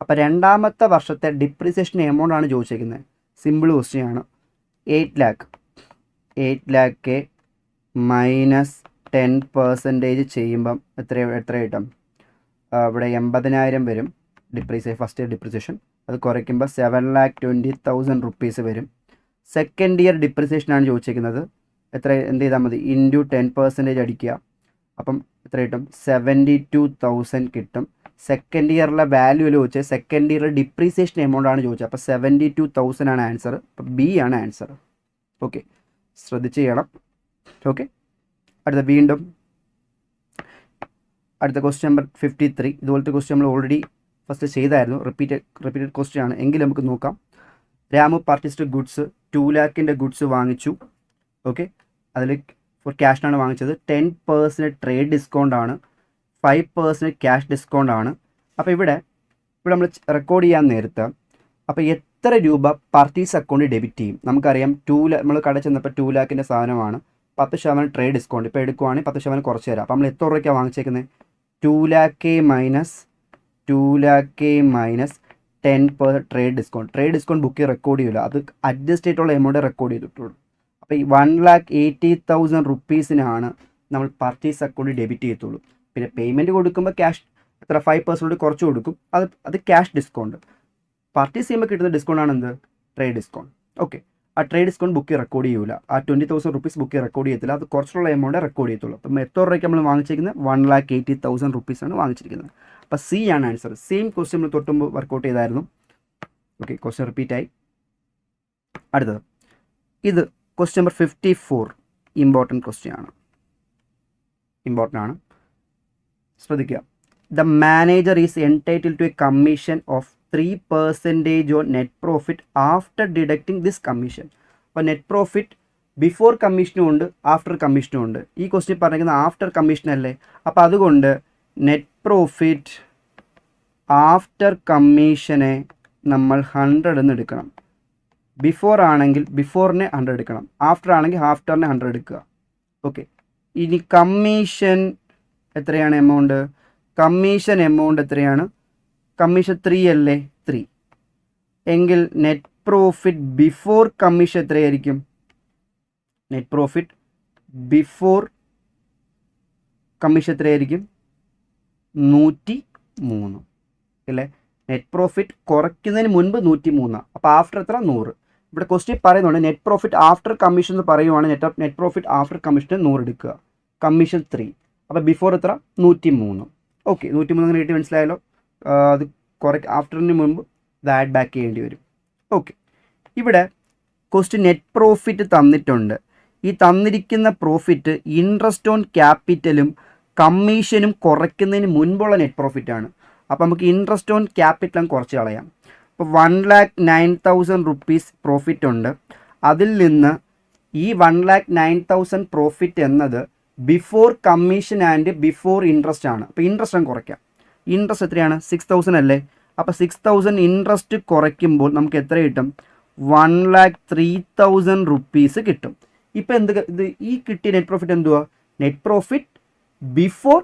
അപ്പോൾ രണ്ടാമത്തെ വർഷത്തെ ഡിപ്രീസിയേഷൻ എമൗണ്ട് ആണ് ചോദിച്ചിരിക്കുന്നത്. സിമ്പിൾ ക്വസ്റ്റ്യൻ ആണ്. 8 lakh മൈനസ് 10% ചെയ്യുമ്പം എത്ര കിട്ടും? ഇവിടെ 80,000 വരും ഡിപ്രീസിയേഷൻ, ഫസ്റ്റ് ഇയർ ഡിപ്രീസിയേഷൻ. അത് കുറയ്ക്കുമ്പോൾ 7,20,000 റുപ്പീസ് വരും. സെക്കൻഡ് ഇയർ ഡിപ്രീസിയേഷൻ ആണ് ചോദിച്ചിരിക്കുന്നത്. എന്ത് ചെയ്താൽ മതി? ഇൻറ്റു 10% അടിക്കുക. അപ്പം എത്ര കിട്ടും? 72,000 കിട്ടും. സെക്കൻഡ് ഇയറിലെ വാല്യൂ ചോദിച്ചാൽ സെക്കൻഡ് ഇയറിലെ ഡിപ്രീസിയേഷൻ എമൗണ്ട് ആണ് ചോദിച്ചത്. അപ്പോൾ 72,000 ആണ് ആൻസർ. അപ്പോൾ ബി ആണ് ആൻസർ. ഓക്കെ, ശ്രദ്ധിച്ച് ചെയ്യണം. ഓക്കെ, വീണ്ടും അടുത്ത ക്വസ്റ്റ്യൻ നമ്പർ 53. ഇതുപോലത്തെ ക്വസ്റ്റ്യൻ നമ്മൾ ഓൾറെഡി ഫസ്റ്റ് ചെയ്തായിരുന്നു. റിപ്പീറ്റഡ് ക്വസ്റ്റ്യൻ ആണ്. എങ്കിലും നമുക്ക് നോക്കാം. രാമു പർച്ചേസ്ഡ് ഗുഡ്സ് 2 lakhൻ്റെ ഗുഡ്സ് വാങ്ങിച്ചു. ഓക്കെ, അതിൽ ഫോർ ക്യാഷിനാണ് വാങ്ങിച്ചത്. 10% ട്രേഡ് ഡിസ്കൗണ്ട് ആണ്, 5% ക്യാഷ് ഡിസ്കൗണ്ട് ആണ്. അപ്പോൾ ഇവിടെ നമ്മൾ റെക്കോർഡ് ചെയ്യാൻ നേരത്ത് അപ്പോൾ എത്ര രൂപ പർച്ചേസ് അക്കൗണ്ട് ഡെബിറ്റ് ചെയ്യും? നമുക്കറിയാം നമ്മൾ കട ചെന്നപ്പോൾ 2 lakhൻ്റെ സാധനമാണ്, 10% ട്രേഡ് ഡിസ്കൗണ്ട്. ഇപ്പോൾ എടുക്കുവാണെങ്കിൽ 10% കുറച്ച് തരാം. അപ്പോൾ നമ്മൾ എത്ര രൂപയ്ക്കാണ് വാങ്ങിച്ചേക്കുന്നത്? 2 lakh മൈനസ് 10% ട്രേഡ് ഡിസ്കൗണ്ട് ബുക്കിൽ റെക്കോർഡ് ചെയ്യില്ല. അത് അഡ്ജസ്റ്റ് ചെയ്തിട്ടുള്ള എമൗണ്ട് റെക്കോർഡ് ചെയ്തിട്ടുള്ളൂ. അപ്പോൾ ഈ 1,80,000 റുപ്പീസിനാണ് നമ്മൾ പർച്ചേസ് അക്കൗണ്ട് ഡെബിറ്റ് ചെയ്യത്തുള്ളൂ. പിന്നെ പേയ്മെൻറ്റ് കൊടുക്കുമ്പോൾ ക്യാഷ് 5% കുറച്ച് കൊടുക്കും. അത് ക്യാഷ് ഡിസ്കൗണ്ട്. പർച്ചേസ് ചെയ്യുമ്പോൾ കിട്ടുന്ന ഡിസ്കൗണ്ട് ആണ് എന്ത്? Trade discount. ഓക്കെ, ആ ട്രേഡ് ഡിസ്കൗണ്ട് ബുക്കിൽ റെക്കോർഡ് ചെയ്യില്ല. ആ 20,000 റുപ്പീസ് ബുക്കിൽ റെക്കോർഡ് ചെയ്യത്തില്ല. അത് കുറച്ചുള്ള എമൗണ്ട് റെക്കോർഡ് ചെയ്യത്തുള്ളൂ. അപ്പം എത്ര രൂപയ്ക്ക് നമ്മൾ വാങ്ങിച്ചിരിക്കുന്നത്? 1,80,000 റുപ്പീസാണ് വാങ്ങിച്ചിരിക്കുന്നത്. അപ്പോൾ സി ആണ് ആൻസർ. സെയിം ക്വസ്റ്റ്യൻ നമ്മൾ തൊട്ടുമ്പോൾ വർക്കൗട്ട് ചെയ്തായിരുന്നു. ഓക്കെ, ക്വസ്റ്റ്യൻ റിപ്പീറ്റ് ആയി. അടുത്തത്, ഇത് ക്വസ്റ്റ്യൻ നമ്പർ 54. ഇമ്പോർട്ടൻറ്റ് ക്വസ്റ്റ്യൻ ആണ്. ശ്രദ്ധിക്കുക. The manager is entitle to a commission of 3% on net profit after deducting this commission. അപ്പോൾ നെറ്റ് പ്രോഫിറ്റ് ബിഫോർ കമ്മീഷനും ഉണ്ട്, ആഫ്റ്റർ കമ്മീഷനും ഉണ്ട്. ഈ ക്വസ്റ്റ്യൻ പറഞ്ഞിരിക്കുന്നത് ആഫ്റ്റർ കമ്മീഷൻ അല്ലേ? അപ്പോൾ അതുകൊണ്ട് നെറ്റ് പ്രോഫിറ്റ് ആഫ്റ്റർ കമ്മീഷനെ നമ്മൾ 100 എന്ന് എടുക്കണം. ബിഫോർ ആണെങ്കിൽ ബിഫോറിനെ 100 എടുക്കണം, ആഫ്റ്റർ ആണെങ്കിൽ ആഫ്റ്ററിനെ 100 എടുക്കുക. ഓക്കെ, ഇനി കമ്മീഷൻ എത്രയാണ് എമൗണ്ട്? കമ്മീഷൻ എമൗണ്ട് എത്രയാണ്? കമ്മീഷൻ 3 അല്ലേ? 3 എങ്കിൽ നെറ്റ് പ്രോഫിറ്റ് ബിഫോർ കമ്മീഷൻ എത്രയായിരിക്കും? നെറ്റ് പ്രോഫിറ്റ് ബിഫോർ കമ്മീഷൻ എത്രയായിരിക്കും? 103 അല്ലേ? നെറ്റ് പ്രോഫിറ്റ് കുറയ്ക്കുന്നതിന് മുൻപ് 103. അപ്പോൾ ആഫ്റ്റർ എത്ര? 100. ഇവിടെ ക്വസ്റ്റ്യൻ പറയുന്നുണ്ട് നെറ്റ് പ്രോഫിറ്റ് ആഫ്റ്റർ കമ്മീഷൻ എന്ന് പറയുവാണെങ്കിൽ നെറ്റ് പ്രോഫിറ്റ് ആഫ്റ്റർ കമ്മീഷൻ 100 എടുക്കുക. കമ്മീഷൻ 3. അപ്പോൾ ബിഫോർ എത്ര? 103. ഓക്കെ, 103 അങ്ങനെ കിട്ടി, മനസ്സിലായല്ലോ. അത് ആഫ്റ്ററിന് മുമ്പ് ഇത് ആഡ് ബാക്ക് ചെയ്യേണ്ടി വരും. ഓക്കെ, ഇവിടെ ക്വസ്റ്റ്യൻ നെറ്റ് പ്രോഫിറ്റ് തന്നിട്ടുണ്ട്. ഈ തന്നിരിക്കുന്ന പ്രോഫിറ്റ് ഇൻട്രസ്റ്റ് ഓൺ ക്യാപിറ്റലും കമ്മീഷനും കുറയ്ക്കുന്നതിന് മുൻപുള്ള നെറ്റ് പ്രോഫിറ്റ് ആണ്. അപ്പോൾ നമുക്ക് ഇൻട്രസ്റ്റ് ഓൺ ക്യാപിറ്റലും കുറച്ച് കളയാം. അപ്പോൾ 1,09,000 റുപ്പീസ് പ്രോഫിറ്റ് ഉണ്ട്. അതിൽ നിന്ന് ഈ 1,09,000 പ്രോഫിറ്റ് എന്നത് before commission and before interest ആണ്. അപ്പോൾ ഇൻട്രസ്റ്റ് കുറയ്ക്കാം. ഇൻട്രസ്റ്റ് എത്രയാണ്? 6,000 അല്ലേ? അപ്പോൾ 6,000 ഇൻട്രസ്റ്റ് കുറയ്ക്കുമ്പോൾ നമുക്ക് എത്ര കിട്ടും? 1,03,000 റുപ്പീസ് കിട്ടും. ഇപ്പോൾ ഇത് ഈ കിട്ടിയ നെറ്റ് പ്രോഫിറ്റ് എന്തുവാ? Net profit before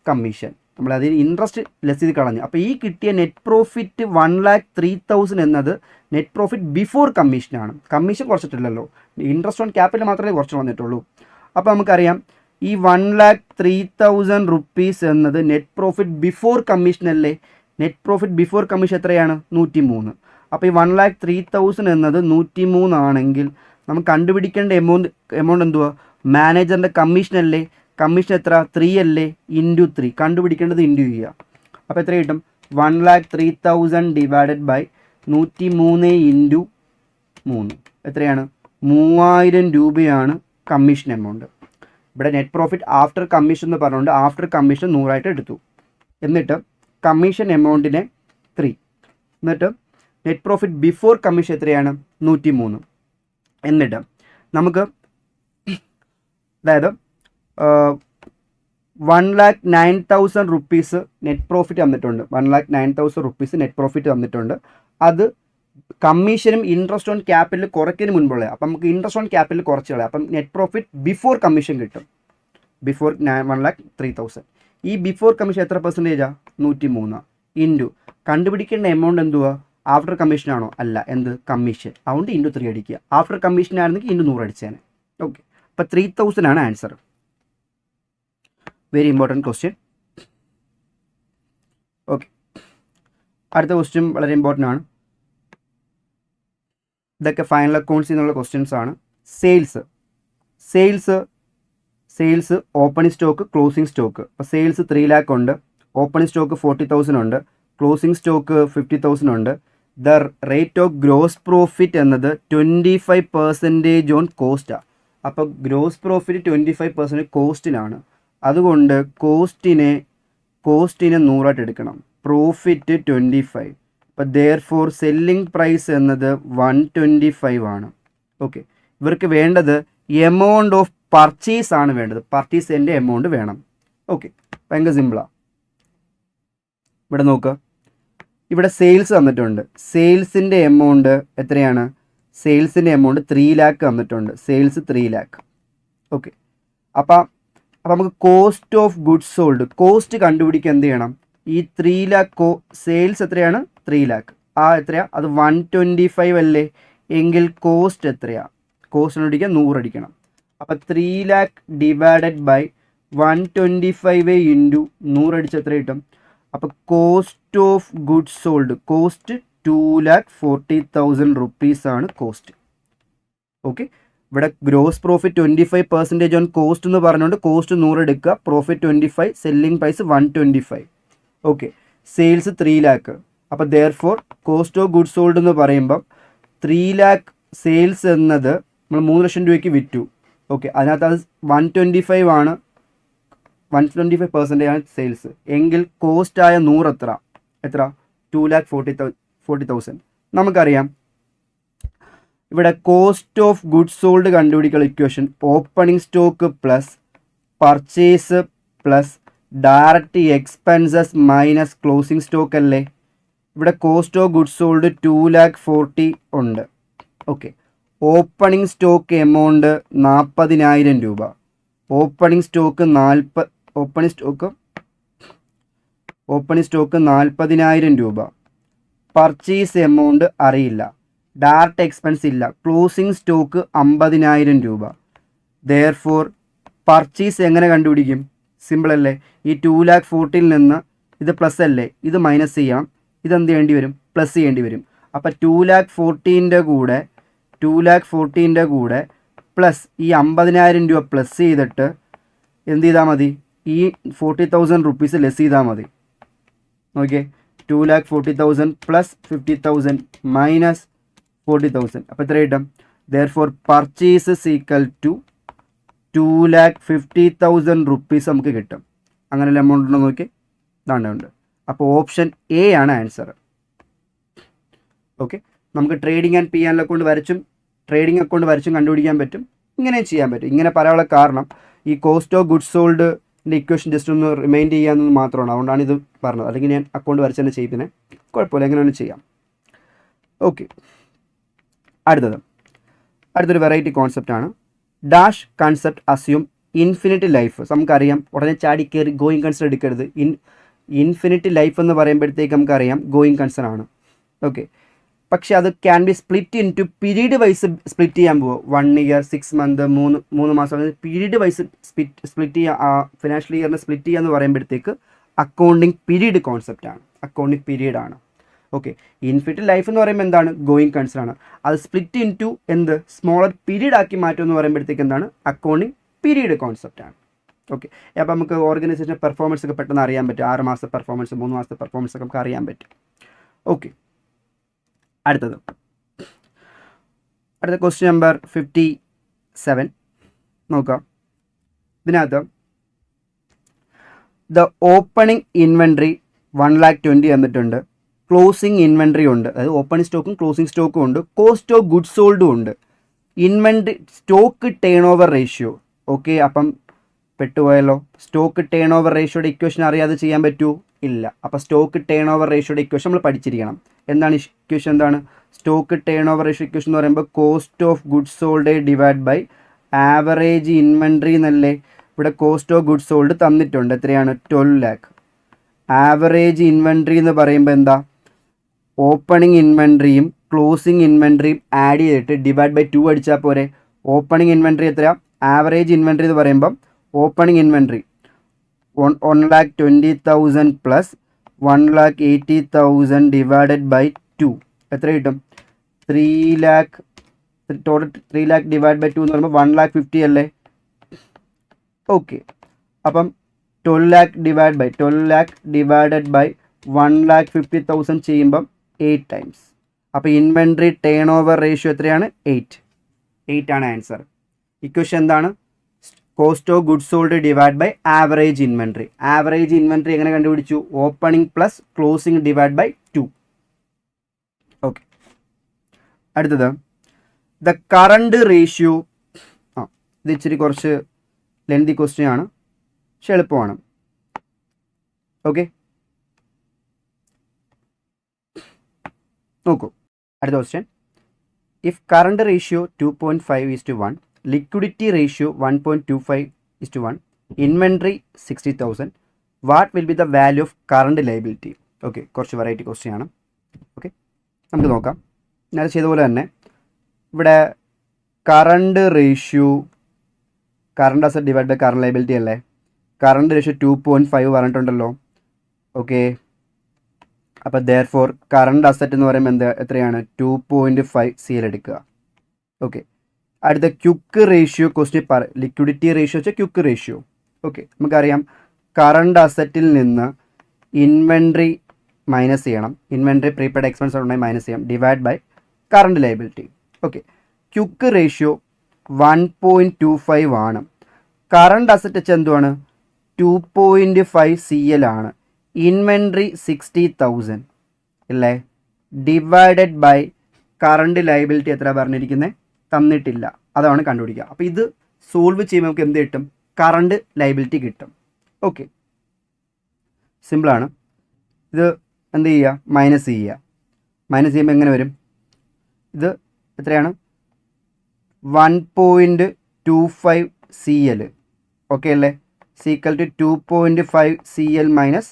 commission. നമ്മൾ അതിന് ഇൻട്രസ്റ്റ് ലെസ് ചെയ്ത് കളഞ്ഞു. അപ്പോൾ ഈ കിട്ടിയ നെറ്റ് പ്രോഫിറ്റ് 1,03,000 എന്നത് നെറ്റ് പ്രോഫിറ്റ് ബിഫോർ കമ്മീഷനാണ്. കമ്മീഷൻ കുറച്ചിട്ടില്ലല്ലോ, ഇൻട്രസ്റ്റ് ഓൺ ക്യാപിറ്റൽ മാത്രമേ കുറച്ച് വന്നിട്ടുള്ളൂ. അപ്പോൾ നമുക്കറിയാം ഈ 1,03,000 റുപ്പീസ് എന്നത് നെറ്റ് പ്രോഫിറ്റ് ബിഫോർ കമ്മീഷൻ അല്ലേ. നെറ്റ് പ്രോഫിറ്റ് ബിഫോർ കമ്മീഷൻ എത്രയാണ്? 103. അപ്പോൾ ഈ 1,03,000 എന്നത് 103 ആണെങ്കിൽ നമുക്ക് കണ്ടുപിടിക്കേണ്ട എമൗണ്ട് എന്തുവാ? മാനേജറിൻ്റെ കമ്മീഷൻ അല്ലേ. കമ്മീഷൻ എത്ര? 3 അല്ലേ. ഇൻറ്റു 3 കണ്ടുപിടിക്കേണ്ടത് ഇൻറ്റു ചെയ്യുക. അപ്പോൾ എത്ര കിട്ടും? 1,03,000 ഡിവൈഡഡ് ബൈ 103 ഇൻറ്റു 3 എത്രയാണ്? 3,000 രൂപയാണ് കമ്മീഷൻ എമൗണ്ട്. ഇവിടെ നെറ്റ് പ്രോഫിറ്റ് ആഫ്റ്റർ കമ്മീഷൻ എന്ന് പറഞ്ഞുകൊണ്ട് ആഫ്റ്റർ കമ്മീഷൻ 100 എടുത്തു. എന്നിട്ട് കമ്മീഷൻ എമൗണ്ടിനെ 3. എന്നിട്ട് നെറ്റ് പ്രോഫിറ്റ് ബിഫോർ കമ്മീഷൻ എത്രയാണ്? 103. എന്നിട്ട് നമുക്ക് അതായത് 1,09,000 റുപ്പീസ് നെറ്റ് പ്രോഫിറ്റ് തന്നിട്ടുണ്ട്. 1,09,000 റുപ്പീസ് നെറ്റ് പ്രോഫിറ്റ് തന്നിട്ടുണ്ട്. അത് കമ്മീഷനും ഇൻട്രസ്റ്റ് ഓൺ ക്യാപിറ്റൽ കുറയ്ക്കുന്നതിന് മുൻപുള്ള. അപ്പം നമുക്ക് ഇൻട്രസ്റ്റ് ഓൺ ക്യാപിറ്റൽ കുറച്ച് കളയാം. അപ്പം നെറ്റ് പ്രോഫിറ്റ് ബിഫോർ കമ്മീഷൻ കിട്ടും. ബിഫോർ 1,03,000. ഈ ബിഫോർ കമ്മീഷൻ എത്ര പെർസെൻറ്റേജാണ്? 103 ഇൻറ്റു കണ്ടുപിടിക്കേണ്ട എമൗണ്ട് എന്തുവാ? ആഫ്റ്റർ കമ്മീഷൻ ആണോ? അല്ല. എന്ത്? കമ്മീഷൻ. അതുകൊണ്ട് ഇൻറ്റു 3 അടിക്കുക. ആഫ്റ്റർ കമ്മീഷൻ ആയിരുന്നെങ്കിൽ ഇൻറ്റു 100 അടിച്ചേനെ. ഓക്കെ. അപ്പോൾ 3,000 ആണ് answer. Very important question. Okay, അടുത്ത ക്വസ്റ്റ്യൻ വളരെ ഇമ്പോർട്ടൻ്റ് ആണ്. ഇതൊക്കെ ഫൈനൽ അക്കൗണ്ട്സിൽ നിന്നുള്ള ക്വസ്റ്റ്യൻസ് ആണ്. Sales opening stock, closing stock. അപ്പോൾ സെയിൽസ് 3 lakh ഉണ്ട്, ഓപ്പണിംഗ് സ്റ്റോക്ക് 40,000 ഉണ്ട്, ക്ലോസിംഗ് സ്റ്റോക്ക് 50,000 ഉണ്ട്. The rate of gross profit എന്നത് 25% ഓൺ കോസ്റ്റാണ്. അപ്പോൾ ഗ്രോസ് പ്രോഫിറ്റ് 25% കോസ്റ്റിനാണ്. അതുകൊണ്ട് കോസ്റ്റിനെ 100 എടുക്കണം. പ്രോഫിറ്റ് 25. അപ്പോൾ ദെയർഫോർ സെല്ലിംഗ് പ്രൈസ് എന്നത് 125 ആണ്. ഓക്കെ, ഇവർക്ക് വേണ്ടത് എമൗണ്ട് ഓഫ് പർച്ചേസ് ആണ് വേണ്ടത്. പർച്ചേസിൻ്റെ എമൗണ്ട് വേണം. ഓക്കെ, ഭയങ്കര സിമ്പിളാണ്. ഇവിടെ നോക്കുക, ഇവിടെ സെയിൽസ് തന്നിട്ടുണ്ട്. സെയിൽസിൻ്റെ എമൗണ്ട് എത്രയാണ്? സെയിൽസിൻ്റെ എമൗണ്ട് 3 lakh തന്നിട്ടുണ്ട്. Sales 3 lakh. ഓക്കെ, അപ്പം നമുക്ക് cost of goods sold, cost കണ്ടുപിടിക്കാൻ എന്ത് ചെയ്യണം? ഈ 3 lakh സെയിൽസ് എത്രയാണ്? 3 lakh. എത്രയാണ്? അത് 125 അല്ലേ. എങ്കിൽ കോസ്റ്റ് എത്രയാണ്? കോസ്റ്റ് കണ്ടുപിടിക്കാൻ 100 അടിക്കണം. അപ്പം 3 lakh ഡിവൈഡഡ് ബൈ 125 ഇൻറ്റു 100 അടിച്ച് എത്ര കിട്ടും? അപ്പോൾ cost of goods sold, cost 2,40,000 റുപ്പീസാണ് കോസ്റ്റ്. ഓക്കെ, ഇവിടെ ഗ്രോസ് പ്രോഫിറ്റ് 25% ഓൺ കോസ്റ്റ് എന്ന് പറഞ്ഞുകൊണ്ട് കോസ്റ്റ് 100 എടുക്കുക, profit 25, selling price 125. Okay, sales 3 lakh. അപ്പോൾ therefore cost of goods sold എന്ന് പറയുമ്പം 3 lakh സെയിൽസ് എന്നത് നമ്മൾ 3 ലക്ഷം രൂപയ്ക്ക് വിറ്റു. ഓക്കെ, അതിനകത്ത് അത് 125 ആണ്, 125% ആണ് സെയിൽസ്. എങ്കിൽ കോസ്റ്റായ 100 എത്ര? 2,40,000. നമുക്കറിയാം ഇവിടെ കോസ്റ്റ് ഓഫ് ഗുഡ്സ് സോൾഡ് കണ്ടുപിടിക്കുന്ന equation opening stock plus purchase plus direct expenses minus closing stock അല്ലേ. ഇവിടെ കോസ്റ്റ് ഓഫ് ഗുഡ്സ് സോൾഡ് 2,40,000 ഉണ്ട്. ഓക്കെ, ഓപ്പണിംഗ് സ്റ്റോക്ക് എമൗണ്ട് 40,000 രൂപ. ഓപ്പണിംഗ് സ്റ്റോക്ക് 40,000 രൂപ. പർച്ചേസ് എമൗണ്ട് അറിയില്ല, ഡയറക്റ്റ് എക്സ്പെൻസ് ഇല്ല, ക്ലോസിംഗ് സ്റ്റോക്ക് 50,000 രൂപ. Therefore purchase എങ്ങനെ കണ്ടുപിടിക്കും? സിമ്പിൾ അല്ലേ. ഈ 2,40,000 നിന്ന് ഇത് പ്ലസ് അല്ലേ, ഇത് മൈനസ് ചെയ്യണം, ഇതെന്ത് ചെയ്യേണ്ടി വരും? പ്ലസ് ചെയ്യേണ്ടി വരും. അപ്പോൾ 2,40,000 കൂടെ പ്ലസ് ഈ 50,000 രൂപ പ്ലസ് ചെയ്തിട്ട് എന്ത് ചെയ്താൽ മതി? ഈ 40,000 റുപ്പീസ് ലെസ് ചെയ്താൽ മതി. Okay, 2,40,000 plus 50,000 minus 40,000. അപ്പോൾ എത്ര കിട്ടും? Therefore purchase equal to 2,50,000 rupees നമുക്ക് കിട്ടും. അങ്ങനെയുള്ള എമൗണ്ട് ഉണ്ടോ നോക്കി, ഇതാണ്ടുണ്ട്. അപ്പോൾ ഓപ്ഷൻ എ ആണ് ആൻസർ. ഓക്കെ, നമുക്ക് trading and P and account വരച്ചും കണ്ടുപിടിക്കാൻ പറ്റും, ഇങ്ങനെ ചെയ്യാൻ പറ്റും. ഇങ്ങനെ പറയാനുള്ള കാരണം ഈ കോസ്റ്റ് ഓഫ് ഗുഡ്സ് സോൾഡിൻ്റെ ഇക്വേഷൻ ജസ്റ്റ് ഒന്ന് റിമൈൻഡ് ചെയ്യാമെന്ന് മാത്രമാണ്. അതുകൊണ്ടാണ് ഇത് പറഞ്ഞത്. അല്ലെങ്കിൽ ഞാൻ അക്കൗണ്ട് വരച്ച് തന്നെ ചെയ്യുന്നതിന് കുഴപ്പമില്ല, എങ്ങനെ വേണമെങ്കിലും ചെയ്യാം. ഓക്കെ, അടുത്തൊരു വെറൈറ്റി കോൺസെപ്റ്റാണ്. Dash concept assume infinite life നമുക്കറിയാം, ഉടനെ ചാടി കയറി ഗോയിങ് കൺസേൺ എടുക്കരുത്. ഇൻഫിനിറ്റ് ലൈഫ് എന്ന് പറയുമ്പോഴത്തേക്ക് നമുക്കറിയാം ഗോയിങ് കൺസേൺ ആണ്. ഓക്കെ, പക്ഷേ അത് can be split into period wise split ചെയ്യാൻ പോകുമോ, 1 ഇയർ 6 മന്ത് 3 മാസം, പീരീഡ് വൈസ് സ്പ്ലിറ്റ് ചെയ്യുക, ഫിനാൻഷ്യൽ ഇയറിനെ സ്പ്ലിറ്റ് ചെയ്യുക എന്ന് പറയുമ്പോഴത്തേക്ക് അക്കൗണ്ടിങ് പീരീഡ് കോൺസെപ്റ്റാണ്, അക്കൗണ്ടിങ് പീരീഡ് ആണ്. ഓക്കെ, ഇൻഫിനിറ്റ് ലൈഫ് എന്ന് പറയുമ്പോൾ എന്താണ്, ഗോയിങ് കൺസേൺ ആണ്. അത് സ്പ്ലിറ്റ് ഇൻ ടു എന്ത് സ്മോളർ പീരീഡ് ആക്കി മാറ്റും എന്ന് പറയുമ്പോഴത്തേക്ക് എന്താണ്, അക്കൗണ്ടിങ് പീരീഡ് കോൺസെപ്റ്റാണ്. ഓക്കെ, അപ്പോൾ നമുക്ക് ഓർഗനൈസേഷൻ പെർഫോമൻസ് ഒക്കെ പെട്ടെന്ന് അറിയാൻ പറ്റും. 6 മാസത്തെ പെർഫോമൻസ്, 3 മാസത്തെ പെർഫോമൻസ് ഒക്കെ നമുക്ക് അറിയാൻ പറ്റും. ഓക്കെ, അടുത്ത ക്വസ്റ്റ്യൻ നമ്പർ 57 നോക്കാം. ഇതിനകത്ത് ദ ഓപ്പണിംഗ് ഇൻവെൻട്രി 1,20,000 തന്നിട്ടുണ്ട്. ക്ലോസിംഗ് ഇൻവെൻട്രി ഉണ്ട്, അതായത് ഓപ്പണിംഗ് സ്റ്റോക്കും ക്ലോസിംഗ് സ്റ്റോക്കും ഉണ്ട്. കോസ്റ്റ് ഓഫ് ഗുഡ്സ് സോൾഡും ഉണ്ട്. Inventory stock turnover ratio. Okay, അപ്പം പെട്ടുപോയല്ലോ. സ്റ്റോക്ക് ടേൺ ഓവർ റേഷ്യോയുടെ ഇക്വേഷൻ അറിയാതെ ചെയ്യാൻ പറ്റൂ? ഇല്ല. അപ്പോൾ സ്റ്റോക്ക് ടേൺ ഓവർ റേഷ്യോയുടെ ഇക്വേഷൻ നമ്മൾ പഠിച്ചിരിക്കണം. എന്താണ് ഇക്വേഷൻ? എന്താണ് stock turnover ratio equation എന്ന് പറയുമ്പോൾ cost of goods sold divide by average inventory എന്നല്ലേ. ഇവിടെ കോസ്റ്റ് ഓഫ് ഗുഡ്സ് സോൾഡ് തന്നിട്ടുണ്ട്, എത്രയാണ്, 12 lakh. ആവറേജ് ഇൻവെൻട്രി എന്ന് പറയുമ്പോൾ എന്താ, ഓപ്പണിംഗ് ഇൻവെൻട്രിയും ക്ലോസിംഗ് ഇൻവെൻട്രിയും ആഡ് ചെയ്തിട്ട് ഡിവൈഡ് ബൈ 2 അടിച്ചാൽ പോരെ. ഓപ്പണിംഗ് ഇൻവെൻട്രി എത്രയാണ്, ആവറേജ് ഇൻവെൻട്രി എന്ന് പറയുമ്പം opening inventory 1,20,000 plus 1,80,000 divided by 2 എത്ര കിട്ടും, 3 lakh. Total 3 lakh divide by 2 എന്ന് പറയുമ്പോൾ 1,50,000 അല്ലേ. ഓക്കെ, അപ്പം 12 lakh ഡിവൈഡഡ് ബൈ 1,50,000 ചെയ്യുമ്പം 8 times. അപ്പോൾ ഇൻവെൻട്രി ടേൺ ഓവർ റേഷ്യോ എത്രയാണ്, 8 ആണ് ആൻസർ. ഇക്വേഷൻ എന്താണ്, cost of goods sold divide by average inventory. Average inventory എങ്ങനെ കണ്ടുപിടിച്ചു, opening plus closing divide by 2. Okay, അടുത്തത് ദ കറണ്ട് റേഷ്യോ. ഇത് ഇച്ചിരി കുറച്ച് ലെങ്തി ക്വസ്റ്റ്യൻ ആണ്, പക്ഷെ എളുപ്പമാണ്. ഓക്കെ, നോക്കൂ അടുത്ത question. If current ratio 2.5:1, liquidity ratio 1.25:1, inventory 60,000, what will be the value of current liability? Okay, കുറച്ച് വെറൈറ്റി ക്വസ്റ്റ്യൻ ആണ്. ഓക്കെ, നമുക്ക് നോക്കാം. ഞാൻ ചെയ്തതുപോലെ തന്നെ ഇവിടെ current ratio, current asset divide by current liability അല്ലേ. കറണ്ട് റേഷ്യോ 2.5 പറഞ്ഞിട്ടുണ്ടല്ലോ. ഓക്കെ, അപ്പോൾ ദെയർഫോർ കറണ്ട് അസറ്റ് എന്ന് പറയുമ്പോൾ എത്രയാണ്, 2.5 CL എടുക്കുക. ഓക്കെ, അടുത്ത quick ratio question liquidity ratio വെച്ചാൽ ക്യുക്ക് റേഷ്യോ. ഓക്കെ, നമുക്കറിയാം കറണ്ട് അസറ്റിൽ നിന്ന് ഇൻവെൻട്രി മൈനസ് ചെയ്യണം. ഇൻവെൻട്രി പ്രീപെയ്ഡ് എക്സ്പെൻസ് ഉണ്ടെങ്കിൽ മൈനസ് ചെയ്യാം, divide by current liability. Okay, quick ratio 1.25 ആണ്. കറണ്ട് അസറ്റ് വെച്ചാൽ എന്തുവാണ്, 2.5 CL ആണ്. ഇൻവെൻട്രി 60,000 അല്ലേ, ഡിവൈഡഡ് ബൈ കറണ്ട് ലയബിലിറ്റി എത്ര പറഞ്ഞിരിക്കുന്നത്, തന്നിട്ടില്ല, അതാണ് കണ്ടുപിടിക്കുക. അപ്പോൾ ഇത് സോൾവ് ചെയ്യുമ്പോൾ നമുക്ക് എന്ത് കിട്ടും, കറണ്ട് ലയബിലിറ്റി കിട്ടും. ഓക്കെ, സിമ്പിളാണ്. ഇത് എന്ത് ചെയ്യുക, മൈനസ് ചെയ്യുക. മൈനസ് ചെയ്യുമ്പോൾ എങ്ങനെ വരും, ഇത് എത്രയാണ്, 1.25 CL. ഓക്കെ അല്ലേ, സീക്വൽ ടു 2.5 CL മൈനസ്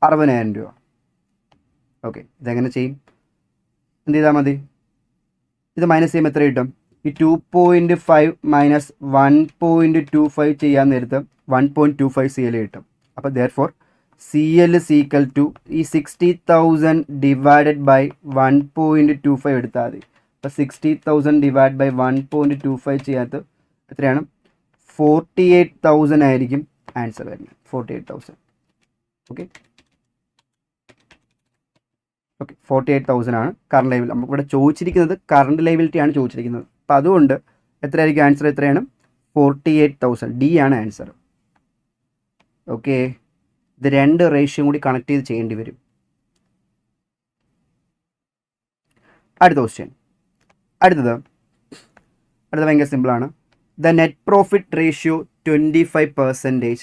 60,000 രൂപ. ഓക്കെ, ഇതെങ്ങനെ ചെയ്യും, എന്ത് ചെയ്താൽ മതി, ഇത് മൈനസ് ചെയ്യുമ്പോൾ എത്ര കിട്ടും, ഈ 2.5 മൈനസ് 1.25 ചെയ്യാൻ നേരത്ത് 1.25 CL കിട്ടും. അപ്പോൾ therefore CL is equal to ഈ 60,000 ഡിവൈഡഡ് ബൈ 1.25 എടുത്താൽ മതി. അപ്പോൾ 60,000 ഡിവൈഡ് ബൈ 1.25 ചെയ്യാത്ത എത്രയാണ്, 48,000 ആയിരിക്കും ആൻസർ വരുന്നത്. 48,000. ഓക്കെ, 48,000 ആണ് കറണ്ട് ലയബിലിറ്റി. നമുക്ക് ഇവിടെ ചോദിച്ചിരിക്കുന്നത് കറണ്ട് ലയബിലിറ്റി ആണ് ചോദിച്ചിരിക്കുന്നത്. അപ്പോൾ അതുകൊണ്ട് എത്രയായിരിക്കും ആൻസർ, എത്രയാണ്, 48,000. D ആണ് ആൻസർ. ഓക്കെ, ഇത് 2 റേഷ്യോ കൂടി കണക്ട് ചെയ്ത് ചെയ്യേണ്ടി വരും. അടുത്ത ക്വസ്റ്റ്യൻ. അടുത്തത് ഭയങ്കര സിമ്പിളാണ്. ദ നെറ്റ് പ്രോഫിറ്റ് റേഷ്യോ 25%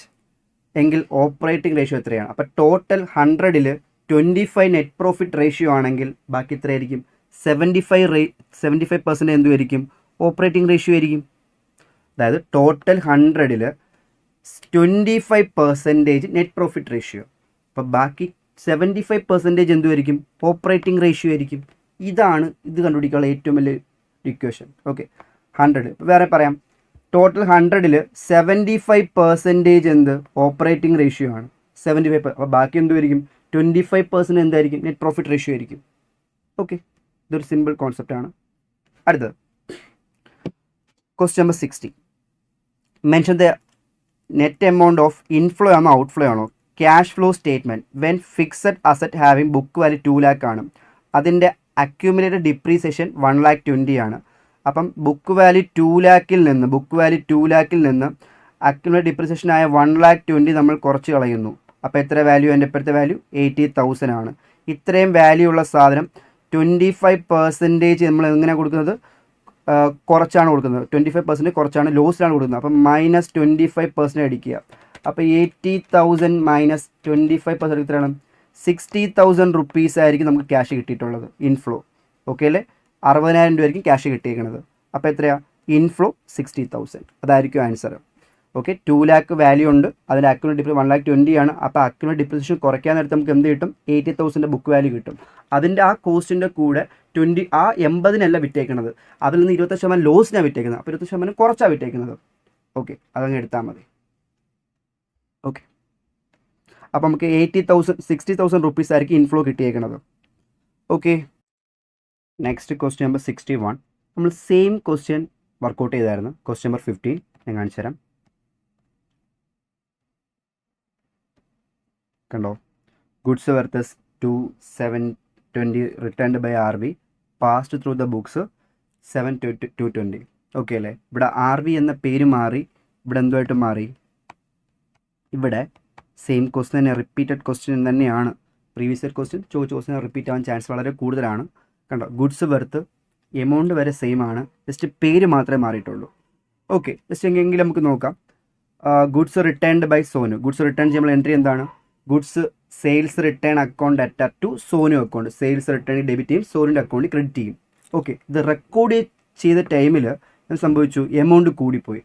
എങ്കിൽ ഓപ്പറേറ്റിംഗ് റേഷ്യോ എത്രയാണ്? അപ്പോൾ ടോട്ടൽ 100ൽ 25 നെറ്റ് പ്രോഫിറ്റ് റേഷ്യോ ആണെങ്കിൽ ബാക്കി എത്രയായിരിക്കും, 75% എന്തുമായിരിക്കും, ഓപ്പറേറ്റിംഗ് റേഷ്യോ ആയിരിക്കും. അതായത് ടോട്ടൽ 100ൽ 25% നെറ്റ് പ്രോഫിറ്റ് റേഷ്യോ. അപ്പോൾ ബാക്കി 75% എന്തുമായിരിക്കും? ഓപ്പറേറ്റിംഗ് റേഷ്യോ ആയിരിക്കും. ഇത് കണ്ടുപിടിക്കാനുള്ള ഏറ്റവും വലിയ ഇക്വേഷൻ. ഓക്കെ, 100. ഇപ്പോൾ വേറെ പറയാം, ടോട്ടൽ 100ൽ 75% എന്ത്? ഓപ്പറേറ്റിംഗ് റേഷ്യോ ആണ്. 75%. അപ്പോൾ ബാക്കി എന്തുമായിരിക്കും? 25% എന്തായിരിക്കും? നെറ്റ് പ്രോഫിറ്റ് റേഷ്യോ ആയിരിക്കും. ഓക്കെ, ഇതൊരു സിമ്പിൾ കോൺസെപ്റ്റാണ്. അടുത്തത് question number 60. Mention the net amount of inflow ആണോ ഔട്ട്ഫ്ലോ ആണോ cash flow statement when fixed asset having book value 2 lakh ആണ്. അതിൻ്റെ അക്യൂമുലേറ്റഡ് ഡിപ്രീസിയേഷൻ 1,20,000 ആണ്. അപ്പം ബുക്ക് വാല്യൂ 2 lakhൽ നിന്ന് അക്യൂമുലേറ്റഡ് ഡിപ്രീസിയേഷൻ ആയ 1,20,000 നമ്മൾ കുറച്ച് കളയുന്നു. അപ്പോൾ എത്ര വാല്യൂ? എൻ്റെ ഇപ്പോഴത്തെ വാല്യൂ 80,000 ആണ്. ഇത്രയും വാല്യൂ ഉള്ള സാധനം 25% നമ്മൾ എങ്ങനെ കൊടുക്കുന്നത്? കുറച്ചാണ് കൊടുക്കുന്നത്. 25% കുറച്ചാണ്, ലോസിലാണ് കൊടുക്കുന്നത്. അപ്പം -25% അടിക്കുക. അപ്പോൾ 80,000 മൈനസ് 25% എത്രയാണ്? 60,000 റുപ്പീസ് ആയിരിക്കും നമുക്ക് ക്യാഷ് കിട്ടിയിട്ടുള്ളത് ഇൻഫ്ലോ. ഓക്കെ അല്ലേ? 60,000 രൂപയായിരിക്കും ക്യാഷ് കിട്ടിയിരിക്കുന്നത്. അപ്പോൾ എത്രയാണ്? ഇൻഫ്ലോ 60,000. അതായിരിക്കും ആൻസർ. ഓക്കെ, 2 lakh വാല്യൂ ഉണ്ട്, അതിൻ്റെ അക്യൂമുലേറ്റ് ഡിപ്രീസിയേഷൻ 1,20,000 ആണ്. അപ്പോൾ അക്യൂമുലേറ്റ് ഡിപ്രീസിയേഷൻ കുറയ്ക്കാൻ നേരത്ത് നമുക്ക് എന്ത് കിട്ടും? 80,000 ബുക്ക് വാല്യൂ കിട്ടും. അതിൻ്റെ ആ കോസ്റ്റിൻ്റെ കൂടെ 80,000 വിറ്റേക്കുന്നത്, അതിൽ നിന്ന് 20% ലോസിനാണ് വിറ്റേക്കുന്നത്. അപ്പോൾ 20% കുറച്ചാണ് വിറ്റേക്കുന്നത്. ഓക്കെ, അതങ്ങ് എടുത്താൽ മതി. ഓക്കെ, അപ്പോൾ നമുക്ക് 60,000 റുപ്പീസ് ആയിരിക്കും ഇൻഫ്ലോ കിട്ടിയേക്കുന്നത്. Okay, next question number 61. നമ്മൾ സെയിം ക്വസ്റ്റ്യൻ വർക്കൗട്ട് ചെയ്തായിരുന്നു. ക്വസ്റ്റ്യൻ നമ്പർ 15 ഞാൻ കാണിച്ചു തരാം. കണ്ടോ? Goods worths 2,720 returned by RV passed through the books 7,220. Okay അല്ലേ? ഇവിടെ RV എന്ന പേര് മാറി, ഇവിടെ എന്തുമായിട്ട് മാറി? ഇവിടെ സെയിം ക്വസ്റ്റ്യൻ തന്നെ, റിപ്പീറ്റഡ് ക്വസ്റ്റ്യൻ തന്നെയാണ്. പ്രീവിയസ് ഇയർ ക്വസ്റ്റ്യൻ ചോദിച്ച ക്വസ്റ്റ്യൻ റിപ്പീറ്റ് ആവാൻ ചാൻസ് വളരെ കൂടുതലാണ്. കണ്ടോ? ഗുഡ്സ് വെർത്ത് എമൗണ്ട് വരെ സെയിം ആണ്, ജസ്റ്റ് പേര് മാത്രമേ മാറിയിട്ടുള്ളൂ. ഓക്കെ, ജസ്റ്റ് എങ്കിലും നമുക്ക് നോക്കാം. Goods returned by Sonu. Goods return ചെയ്യുമ്പോൾ എൻട്രി എന്താണ്? Goods sales return account attach to Sonu account. Sales return debit ചെയ്യും, സോനുവിൻ്റെ അക്കൗണ്ടിൽ ക്രെഡിറ്റ് ചെയ്യും. ഓക്കെ, ഇത് റെക്കോർഡ് ചെയ്ത ടൈമിൽ എന്ത് സംഭവിച്ചു? എമൗണ്ട് കൂടിപ്പോയി.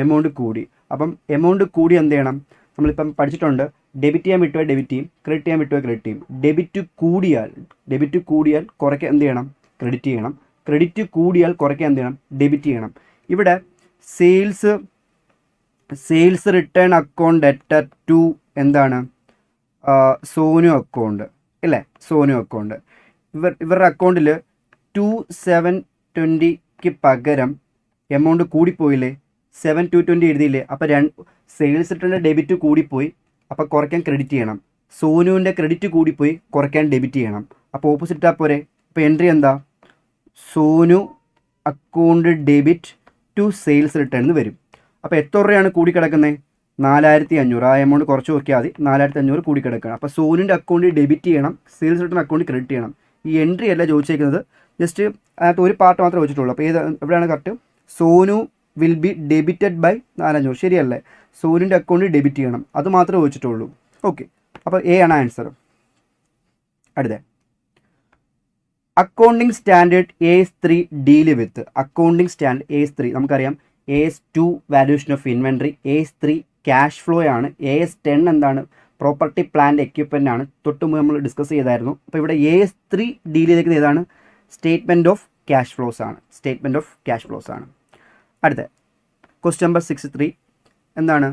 എമൗണ്ട് കൂടി. അപ്പം എമൗണ്ട് കൂടി എന്ത് ചെയ്യണം? നമ്മളിപ്പം പഠിച്ചിട്ടുണ്ട്, ഡെബിറ്റ് ചെയ്യാൻ വിട്ടുപോയി ഡെബിറ്റ് ചെയ്യും, ക്രെഡിറ്റ് ചെയ്യാൻ വിട്ടുപോയി ക്രെഡിറ്റ് ചെയ്യും. ഡെബിറ്റ് കൂടിയാൽ കുറയ്ക്കാൻ എന്ത് ചെയ്യണം? ക്രെഡിറ്റ് ചെയ്യണം. ക്രെഡിറ്റ് കൂടിയാൽ കുറയ്ക്കാൻ എന്ത് ചെയ്യണം? ഡെബിറ്റ് ചെയ്യണം. ഇവിടെ sales return account attach to എന്താണ്? സോനു അക്കൗണ്ട് അല്ലേ? സോനു അക്കൗണ്ട്. ഇവരുടെ അക്കൗണ്ടിൽ 2,720 പകരം എമൗണ്ട് കൂടിപ്പോയില്ലേ? 7,220 എഴുതിയില്ലേ? അപ്പോൾ സെയിൽസ് റിട്ടേണിൻ്റെ ഡെബിറ്റ് കൂടിപ്പോയി, അപ്പോൾ കുറയ്ക്കാൻ ക്രെഡിറ്റ് ചെയ്യണം. സോനുവിൻ്റെ ക്രെഡിറ്റ് കൂടിപ്പോയി, കുറയ്ക്കാൻ ഡെബിറ്റ് ചെയ്യണം. അപ്പോൾ ഓപ്പോസിറ്റാ പോരെ? അപ്പോൾ എൻട്രി എന്താ? Sonu account debit to sales return എന്ന് വരും. അപ്പോൾ എത്ര രൂപയാണ് കൂടിക്കിടക്കുന്നത്? 4,500. ആ എമൗണ്ട് കുറച്ച് നോക്കിയാൽ മതി. 4,500 കൂടിക്കിടക്കണം. അപ്പോൾ സോനുവിൻ്റെ അക്കൗണ്ടിൽ ഡെബിറ്റ് ചെയ്യണം, സെയിൽസ് റിട്ടേൺ അക്കൗണ്ടിൽ ക്രെഡിറ്റ് ചെയ്യണം. ഈ എൻട്രി അല്ല ചോദിച്ചേക്കുന്നത്, ജസ്റ്റ് അതിനകത്ത് ഒരു പാർട്ട് മാത്രമേ ചോദിച്ചിട്ടുള്ളൂ. അപ്പോൾ എവിടെയാണ് correct? Sonu will be debited by 4,500. ശരിയല്ലേ? സോനുവിൻ്റെ അക്കൗണ്ടിൽ ഡെബിറ്റ് ചെയ്യണം, അത് മാത്രമേ ചോദിച്ചിട്ടുള്ളൂ. ഓക്കെ, അപ്പോൾ എ ആണ് ആൻസർ. അടുത്ത accounting standard AS3 deal with. Accounting standard AS3 നമുക്കറിയാം. AS2 valuation of inventory, AS3 cash flow ആണ്. AS10 എന്താണ്? പ്രോപ്പർട്ടി പ്ലാന്റ് എക്യുപ്മെൻ്റ് ആണ്. തൊട്ട് മുമ്പ് നമ്മൾ ഡിസ്കസ് ചെയ്തായിരുന്നു. അപ്പോൾ ഇവിടെ AS3 ഡീൽ ചെയ്തേക്കുന്നത് ഏതാണ്? സ്റ്റേറ്റ്മെൻറ്റ് ഓഫ് ക്യാഷ് ഫ്ലോസ് ആണ്. അടുത്ത ക്വസ്റ്റ്യൻ നമ്പർ 63 എന്താണ്?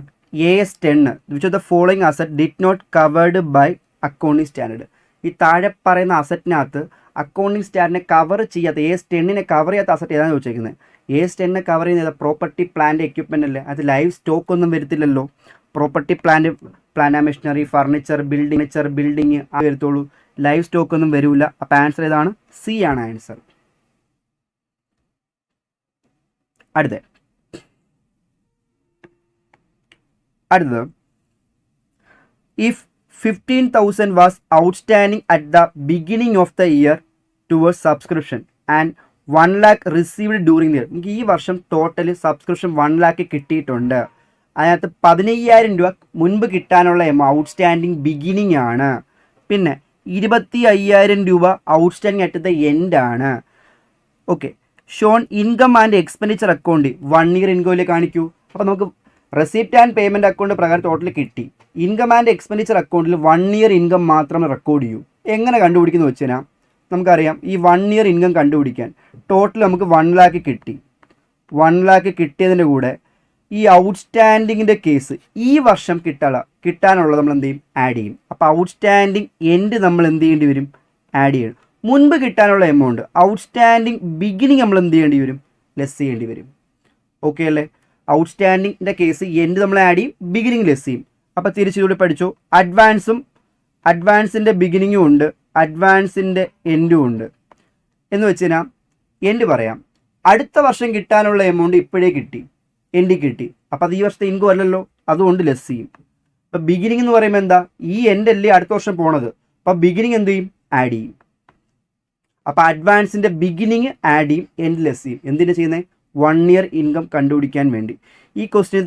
AS10 which of the following asset did not covered by accounting standard. ഈ താഴെ പറയുന്ന അസറ്റിനകത്ത് അക്കൗണ്ടിങ് സ്റ്റാൻഡേർഡിനെ കവർ ചെയ്യാത്ത, AS10 കവർ ചെയ്യാത്ത അസറ്റ് ഏതാണ് ചോദിച്ചേക്കുന്നത്? AS10 കവർ ചെയ്യുന്നത് പ്രോപ്പർട്ടി പ്ലാന്റ് എക്യുപ്മെൻ്റ് അല്ലേ? അത് ലൈവ് സ്റ്റോക്ക് ഒന്നും വരത്തില്ലല്ലോ. Property plant machinery, furniture, building ആ വരത്തുള്ളൂ. ലൈവ് സ്റ്റോക്ക് ഒന്നും വരില്ല. അപ്പോൾ ആൻസർ ഏതാണ്? സി ആണ് ആൻസർ. അടുത്തത് if 15,000 was outstanding at the beginning of the year towards subscription and 1 lakh received during the year. നമുക്ക് ഈ വർഷം ടോട്ടൽ സബ്സ്ക്രിപ്ഷൻ 1 lakh കിട്ടിയിട്ടുണ്ട്. അതിനകത്ത് 15,000 രൂപ മുൻപ് കിട്ടാനുള്ള ഔട്ട്സ്റ്റാൻഡിങ് ബിഗിനിങ് ആണ്. പിന്നെ 25,000 രൂപ ഔട്ട്സ്റ്റാൻഡിങ് അറ്റ് ദ എൻഡ് ആണ്. Okay, shown income and expenditure account 1 year ഇൻകമിൽ കാണിക്കൂ. അപ്പോൾ നമുക്ക് റെസിപ്റ്റ് ആൻഡ് പേയ്മെൻറ്റ് അക്കൗണ്ട് പ്രകാരം ടോട്ടൽ കിട്ടി. ഇൻകം ആൻഡ് എക്സ്പെൻഡിച്ചർ അക്കൗണ്ടിൽ 1 ഇയർ ഇൻകം മാത്രമേ റെക്കോർഡ് ചെയ്യൂ. എങ്ങനെ കണ്ടുപിടിക്കുന്നു വെച്ച് കഴിഞ്ഞാൽ നമുക്കറിയാം ഈ 1 ഇയർ ഇൻകം കണ്ടുപിടിക്കാൻ ടോട്ടൽ നമുക്ക് 1 ലാക്ക് കിട്ടി. 1 ലാക്ക് കിട്ടിയതിൻ്റെ കൂടെ ഈ ഔട്ട്സ്റ്റാൻഡിങ്ങിൻ്റെ കേസ് ഈ വർഷം കിട്ടാനുള്ളത് നമ്മൾ എന്ത് ചെയ്യും? ആഡ് ചെയ്യും. അപ്പോൾ ഔട്ട്സ്റ്റാൻഡിങ് എൻഡ് നമ്മൾ എന്ത് ചെയ്യേണ്ടി വരും? ആഡ് ചെയ്യണം. മുൻപ് കിട്ടാനുള്ള എമൗണ്ട് ഔട്ട്സ്റ്റാൻഡിങ് ബിഗിനിങ് നമ്മൾ എന്ത് ചെയ്യേണ്ടി വരും? ലെസ് ചെയ്യേണ്ടി വരും. ഓക്കെ അല്ലേ? ഔട്ട്സ്റ്റാൻഡിങ്ങിൻ്റെ കേസ് എൻഡ് നമ്മൾ ആഡ് ചെയ്യും, ബിഗിനിങ് ലെസ് ചെയ്യും. അപ്പോൾ തിരിച്ചുകൂടി പഠിച്ചു. അഡ്വാൻസിൻ്റെ ബിഗിനിങ്ങും ഉണ്ട്, അഡ്വാൻസിൻ്റെ എൻഡും ഉണ്ട്. എന്ന് വെച്ച് കഴിഞ്ഞാൽ എൻഡ് പറയാം, അടുത്ത വർഷം കിട്ടാനുള്ള എമൗണ്ട് ഇപ്പോഴേ കിട്ടി, എൻഡിൽ കിട്ടി. അപ്പോൾ അത് ഈ വർഷത്തെ ഇൻകം അല്ലല്ലോ, അതുകൊണ്ട് ലെസ് ചെയ്യും. അപ്പോൾ ബിഗിനിങ് എന്ന് പറയുമ്പോൾ എന്താ? ഈ എൻഡ് അല്ലേ അടുത്ത വർഷം പോണത്. അപ്പോൾ ബിഗിനിങ് എന്ത് ചെയ്യും? ആഡ് ചെയ്യും. അപ്പോൾ അഡ്വാൻസിൻ്റെ ബിഗിനിങ് ആഡ് ചെയ്യും, എൻഡ് ലെസ് ചെയ്യും. എന്തിനാ ചെയ്യുന്നത്? 1 ഇയർ ഇൻകം കണ്ടുപിടിക്കാൻ വേണ്ടി. ഈ ക്വസ്റ്റ്യൻ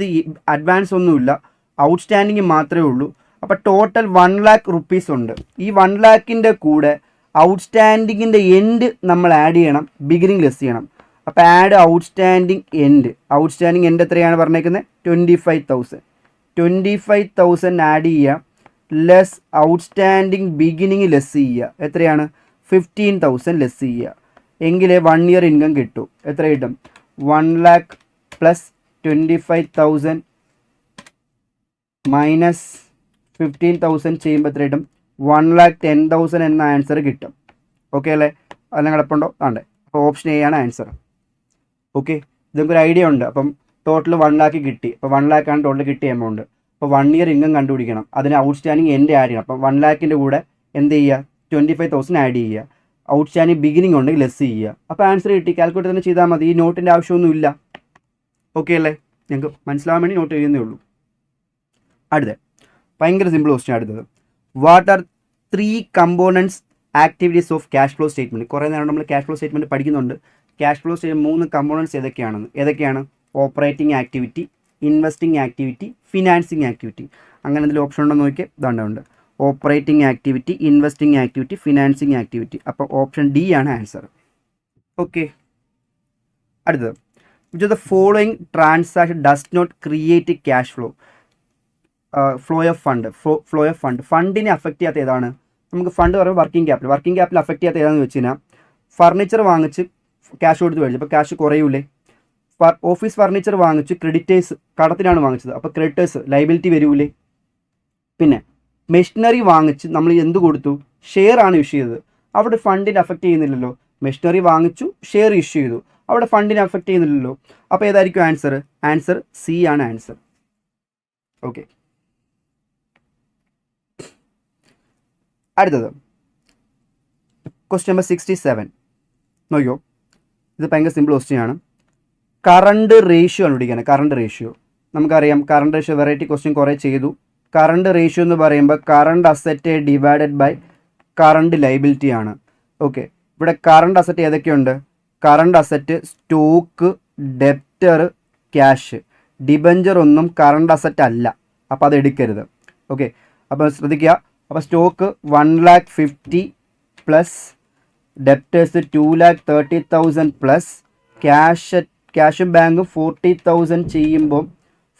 അഡ്വാൻസ് ഒന്നുമില്ല, ഔട്ട്സ്റ്റാൻഡിങ് മാത്രമേ ഉള്ളൂ. അപ്പോൾ ടോട്ടൽ 1 ലാക്ക് റുപ്പീസ് ഉണ്ട്. ഈ 1 ലാക്കിൻ്റെ കൂടെ ഔട്ട്സ്റ്റാൻഡിങ്ങിൻ്റെ എൻഡ് നമ്മൾ ആഡ് ചെയ്യണം, ബിഗിനിങ് ലെസ് ചെയ്യണം. അപ്പോൾ add outstanding end. Outstanding end എത്രയാണ് പറഞ്ഞേക്കുന്നത്? 25,000. 25,000 ആഡ് ചെയ്യുക, ലെസ് ഔട്ട്സ്റ്റാൻഡിങ് ബിഗിനിങ് ലെസ് ചെയ്യുക. എത്രയാണ്? 15,000 ലെസ് ചെയ്യുക. എങ്കിലേ 1 ഇയർ ഇൻകം കിട്ടും. എത്ര കിട്ടും? 1 ലാക്ക് പ്ലസ് 25,000 മൈനസ് 15,000 ചെയ്യുമ്പോൾ എത്ര കിട്ടും? 1,10,000 എന്ന ആൻസർ കിട്ടും. ഓക്കെ അല്ലേ? അതെല്ലാം കിടപ്പുണ്ടോ? ആണ്ടേ. അപ്പോൾ ഓപ്ഷൻ എ ആണ് ആൻസർ. ഓക്കെ, ഇതൊക്കെ ഐഡിയ ഉണ്ട്. അപ്പം ടോട്ടൽ 1 ലാക്ക് കിട്ടി. അപ്പോൾ 1 ലാക്കാണ് ടോട്ടൽ കിട്ടിയ എമൗണ്ട്. അപ്പോൾ 1 ഇയർ ഇൻകം കണ്ടുപിടിക്കണം, അതിന് ഔട്ട്സ്റ്റാൻഡിങ് എൻഡ് ആഡ് ചെയ്യണം. അപ്പം 1 ലാക്കിൻ്റെ കൂടെ എന്ത് ചെയ്യുക? 25,000 ആഡ് ചെയ്യുക. ഔട്ട്സ്റ്റാൻഡിങ് ബിഗിനിങ് ഉണ്ടെങ്കിൽ ലെസ് ചെയ്യുക. അപ്പോൾ ആൻസർ കിട്ടി. കാൽക്കുലേറ്റർ തന്നെ ചെയ്താൽ മതി, ഈ നോട്ടിൻ്റെ ആവശ്യമൊന്നുമില്ല. ഓക്കെ അല്ലേ? ഞങ്ങൾക്ക് മനസ്സിലാവാൻ വേണ്ടി നോട്ട് എഴുതുന്നേ ഉള്ളൂ. അടുത്ത ഭയങ്കര സിമ്പിൾ ക്വസ്റ്റ്യൻ. അടുത്തത്, what are 3 components activities of cash flow statement? കുറേ നേരം നമ്മൾ ക്യാഷ് ഫ്ലോ സ്റ്റേറ്റ്മെൻറ്റ് പഠിക്കുന്നുണ്ട്. ക്യാഷ് ഫ്ലോ സ്റ്റേറ്റ്മെൻറ്റ് 3 കമ്പോണൻറ്റ്സ് ഏതൊക്കെയാണ്? Operating activity, investing activity, financing activity. അങ്ങനെ എന്തെങ്കിലും ഓപ്ഷൻ ഉണ്ടോ എന്ന് നോക്കിയാൽ ഇതാണ്ട്. Operating activity, investing activity, financing activity. അപ്പോൾ ഓപ്ഷൻ ഡി ആണ് ആൻസർ. ഓക്കെ, അടുത്തത്, which of the following transaction does not create cash flow? Flow of fund. ഫണ്ടിനെ അഫക്റ്റ് ചെയ്യാത്ത ഏതാണ്? നമുക്ക് ഫണ്ട് പറയുമ്പോൾ വർക്കിംഗ് ക്യാപിറ്റൽ അഫക്റ്റ് ചെയ്യാത്ത ഏതാണെന്ന് വെച്ച് കഴിഞ്ഞാൽ ഫർണിച്ചർ വാങ്ങിച്ച് ക്യാഷ് കൊടുത്ത് മേടിച്ചു, അപ്പോൾ ക്യാഷ് കുറയൂലേ? ഓഫീസ് ഫർണിച്ചർ വാങ്ങിച്ച് ക്രെഡിറ്റേഴ്സ് കടത്തിനാണ് വാങ്ങിച്ചത്, അപ്പോൾ ക്രെഡിറ്റേഴ്സ് ലൈബിലിറ്റി വരൂലേ? പിന്നെ മെഷീനറി വാങ്ങിച്ച് നമ്മൾ എന്ത് കൊടുത്തു? ഷെയർ ആണ് ഇഷ്യൂ ചെയ്തത്, അവിടെ ഫണ്ടിനെ അഫക്റ്റ് ചെയ്യുന്നില്ലല്ലോ. മെഷീനറി വാങ്ങിച്ചു, ഷെയർ ഇഷ്യൂ ചെയ്തു, അവിടെ ഫണ്ടിനെ അഫക്റ്റ് ചെയ്യുന്നില്ലല്ലോ. അപ്പോൾ ഏതായിരിക്കും ആൻസർ? ആൻസർ സി ആണ് ആൻസർ. ഓക്കെ, അടുത്തത് ക്വസ്റ്റ്യൻ നമ്പർ 67. നോക്കിയോ, ഇത് ഭയങ്കര സിമ്പിൾ ക്വസ്റ്റ്യൻ ആണ്. കറണ്ട് റേഷ്യോ കണ്ടുപിടിക്കാൻ. കറണ്ട് റേഷ്യോ നമുക്കറിയാം. കറണ്ട് റേഷ്യോ വെറൈറ്റി ക്വസ്റ്റ്യൻ കുറേ ചെയ്തു. കറണ്ട് റേഷ്യോ എന്ന് പറയുമ്പോൾ current asset divided by current liability ആണ്. ഓക്കെ, ഇവിടെ കറണ്ട് അസറ്റ് ഏതൊക്കെയുണ്ട്? Current asset stock, debtor, cash. Debenture ഒന്നും കറണ്ട് അസറ്റ് അല്ല, അപ്പോൾ അത് എടുക്കരുത്. ഓക്കെ, അപ്പോൾ ശ്രദ്ധിക്കുക. അപ്പോൾ സ്റ്റോക്ക് 1,50,000 പ്ലസ് ഡെപ്റ്റേഴ്സ് 2,30,000 പ്ലസ് ക്യാഷും ബാങ്കും 40,000 ചെയ്യുമ്പോൾ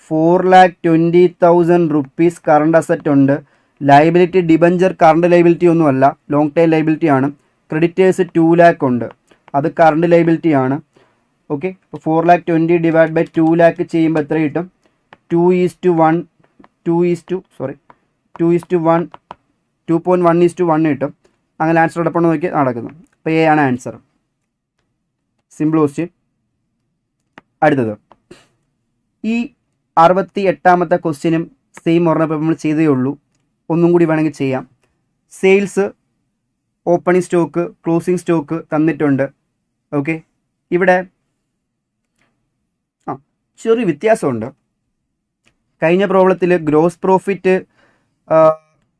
4,20,000 റുപ്പീസ് കറണ്ട് അസറ്റ് ഉണ്ട്. ലൈബിലിറ്റി ഡിബഞ്ചർ കറണ്ട് ലൈബിലിറ്റി ഒന്നുമല്ല, ലോങ് ടൈം ലൈബിലിറ്റി ആണ്. ക്രെഡിറ്റേഴ്സ് 2 ലാക്ക് ഉണ്ട്, അത് കറണ്ട് ലൈബിലിറ്റി ആണ്. ഓക്കെ, അപ്പോൾ 4,20,000 ഡിവൈഡ് ബൈ 2 ലാക്ക് ചെയ്യുമ്പോൾ എത്ര കിട്ടും? 2.1:1 കിട്ടും. അങ്ങനെ ആൻസർ ഉടപ്പം നോക്കി നടക്കുന്നു. അപ്പോൾ എ ആണ് ആൻസർ. Simple question. അടുത്തത്, ഈ 68ാമത്തെ ക്വസ്റ്റ്യനും സെയിം ഒരെണ്ണം നമ്മൾ ചെയ്തേ ഉള്ളൂ, ഒന്നും കൂടി വേണമെങ്കിൽ ചെയ്യാം. Sales, opening stock, closing stock തന്നിട്ടുണ്ട്. ഓക്കെ, ഇവിടെ ചെറിയ വ്യത്യാസമുണ്ട്. കഴിഞ്ഞ പ്രോബ്ലത്തിൽ ഗ്രോസ് പ്രോഫിറ്റ്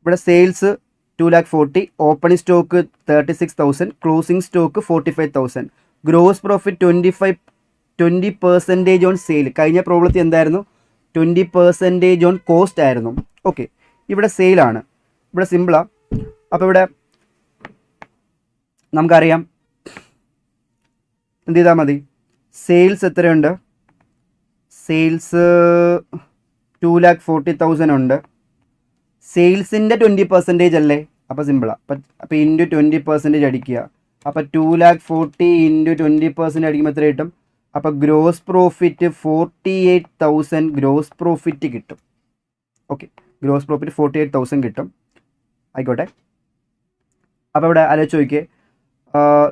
ഇവിടെ sales 2,40,000, opening stock 36,000, closing stock 45,000. Gross profit 20% on sale. കഴിഞ്ഞ പ്രോബ്ലത്തിൽ എന്തായിരുന്നു? 20% ഓൺ കോസ്റ്റ് ആയിരുന്നു. ഓക്കെ, ഇവിടെ സെയിലാണ്. ഇവിടെ സിമ്പിളാണ്. അപ്പോൾ ഇവിടെ നമുക്കറിയാം എന്ത് ചെയ്താൽ മതി? സെയിൽസ് എത്രയുണ്ട്? സെയിൽസ് 2,40,000 ഉണ്ട്. സെയിൽസിൻ്റെ 20% അല്ലേ, അപ്പോൾ സിമ്പിളാണ്. അപ്പോൾ ഇൻറ്റു 20% അടിക്കുക. അപ്പോൾ 2,40,000 ഇൻറ്റു 20% അടിക്കുമ്പോൾ എത്ര കിട്ടും? അപ്പോൾ ഗ്രോസ് പ്രോഫിറ്റ് 48,000 ഗ്രോസ് പ്രോഫിറ്റ് കിട്ടും. ഓക്കെ, ഗ്രോസ് പ്രോഫിറ്റ് 48,000 കിട്ടും. ആയിക്കോട്ടെ. അപ്പോൾ ഇവിടെ ആലോചിച്ച് നോക്കിയേ,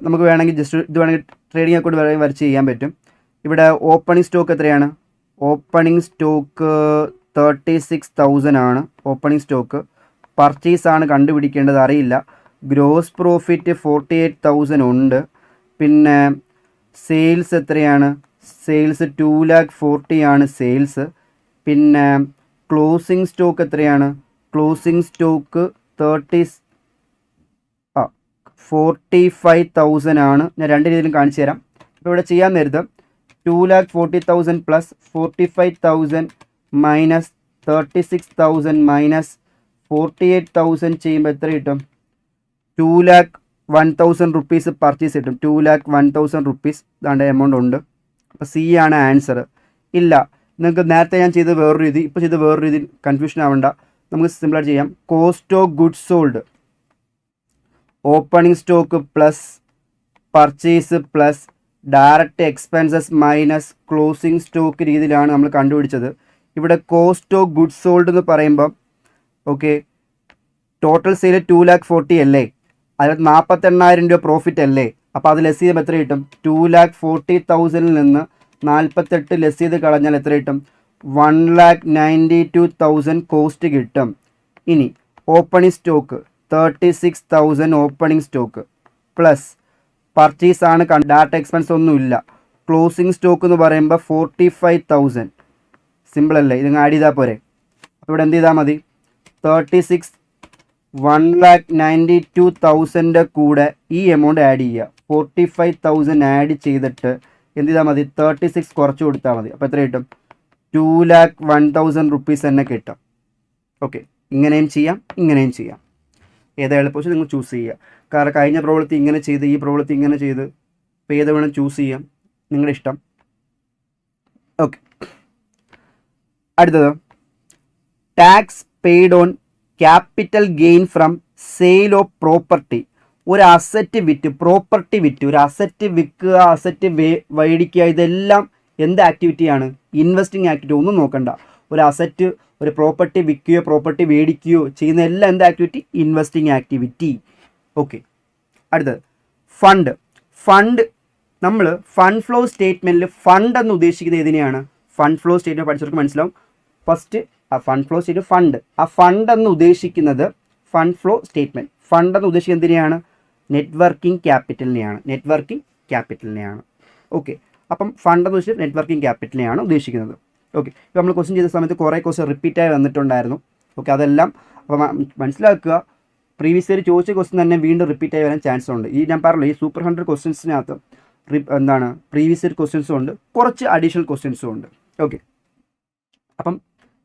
നമുക്ക് വേണമെങ്കിൽ ജസ്റ്റ് ഇത് വേണമെങ്കിൽ ട്രേഡിംഗ് അക്കൗണ്ട് വരച്ച് ചെയ്യാൻ പറ്റും. ഇവിടെ ഓപ്പണിംഗ് സ്റ്റോക്ക് എത്രയാണ്? ഓപ്പണിംഗ് സ്റ്റോക്ക് 36,000 ആണ് ഓപ്പണിംഗ് സ്റ്റോക്ക്. പർച്ചേസാണ് കണ്ടുപിടിക്കേണ്ടത്, അറിയില്ല. ഗ്രോസ് പ്രോഫിറ്റ് 48,000 ഉണ്ട്. പിന്നെ സെയിൽസ് എത്രയാണ്? സെയിൽസ് 2,40,000 ആണ് സെയിൽസ്. പിന്നെ ക്ലോസിംഗ് സ്റ്റോക്ക് എത്രയാണ്? ക്ലോസിംഗ് സ്റ്റോക്ക് 45,000 ആണ്. ഞാൻ രണ്ട് രീതിയിലും കാണിച്ചു തരാം. അപ്പോൾ ഇവിടെ ചെയ്യാൻ നേരത്ത് 2,40,000 പ്ലസ് 45,000 മൈനസ് 36,000 മൈനസ് 48,000 ചെയ്യുമ്പോൾ എത്ര കിട്ടും? 2,01,000 റുപ്പീസ് പർച്ചേസ് കിട്ടും. 2,01,000 റുപ്പീസ് ഇതാണ്ട് എമൗണ്ട് ഉണ്ട്. അപ്പോൾ സി ആണ് ആൻസർ. ഇല്ല, നിങ്ങൾക്ക് നേരത്തെ ഞാൻ ചെയ്ത് വേറൊരു രീതി, ഇപ്പോൾ ചെയ്ത് വേറൊരു രീതി, കൺഫ്യൂഷൻ ആവണ്ട. നമുക്ക് സിമ്പിളായിട്ട് ചെയ്യാം. Cost of goods sold, opening stock plus purchase plus direct expenses minus closing stock രീതിയിലാണ് നമ്മൾ കണ്ടുപിടിച്ചത്. ഇവിടെ കോസ്റ്റ് ഓഫ് ഗുഡ്സ് സോൾഡ് എന്ന് പറയുമ്പം ഓക്കെ, ടോട്ടൽ സെയിൽ 2,40,000 അല്ലേ, അതിൽ 48,000 രൂപ പ്രോഫിറ്റ് അല്ലേ. അപ്പോൾ അത് ലെസ് ചെയ്യുമ്പോൾ എത്ര കിട്ടും? 2,40,000 നിന്ന് 48 ലെസ് ചെയ്ത് കളഞ്ഞാൽ എത്ര കിട്ടും? 1,92,000 കോസ്റ്റ് കിട്ടും. ഇനി opening stock 36,000 opening stock plus purchase ആണ്, ഡാറ്റ എക്സ്പെൻസ് ഒന്നുമില്ല. ക്ലോസിംഗ് സ്റ്റോക്ക് എന്ന് പറയുമ്പോൾ 45,000. സിമ്പിൾ അല്ലേ, ഇത് ആഡ് ചെയ്താൽ പോരെ. അപ്പോൾ ഇവിടെ എന്ത് ചെയ്താൽ മതി? 36 1,92,000 കൂടെ ഈ എമൗണ്ട് ആഡ് ചെയ്യുക. 45,000 ആഡ് ചെയ്തിട്ട് എന്ത് ചെയ്താൽ മതി? 36 കുറച്ച് കൊടുത്താൽ മതി. അപ്പോൾ എത്ര കിട്ടും? 2,01,000 റുപ്പീസ് തന്നെ കിട്ടും. ഓക്കെ, ഇങ്ങനെയും ചെയ്യാം, ഇങ്ങനെയും ചെയ്യാം. ഏതാ എളുപ്പം നിങ്ങൾ ചൂസ് ചെയ്യുക. കാരണം കഴിഞ്ഞ പ്രോബ്ലത്തിൽ ഇങ്ങനെ ചെയ്ത്, ഈ പ്രോബ്ലത്തിൽ ഇങ്ങനെ ചെയ്ത്, ഇപ്പോൾ ഏത് വേണം ചൂസ് ചെയ്യാം, നിങ്ങളുടെ ഇഷ്ടം. ഓക്കെ, അടുത്തത് tax paid on capital gain from sale of property. ഒരു അസറ്റ് വിറ്റ്, പ്രോപ്പർട്ടി വിറ്റ്, ഒരു അസറ്റ് വിൽക്കുക, അസറ്റ് മേടിക്കുക, ഇതെല്ലാം എന്ത് ആക്ടിവിറ്റിയാണ്? Investing activity. ഒന്നും നോക്കണ്ട. ഒരു അസറ്റ്, ഒരു പ്രോപ്പർട്ടി വിൽക്കുകയോ പ്രോപ്പർട്ടി മേടിക്കുകയോ ചെയ്യുന്ന എല്ലാം എന്ത് ആക്ടിവിറ്റി? Investing activity. ഓക്കെ, അടുത്തത് ഫണ്ട്. ഫണ്ട് നമ്മൾ ഫണ്ട് ഫ്ലോ സ്റ്റേറ്റ്മെൻറ്റിൽ ഫണ്ട് എന്ന് ഉദ്ദേശിക്കുന്നത് ഏതിനെയാണ്? ഫണ്ട് ഫ്ലോ സ്റ്റേറ്റ്മെൻറ്റ് പഠിച്ചവർക്ക് മനസ്സിലാവും. ഫസ്റ്റ് ആ ഫണ്ട് ഫ്ലോ സ്റ്റേറ്റ്മെൻറ്റ് ഫണ്ട്, ആ ഫണ്ട് എന്ന് ഉദ്ദേശിക്കുന്നത് ഫണ്ട് ഫ്ലോ സ്റ്റേറ്റ്മെൻറ്റ്, ഫണ്ട് എന്ന് ഉദ്ദേശിക്കുന്നത് എന്തിനെയാണ്? നെറ്റ്വർക്കിംഗ് ക്യാപിറ്റലിനെയാണ്. നെറ്റ്വർക്കിംഗ് ക്യാപിറ്റലിനെയാണ്. ഓക്കെ, അപ്പം ഫണ്ട് എന്ന് വെച്ചാൽ നെറ്റ്വർക്കിംഗ് ക്യാപിറ്റലിനെയാണ് ഉദ്ദേശിക്കുന്നത്. ഓക്കെ, ഇപ്പോൾ നമ്മൾ ക്വസ്റ്റ്യൻ ചെയ്ത സമയത്ത് കുറേ ക്വസ്റ്റ്യൻ റിപ്പീറ്റായി വന്നിട്ടുണ്ടായിരുന്നു. ഓക്കെ, അതെല്ലാം അപ്പോൾ മനസ്സിലാക്കുക. പ്രീവിയസ് ഇയർ ചോദിച്ച ക്വസ്റ്റ്യൻ തന്നെ വീണ്ടും റിപ്പീറ്റായി വരാൻ ചാൻസ് ഉണ്ട്. ഈ ഞാൻ പറഞ്ഞല്ലോ, ഈ സൂപ്പർ 100 ക്വസ്റ്റ്യൻസിനകത്ത് എന്താണ് പ്രീവിയസ് ഇയർ ക്വസ്റ്റ്യൻസും ഉണ്ട്, കുറച്ച് അഡീഷണൽ ക്വസ്റ്റ്യൻസും ഉണ്ട്. ഓക്കെ, അപ്പം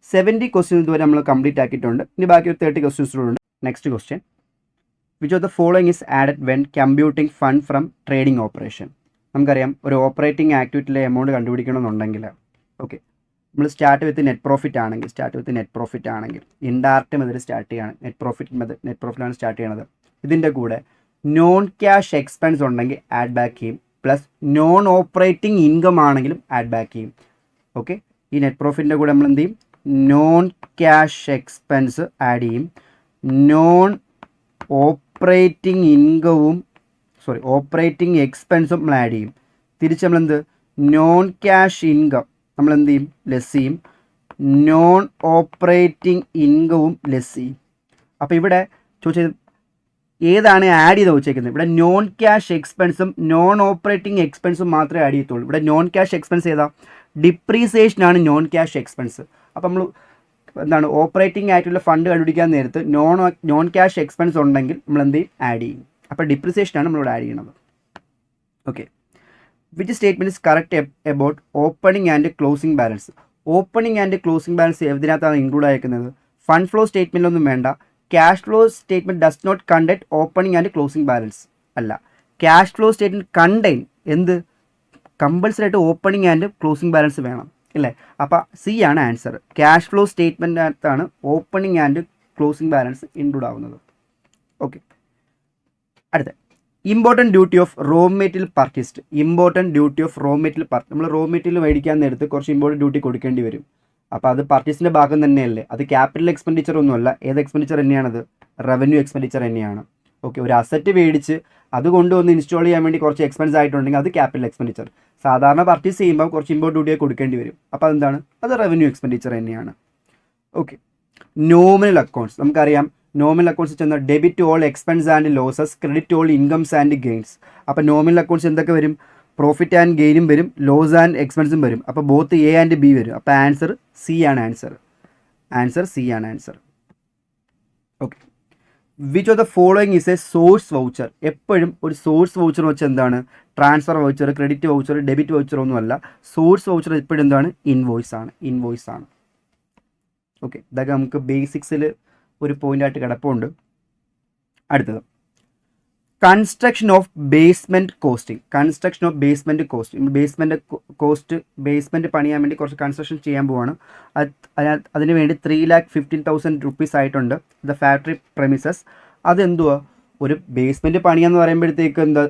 70 ക്വസ്റ്റ്യൻ ഇതുവരെ നമ്മൾ കംപ്ലീറ്റ് ആക്കിയിട്ടുണ്ട്. ഇനി ബാക്കി ഒരു 30 ക്വസ്റ്റ്യൻസുണ്ട്. Next question, which of the following is added when computing fund from trading operation. നമുക്കറിയാം, ഒരു ഓപ്പറേറ്റിംഗ് ആക്ടിവിറ്റിയിലെ എമൗണ്ട് കണ്ടുപിടിക്കണമെന്നുണ്ടെങ്കിൽ ഓക്കെ, നമ്മൾ സ്റ്റാർട്ട് വിത്ത് നെറ്റ് പ്രോഫിറ്റ് ആണെങ്കിൽ ഇൻഡയറക്റ്റ് മെത്തേഡ് സ്റ്റാർട്ട് ചെയ്യാണ്. നെറ്റ് പ്രോഫിറ്റാണ് സ്റ്റാർട്ട് ചെയ്യണത്. ഇതിൻ്റെ കൂടെ നോൺ ക്യാഷ് എക്സ്പെൻസ് ഉണ്ടെങ്കിൽ ആഡ് ബാക്ക് ചെയ്യും, പ്ലസ് നോൺ ഓപ്പറേറ്റിംഗ് ഇൻകം ആണെങ്കിലും ആഡ് ബാക്ക് ചെയ്യും. ഓക്കെ, ഈ നെറ്റ് പ്രോഫിറ്റിൻ്റെ കൂടെ നമ്മൾ എന്ത് ചെയ്യും? നോൺ ക്യാഷ് എക്സ്പെൻസ് ആഡ് ചെയ്യും, നോൺ ഓപ്പറേറ്റിംഗ് എക്സ്പെൻസും നമ്മൾ ആഡ് ചെയ്യും. തിരിച്ച് നമ്മളെന്ത്? നോൺ ക്യാഷ് ഇൻകം നമ്മളെന്ത് ചെയ്യും? ലെസ് ചെയ്യും, നോൺ ഓപ്പറേറ്റിംഗ് ഇൻകവും ലെസ് ചെയ്യും. അപ്പോൾ ഇവിടെ ചോദിച്ചത് ഏതാണ് ആഡ് ചെയ്ത് വെച്ചേക്കുന്നത്? ഇവിടെ നോൺ ക്യാഷ് എക്സ്പെൻസും നോൺ ഓപ്പറേറ്റിംഗ് എക്സ്പെൻസും മാത്രമേ ആഡ് ചെയ്യത്തുള്ളൂ. ഇവിടെ നോൺ ക്യാഷ് എക്സ്പെൻസ് ഏതാ? ഡിപ്രീസിയേഷനാണ് നോൺ ക്യാഷ് എക്സ്പെൻസ്. അപ്പോൾ നമ്മൾ എന്താണ് ഓപ്പറേറ്റിംഗ് ആയിട്ടുള്ള ഫണ്ട് കണ്ടുപിടിക്കാൻ നേരത്ത് നോൺ ക്യാഷ് എക്സ്പെൻസ് ഉണ്ടെങ്കിൽ നമ്മൾ എന്ത് ചെയ്യും? ആഡ് ചെയ്യും. അപ്പോൾ ഡിപ്രീസിയേഷനാണ് നമ്മളിവിടെ ആഡ് ചെയ്യണത്. Okay, which statement is correct about opening and closing balance? Opening and closing balance എതിനകത്താണ് ഇൻക്ലൂഡ് ആയിരിക്കുന്നത്? ഫണ്ട് ഫ്ലോ സ്റ്റേറ്റ്മെൻറ്റിലൊന്നും വേണ്ട. Cash flow statement does not contain opening and closing balance അല്ല. ക്യാഷ് ഫ്ലോ സ്റ്റേറ്റ്മെൻറ്റ് കണ്ടെയ്ൻ എന്ത്? Compulsory ആയിട്ട് opening and closing balance വേണം. ഇല്ലേ? അപ്പോൾ സി ആണ് ആൻസർ. ക്യാഷ് ഫ്ലോ സ്റ്റേറ്റ്മെൻറ്റിനകത്താണ് opening and closing balance include ആവുന്നത്. ഓക്കെ, അടുത്ത important duty of raw material purchased. Important duty of raw material നമ്മൾ റോ മെറ്റീരിയൽ മേടിക്കാൻ നേരത്ത് കുറച്ച് ഇമ്പോർട്ടൻറ്റ് ഡ്യൂട്ടി കൊടുക്കേണ്ടി വരും. അപ്പോൾ അത് പർച്ചേസിൻ്റെ ഭാഗം തന്നെയല്ലേ, അത് ക്യാപിറ്റൽ എക്സ്പെൻഡിച്ചർ ഒന്നുമല്ല. ഏത് എക്സ്പെൻഡിച്ചർ തന്നെയാണത്? റവന്യൂ എക്സ്പെൻഡിച്ചർ തന്നെയാണ്. ഓക്കെ, ഒരു അസറ്റ് മേടിച്ച് അത് കൊണ്ടുവന്ന് ഇൻസ്റ്റാൾ ചെയ്യാൻ വേണ്ടി കുറച്ച് എക്സ്പെൻസ് ആയിട്ടുണ്ടെങ്കിൽ അത് ക്യാപിറ്റൽ എക്സ്പെൻഡിച്ചർ. സാധാരണ പർച്ചേസ് ചെയ്യുമ്പോൾ കുറച്ച് ഇമ്പോർട്ട് ഡ്യൂട്ടിയെ കൊടുക്കേണ്ടി വരും. അപ്പോൾ അതെന്താണ്? അത് റവന്യൂ എക്സ്പെൻഡിച്ചർ തന്നെയാണ്. ഓക്കെ, നോമിനൽ അക്കൗണ്ട്സ് നമുക്കറിയാം. നോമിനൽ അക്കൗണ്ട്സ് ചെന്ന debit all expense and losses, credit all incomes and gains. അപ്പോൾ നോമിനൽ അക്കൗണ്ട്സ് എന്തൊക്കെ വരും? പ്രോഫിറ്റ് ആൻഡ് ഗെയിനും വരും, ലോസ് ആൻഡ് എക്സ്പെൻസും വരും. അപ്പോൾ ബോത്ത് എ ആൻഡ് ബി വരും. അപ്പോൾ ആൻസർ സി ആണ് ആൻസർ. ആൻസർ സി ആണ് answer. Okay, which of the following is A source voucher? എപ്പോഴും ഒരു സോഴ്സ് വൗച്ചർ വെച്ച് എന്താണ്? Transfer voucher, credit voucher, debit voucher ഒന്നുമല്ല. സോഴ്സ് വൗച്ചർ എപ്പോഴും എന്താണ്? ഇൻവോയ്സ് ആണ്. ഇൻവോയ്സ് ആണ്. ഓക്കെ, ഇതൊക്കെ നമുക്ക് ബേസിക്സിൽ ഒരു പോയിൻ്റായിട്ട് കിടപ്പുണ്ട്. അടുത്തത് construction of basement costing. Construction of basement cost. Basement പണിയാൻ വേണ്ടി കുറച്ച് കൺസ്ട്രക്ഷൻ ചെയ്യാൻ പോവാണ്. അതിന് വേണ്ടി 3,15,000 rupees ആയിട്ടുണ്ട്. The factory premises. അതെന്തുവാ? ഒരു ബേസ്മെൻറ്റ് പണിയാന്ന് പറയുമ്പോഴത്തേക്ക് എന്താ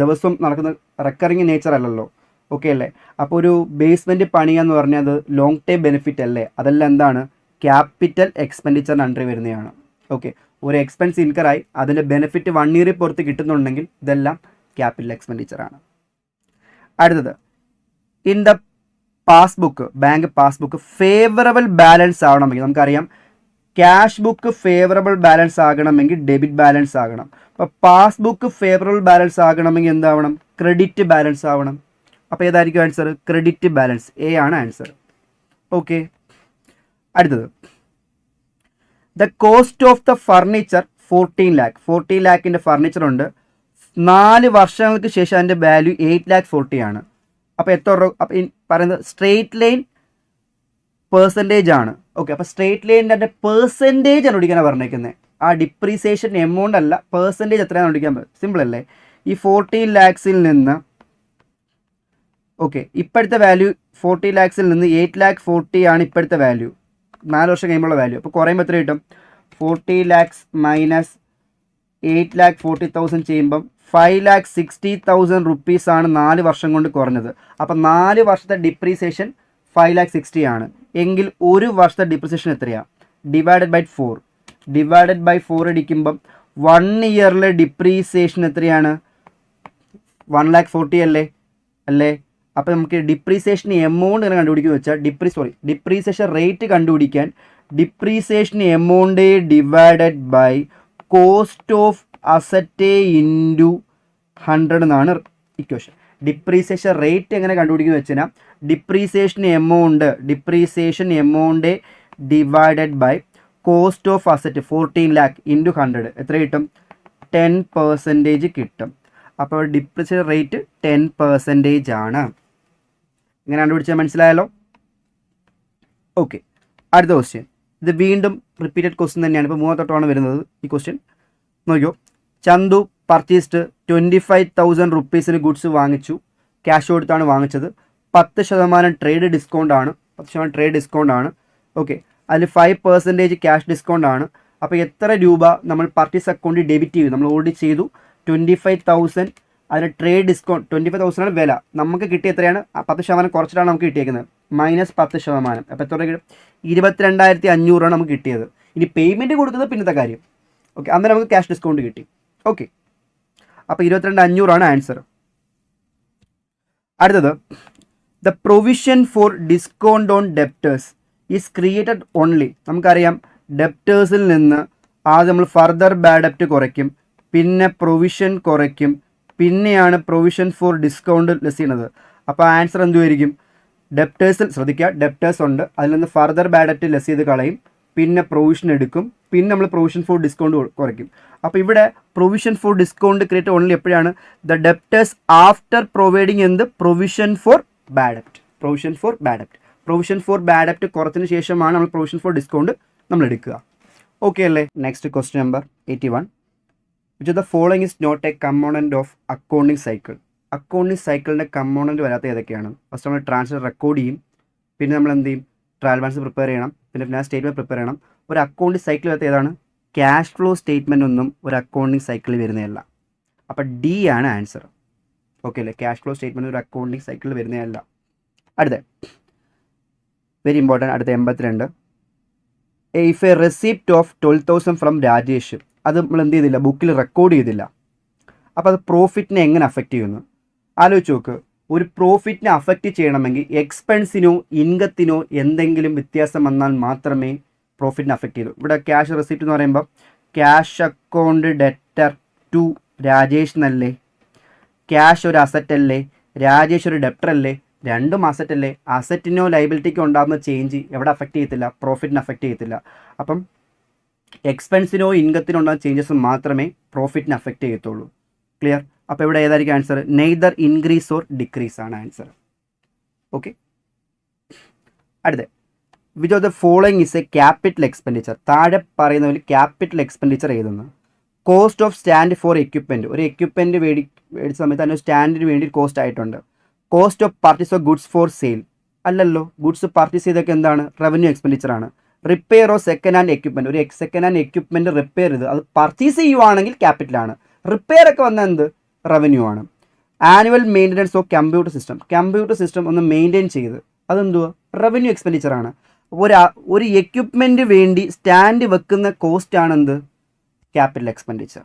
ദിവസം നടക്കുന്ന റെക്കറിങ് നേച്ചർ അല്ലല്ലോ. ഓക്കെ അല്ലേ? അപ്പോൾ ഒരു ബേസ്മെൻറ്റ് പണിയാന്ന് പറഞ്ഞാൽ അത് ലോങ് ടൈം ബെനിഫിറ്റ് അല്ലേ? അതെല്ലാം എന്താണ്? ക്യാപിറ്റൽ എക്സ്പെൻഡിച്ചറിന് അണ്ടർ വരുന്നതാണ്. ഓക്കെ, ഒരു എക്സ്പെൻസ് ഇൻകറായി അതിൻ്റെ ബെനിഫിറ്റ് 1 year പുറത്ത് കിട്ടുന്നുണ്ടെങ്കിൽ ഇതെല്ലാം ക്യാപിറ്റൽ എക്സ്പെൻഡിച്ചറാണ്. അടുത്തത് in the passbook, bank passbook favourable balance ആവണമെങ്കിൽ നമുക്കറിയാം ക്യാഷ് ബുക്ക് ഫേവറബിൾ ബാലൻസ് ആകണമെങ്കിൽ ഡെബിറ്റ് ബാലൻസ് ആകണം. അപ്പോൾ പാസ്ബുക്ക് ഫേവറബിൾ ബാലൻസ് ആകണമെങ്കിൽ എന്താവണം? ക്രെഡിറ്റ് ബാലൻസ് ആവണം. അപ്പോൾ ഏതായിരിക്കും ആൻസർ? Credit balance. എ ആണ് ആൻസർ. ഓക്കെ, അടുത്തത് the cost of the furniture 14 lakh. 14 lakhൻ്റെ ഫർണിച്ചർ ഉണ്ട്. 4 വർഷങ്ങൾക്ക് ശേഷം അതിൻ്റെ വാല്യൂ 8,40,000 ആണ്. അപ്പോൾ എത്ര രൂപ? അപ്പോൾ പറയുന്നത് സ്ട്രേറ്റ് ലൈൻ പെർസെൻറ്റേജ് ആണ്. ഓക്കെ, അപ്പോൾ സ്ട്രേറ്റ് ലൈനിൻ്റെ പെർസെൻറ്റേജ് ആണ് പിടിക്കാനാണ് പറഞ്ഞേക്കുന്നത്. ആ ഡിപ്രീസിയേഷൻ എമൗണ്ട് അല്ല, പെർസെൻറ്റേജ് എത്രയാണ് പിടിക്കാൻ. സിമ്പിൾ അല്ലേ? ഈ 14 lakhs നിന്ന് ഓക്കെ ഇപ്പോഴത്തെ വാല്യൂ 40 lakhs നിന്ന് 8,40,000 ആണ് ഇപ്പോഴത്തെ വാല്യൂ. 4 വർഷം കഴിയുമ്പോഴുള്ള വാല്യൂ. അപ്പോൾ കുറയുമ്പോൾ എത്ര കിട്ടും? 40 lakhs മൈനസ് 8,40,000 ചെയ്യുമ്പം 5,60,000 rupees ആണ് 4 വർഷം കൊണ്ട് കുറഞ്ഞത്. അപ്പം 4 വർഷത്തെ ഡിപ്രീസിയേഷൻ 5,60,000 ആണ്. എങ്കിൽ ഒരു വർഷത്തെ ഡിപ്രീസിയേഷൻ എത്രയാണ്? ഡിവൈഡഡ് ബൈ 4 അടിക്കുമ്പം 1 ഇയറിലെ ഡിപ്രീസിയേഷൻ എത്രയാണ്? 1,40,000 അല്ലേ? അപ്പോൾ നമുക്ക് ഡിപ്രീസിയേഷൻ എമൗണ്ട് എങ്ങനെ കണ്ടുപിടിക്കുമെന്ന് വെച്ചാൽ ഡിപ്രീസിയേഷൻ റേറ്റ് കണ്ടുപിടിക്കാൻ depreciation amount divided by cost of asset into 100 എന്നാണ് ഇക്വേഷൻ. ഡിപ്രീസിയേഷൻ റേറ്റ് എങ്ങനെ കണ്ടുപിടിക്കുന്നത് വെച്ചാൽ depreciation amount divided by cost of asset 14 lakh into 100 എത്ര കിട്ടും? 10% കിട്ടും. അപ്പോൾ ഡിപ്രീസിയേഷൻ റേറ്റ് 10% ആണ്. ഇങ്ങനെ കണ്ടുപിടിച്ചാൽ മനസ്സിലായല്ലോ. ഓക്കെ, അടുത്ത ക്വസ്റ്റ്യൻ. ഇത് വീണ്ടും റിപ്പീറ്റഡ് ക്വസ്റ്റ്യൻ തന്നെയാണ്. ഇപ്പോൾ 3 വരുന്നത് ഈ ക്വസ്റ്റ്യൻ. നോക്കിയോ, ചന്തു പർച്ചേസ്ഡ് 25,000 rupees ഗുഡ്സ് വാങ്ങിച്ചു. ക്യാഷ് കൊടുത്താണ് വാങ്ങിച്ചത്. 10% ട്രേഡ് ഡിസ്കൗണ്ട് ആണ്. ഓക്കെ, അതിൽ 5% ക്യാഷ് ഡിസ്കൗണ്ട് ആണ്. അപ്പോൾ എത്ര രൂപ നമ്മൾ പർച്ചേസ് അക്കൗണ്ടിൽ ഡെബിറ്റ് ചെയ്തു? നമ്മൾ ഓൾറെഡി ചെയ്തു 25,000. അതിന് ട്രേഡ് ഡിസ്കൗണ്ട് 25,000 ആണ് വില. നമുക്ക് കിട്ടിയ എത്രയാണ്? 10% കുറച്ചിട്ടാണ് നമുക്ക് കിട്ടിയേക്കുന്നത്. -10%. അപ്പോൾ എത്ര കിട്ടും? 22,500 നമുക്ക് കിട്ടിയത്. ഇനി പേയ്മെൻറ്റ് കൊടുക്കുന്നത് പിന്നത്തെ കാര്യം. ഓക്കെ, അന്നേരം നമുക്ക് ക്യാഷ് ഡിസ്കൗണ്ട് കിട്ടി. ഓക്കെ, അപ്പോൾ 22,500 ആൻസർ. അടുത്തത് the provision for discount on debtors is created only. നമുക്കറിയാം ഡെപ്റ്റേഴ്സിൽ നിന്ന് ആദ്യം നമ്മൾ ഫർദർ ബാഡ് ഡെപ്റ്റ് കുറയ്ക്കും, പിന്നെ പ്രൊവിഷൻ കുറയ്ക്കും, പിന്നെയാണ് പ്രൊവിഷൻ ഫോർ ഡിസ്കൗണ്ട് ലെസ് ചെയ്യുന്നത്. അപ്പോൾ ആൻസർ എന്തുമായിരിക്കും? ഡെപ്റ്റേഴ്സിൽ ശ്രദ്ധിക്കുക, ഡെപ്റ്റേഴ്സ് ഉണ്ട്, അതിൽ നിന്ന് ഫർദർ ബാഡ് ഡെപ്റ്റ് ലെസ് ചെയ്ത് കളയും, പിന്നെ പ്രൊവിഷൻ എടുക്കും, പിന്നെ നമ്മൾ പ്രൊവിഷൻ ഫോർ ഡിസ്കൗണ്ട് കുറയ്ക്കും. അപ്പോൾ ഇവിടെ provision for discount create only എപ്പോഴാണ്? ദ ഡെപ്റ്റേഴ്സ് ആഫ്റ്റർ പ്രൊവൈഡിങ് എന്ത്? പ്രൊവിഷൻ ഫോർ ബാഡ് ഡെപ്റ്റ്. പ്രൊവിഷൻ ഫോർ ബാഡ് ഡെപ്റ്റ് കുറച്ചതിന് ശേഷമാണ് നമ്മൾ പ്രൊവിഷൻ ഫോർ ഡിസ്കൗണ്ട് നമ്മൾ എടുക്കുക. ഓക്കെ അല്ലേ? Next question number 81. Which of the following is not a component of accounting cycle? Accounting സൈക്കിളിൻ്റെ കമ്പോണൻറ്റ് വരാത്ത ഏതൊക്കെയാണ്? ഫസ്റ്റ് നമ്മൾ ട്രാൻസാക്ഷൻ റെക്കോർഡ് ചെയ്യും, പിന്നെ നമ്മൾ എന്ത് ചെയ്യും, ട്രയൽ ബാലൻസ് പ്രിപ്പയർ ചെയ്യണം, പിന്നെ ഫിനാൻസ് സ്റ്റേറ്റ്മെൻറ്റ് പ്രിപ്പയർ ചെയ്യണം. ഒരു അക്കൗണ്ട് സൈക്കിൾ വരത്തെ ഏതാണ്? ക്യാഷ് ഫ്ലോ സ്റ്റേറ്റ്മെൻ്റ് ഒന്നും ഒരു അക്കൗണ്ടിങ് സൈക്കിളിൽ വരുന്നതല്ല. അപ്പോൾ ഡി ആണ് ആൻസർ. ഓക്കെ അല്ലേ? ക്യാഷ് ഫ്ലോ സ്റ്റേറ്റ്മെൻറ്റ് ഒരു അക്കൗണ്ടിങ് സൈക്കിളിൽ വരുന്നതല്ല. അടുത്ത വെരി ഇമ്പോർട്ടൻറ്റ്, അടുത്ത 82. If A receipt of 12,000 from Rajesh, അത് നമ്മൾ എന്ത് ചെയ്തില്ല, ബുക്കിൽ റെക്കോർഡ് ചെയ്തില്ല. അപ്പോൾ അത് പ്രോഫിറ്റിനെ എങ്ങനെ അഫക്റ്റ് ചെയ്യുന്നു? ആലോചിച്ച് നോക്ക്. ഒരു പ്രോഫിറ്റിനെ അഫക്റ്റ് ചെയ്യണമെങ്കിൽ എക്സ്പെൻസിനോ ഇൻകത്തിനോ എന്തെങ്കിലും വ്യത്യാസം വന്നാൽ മാത്രമേ പ്രോഫിറ്റിനെ അഫക്റ്റ് ചെയ്യൂ. ഇവിടെ ക്യാഷ് റെസിപ്റ്റ് എന്ന് പറയുമ്പോൾ cash account debtor to Rajesh എന്നല്ലേ? ക്യാഷ് ഒരു അസറ്റ് അല്ലേ, രാജേഷ് ഒരു ഡെപ്റ്റർ അല്ലേ? രണ്ടും അസറ്റ് അല്ലേ? അസറ്റിനോ ലൈബിലിറ്റിക്കോ ഉണ്ടാകുന്ന ചേഞ്ച് എവിടെ അഫക്റ്റ് ചെയ്യത്തില്ല? പ്രോഫിറ്റിനെ അഫക്റ്റ് ചെയ്യത്തില്ല. അപ്പം എക്സ്പെൻസിനോ ഇൻകത്തിനോ ഉണ്ടാകുന്ന ചേഞ്ചസ് മാത്രമേ പ്രോഫിറ്റിനെ അഫക്റ്റ് ചെയ്യത്തുള്ളൂ. ക്ലിയർ? അപ്പോൾ ഇവിടെ ഏതായിരിക്കും answer? Neither increase or decrease ആണ് ആൻസർ. ഓക്കെ. അടുത്ത which of the following is A capital expenditure? താഴെ പറയുന്ന പോലെ ക്യാപിറ്റൽ എക്സ്പെൻഡിച്ചർ എഴുതുന്നത്. Cost of stand for equipment, ഒരു എക്യുപ്മെൻറ്റ് മേടിച്ച സമയത്ത് അതിന് സ്റ്റാൻഡിന് വേണ്ടി കോസ്റ്റ് ആയിട്ടുണ്ട്. Cost of purchase of goods for sale, അല്ലല്ലോ, ഗുഡ്സ് പർച്ചേസ് ചെയ്തൊക്കെ എന്താണ്? റവന്യൂ എക്സ്പെൻഡിച്ചർ ആണ്. Repair of second hand equipment, ഒരു സെക്കൻഡ് ഹാൻഡ് എക്യുപ്മെൻറ്റ് റിപ്പയർ ചെയ്ത് അത് പർച്ചേസ് ചെയ്യുവാണെങ്കിൽ ക്യാപിറ്റലാണ്. റിപ്പയർ ഒക്കെ വന്ന എന്ത്? റവന്യൂ ആണ്. Annual maintenance of computer system, computer system ഒന്ന് മെയിൻറ്റെയിൻ ചെയ്ത് അതെന്തുവാ? റവന്യൂ എക്സ്പെൻഡിച്ചർ ആണ്. ഒരു എക്യുപ്മെൻറ്റ് വേണ്ടി സ്റ്റാൻഡ് വെക്കുന്ന കോസ്റ്റ് ആണ് എന്ത്? Capital expenditure.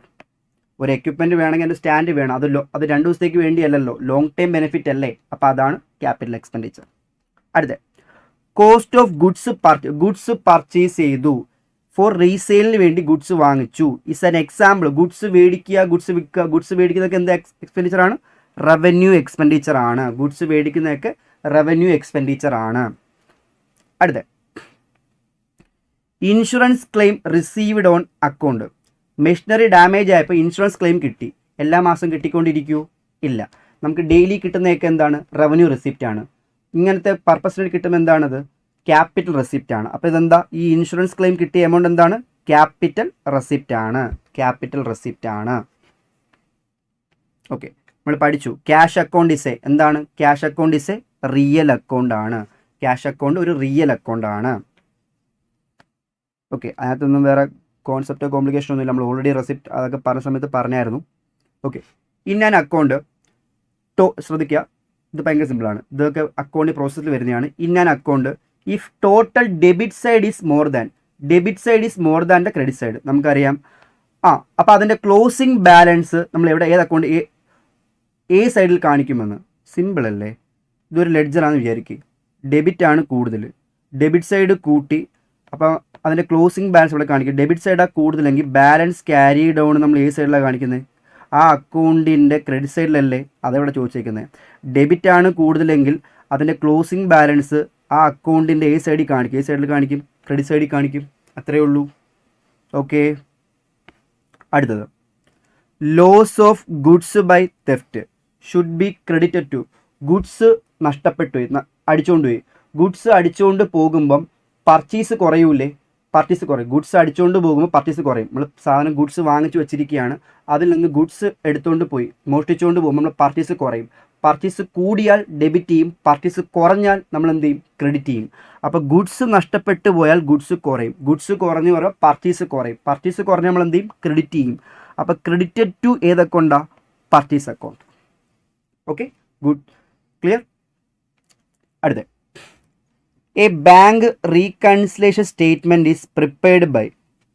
ഒരു എക്യുപ്മെൻറ്റ് വേണമെങ്കിൽ അതിൻ്റെ സ്റ്റാൻഡ് വേണം, അത് 2 ദിവസത്തേക്ക് വേണ്ടിയല്ലല്ലോ, ലോങ് ടൈം ബെനിഫിറ്റ് അല്ലേ? അപ്പോൾ അതാണ് ക്യാപിറ്റൽ എക്സ്പെൻഡിച്ചർ. അടുത്ത കോസ്റ്റ് ഓഫ് ഗുഡ്സ് പർച്ചേസ് ചെയ്തു, ഫോർ റീസെയിലിന് വേണ്ടി ഗുഡ്സ് വാങ്ങിച്ചു. Is an example. ഗുഡ്സ് മേടിക്കുക, ഗുഡ്സ് വിൽക്കുക, ഗുഡ്സ് മേടിക്കുന്നതൊക്കെ എന്ത് എക്സ്പെൻഡിച്ചർ ആണ്? റവന്യൂ എക്സ്പെൻഡിച്ചർ ആണ്. ഗുഡ്സ് മേടിക്കുന്നതൊക്കെ റവന്യൂ എക്സ്പെൻഡിച്ചർ ആണ്. അടുത്ത insurance claim received on account. Machinery damage ആയപ്പോൾ ഇൻഷുറൻസ് ക്ലെയിം കിട്ടി. എല്ലാ മാസം കിട്ടിക്കൊണ്ടിരിക്കുമോ? ഇല്ല. നമുക്ക് ഡെയിലി കിട്ടുന്നതൊക്കെ എന്താണ്? റവന്യൂ റെസിപ്റ്റ് ആണ്. ഇങ്ങനത്തെ പർപ്പസിന് കിട്ടുമ്പോൾ എന്താണത്? ക്യാപിറ്റൽ റെസിപ്റ്റ് ആണ്. അപ്പോൾ ഇതെന്താ? ഈ ഇൻഷുറൻസ് ക്ലെയിം കിട്ടിയ എമൗണ്ട് എന്താണ്? ക്യാപിറ്റൽ റെസിപ്റ്റ് ആണ്. ക്യാപിറ്റൽ റെസിപ്റ്റ് ആണ്. ഓക്കെ, നമ്മൾ പഠിച്ചു. ക്യാഷ് അക്കൗണ്ട് ഇസ് എന്താണ്? Cash account is real account ആണ്. ക്യാഷ് അക്കൗണ്ട് ഒരു റിയൽ അക്കൗണ്ട് ആണ്. ഓക്കെ, അതിനകത്തൊന്നും വേറെ കോൺസെപ്റ്റോ കോംപ്ലിക്കേഷനോ ഒന്നുമില്ല. നമ്മൾ ഓൾറെഡി റെസിപ്റ്റ് അതൊക്കെ പറഞ്ഞ സമയത്ത് പറഞ്ഞായിരുന്നു. ഓക്കെ, ഇൻ ആൻ അക്കൗണ്ട് ശ്രദ്ധിക്കുക, ഇത് ഭയങ്കര സിമ്പിളാണ്. ഇതൊക്കെ അക്കൗണ്ട് പ്രോസസ്സിൽ വരുന്നതാണ്. In an account if total debit side is more than the credit side, നമുക്കറിയാം. അപ്പോൾ അതിൻ്റെ ക്ലോസിംഗ് ബാലൻസ് നമ്മൾ എവിടെ, ഏത് അക്കൗണ്ട്, എ സൈഡിൽ കാണിക്കുമെന്ന്. സിമ്പിൾ അല്ലേ? ഇതൊരു ലെഡ്ജറാണെന്ന് വിചാരിക്കുക. ഡെബിറ്റ് ആണ് കൂടുതൽ, ഡെബിറ്റ് സൈഡ് കൂട്ടി, അപ്പോൾ അതിൻ്റെ ക്ലോസിംഗ് ബാലൻസ് ഇവിടെ കാണിക്കും. ഡെബിറ്റ് സൈഡാണ് കൂടുതലെങ്കിൽ ബാലൻസ് ക്യാരി ഡൗൺ നമ്മൾ ഏത് സൈഡിലാണ് കാണിക്കുന്നത്? ആ അക്കൗണ്ടിൻ്റെ ക്രെഡിറ്റ് സൈഡിലല്ലേ? അതെവിടെ ചോദിച്ചേക്കുന്നത്. ഡെബിറ്റ് ആണ് കൂടുതലെങ്കിൽ അതിൻ്റെ ക്ലോസിംഗ് ബാലൻസ് ആ അക്കൗണ്ടിൻ്റെ ഏത് സൈഡിൽ കാണിക്കും? ഏത് സൈഡിൽ കാണിക്കും? ക്രെഡിറ്റ് സൈഡിൽ കാണിക്കും. അത്രയേ ഉള്ളൂ. ഓക്കെ, അടുത്തത് loss of goods by theft should be credited to. Goods നഷ്ടപ്പെട്ടു, അടിച്ചുകൊണ്ട് പോയി. ഗുഡ്സ് അടിച്ചുകൊണ്ട് പോകുമ്പം പർച്ചേസ് കുറയൂലേ? പർച്ചേസ് കുറയും. ഗുഡ്സ് അടിച്ചുകൊണ്ട് പോകുമ്പോൾ പർച്ചേസ് കുറയും. നമ്മൾ സാധനം ഗുഡ്സ് വാങ്ങിച്ച് വെച്ചിരിക്കുകയാണ്, അതിൽ നിന്ന് ഗുഡ്സ് എടുത്തുകൊണ്ട് പോയി മോഷ്ടിച്ചുകൊണ്ട് പോകുമ്പോൾ നമ്മൾ പർച്ചേസ് കുറയും. പർച്ചേസ് കൂടിയാൽ ഡെബിറ്റ് ചെയ്യും, പർച്ചേസ് കുറഞ്ഞാൽ നമ്മൾ എന്ത് ചെയ്യും? ക്രെഡിറ്റ് ചെയ്യും. അപ്പോൾ ഗുഡ്സ് നഷ്ടപ്പെട്ടു പോയാൽ ഗുഡ്സ് കുറയും, ഗുഡ്സ് കുറഞ്ഞു പറയുമ്പോൾ പർച്ചേസ് കുറയും, പർച്ചേസ് കുറഞ്ഞാൽ നമ്മൾ എന്ത് ചെയ്യും? ക്രെഡിറ്റ് ചെയ്യും. അപ്പോൾ ക്രെഡിറ്റഡ് ടു ഏത് അക്കൗണ്ടാണ്? Purchase account. Okay, good, clear. അടുത്ത A bank reconciliation statement is prepared by.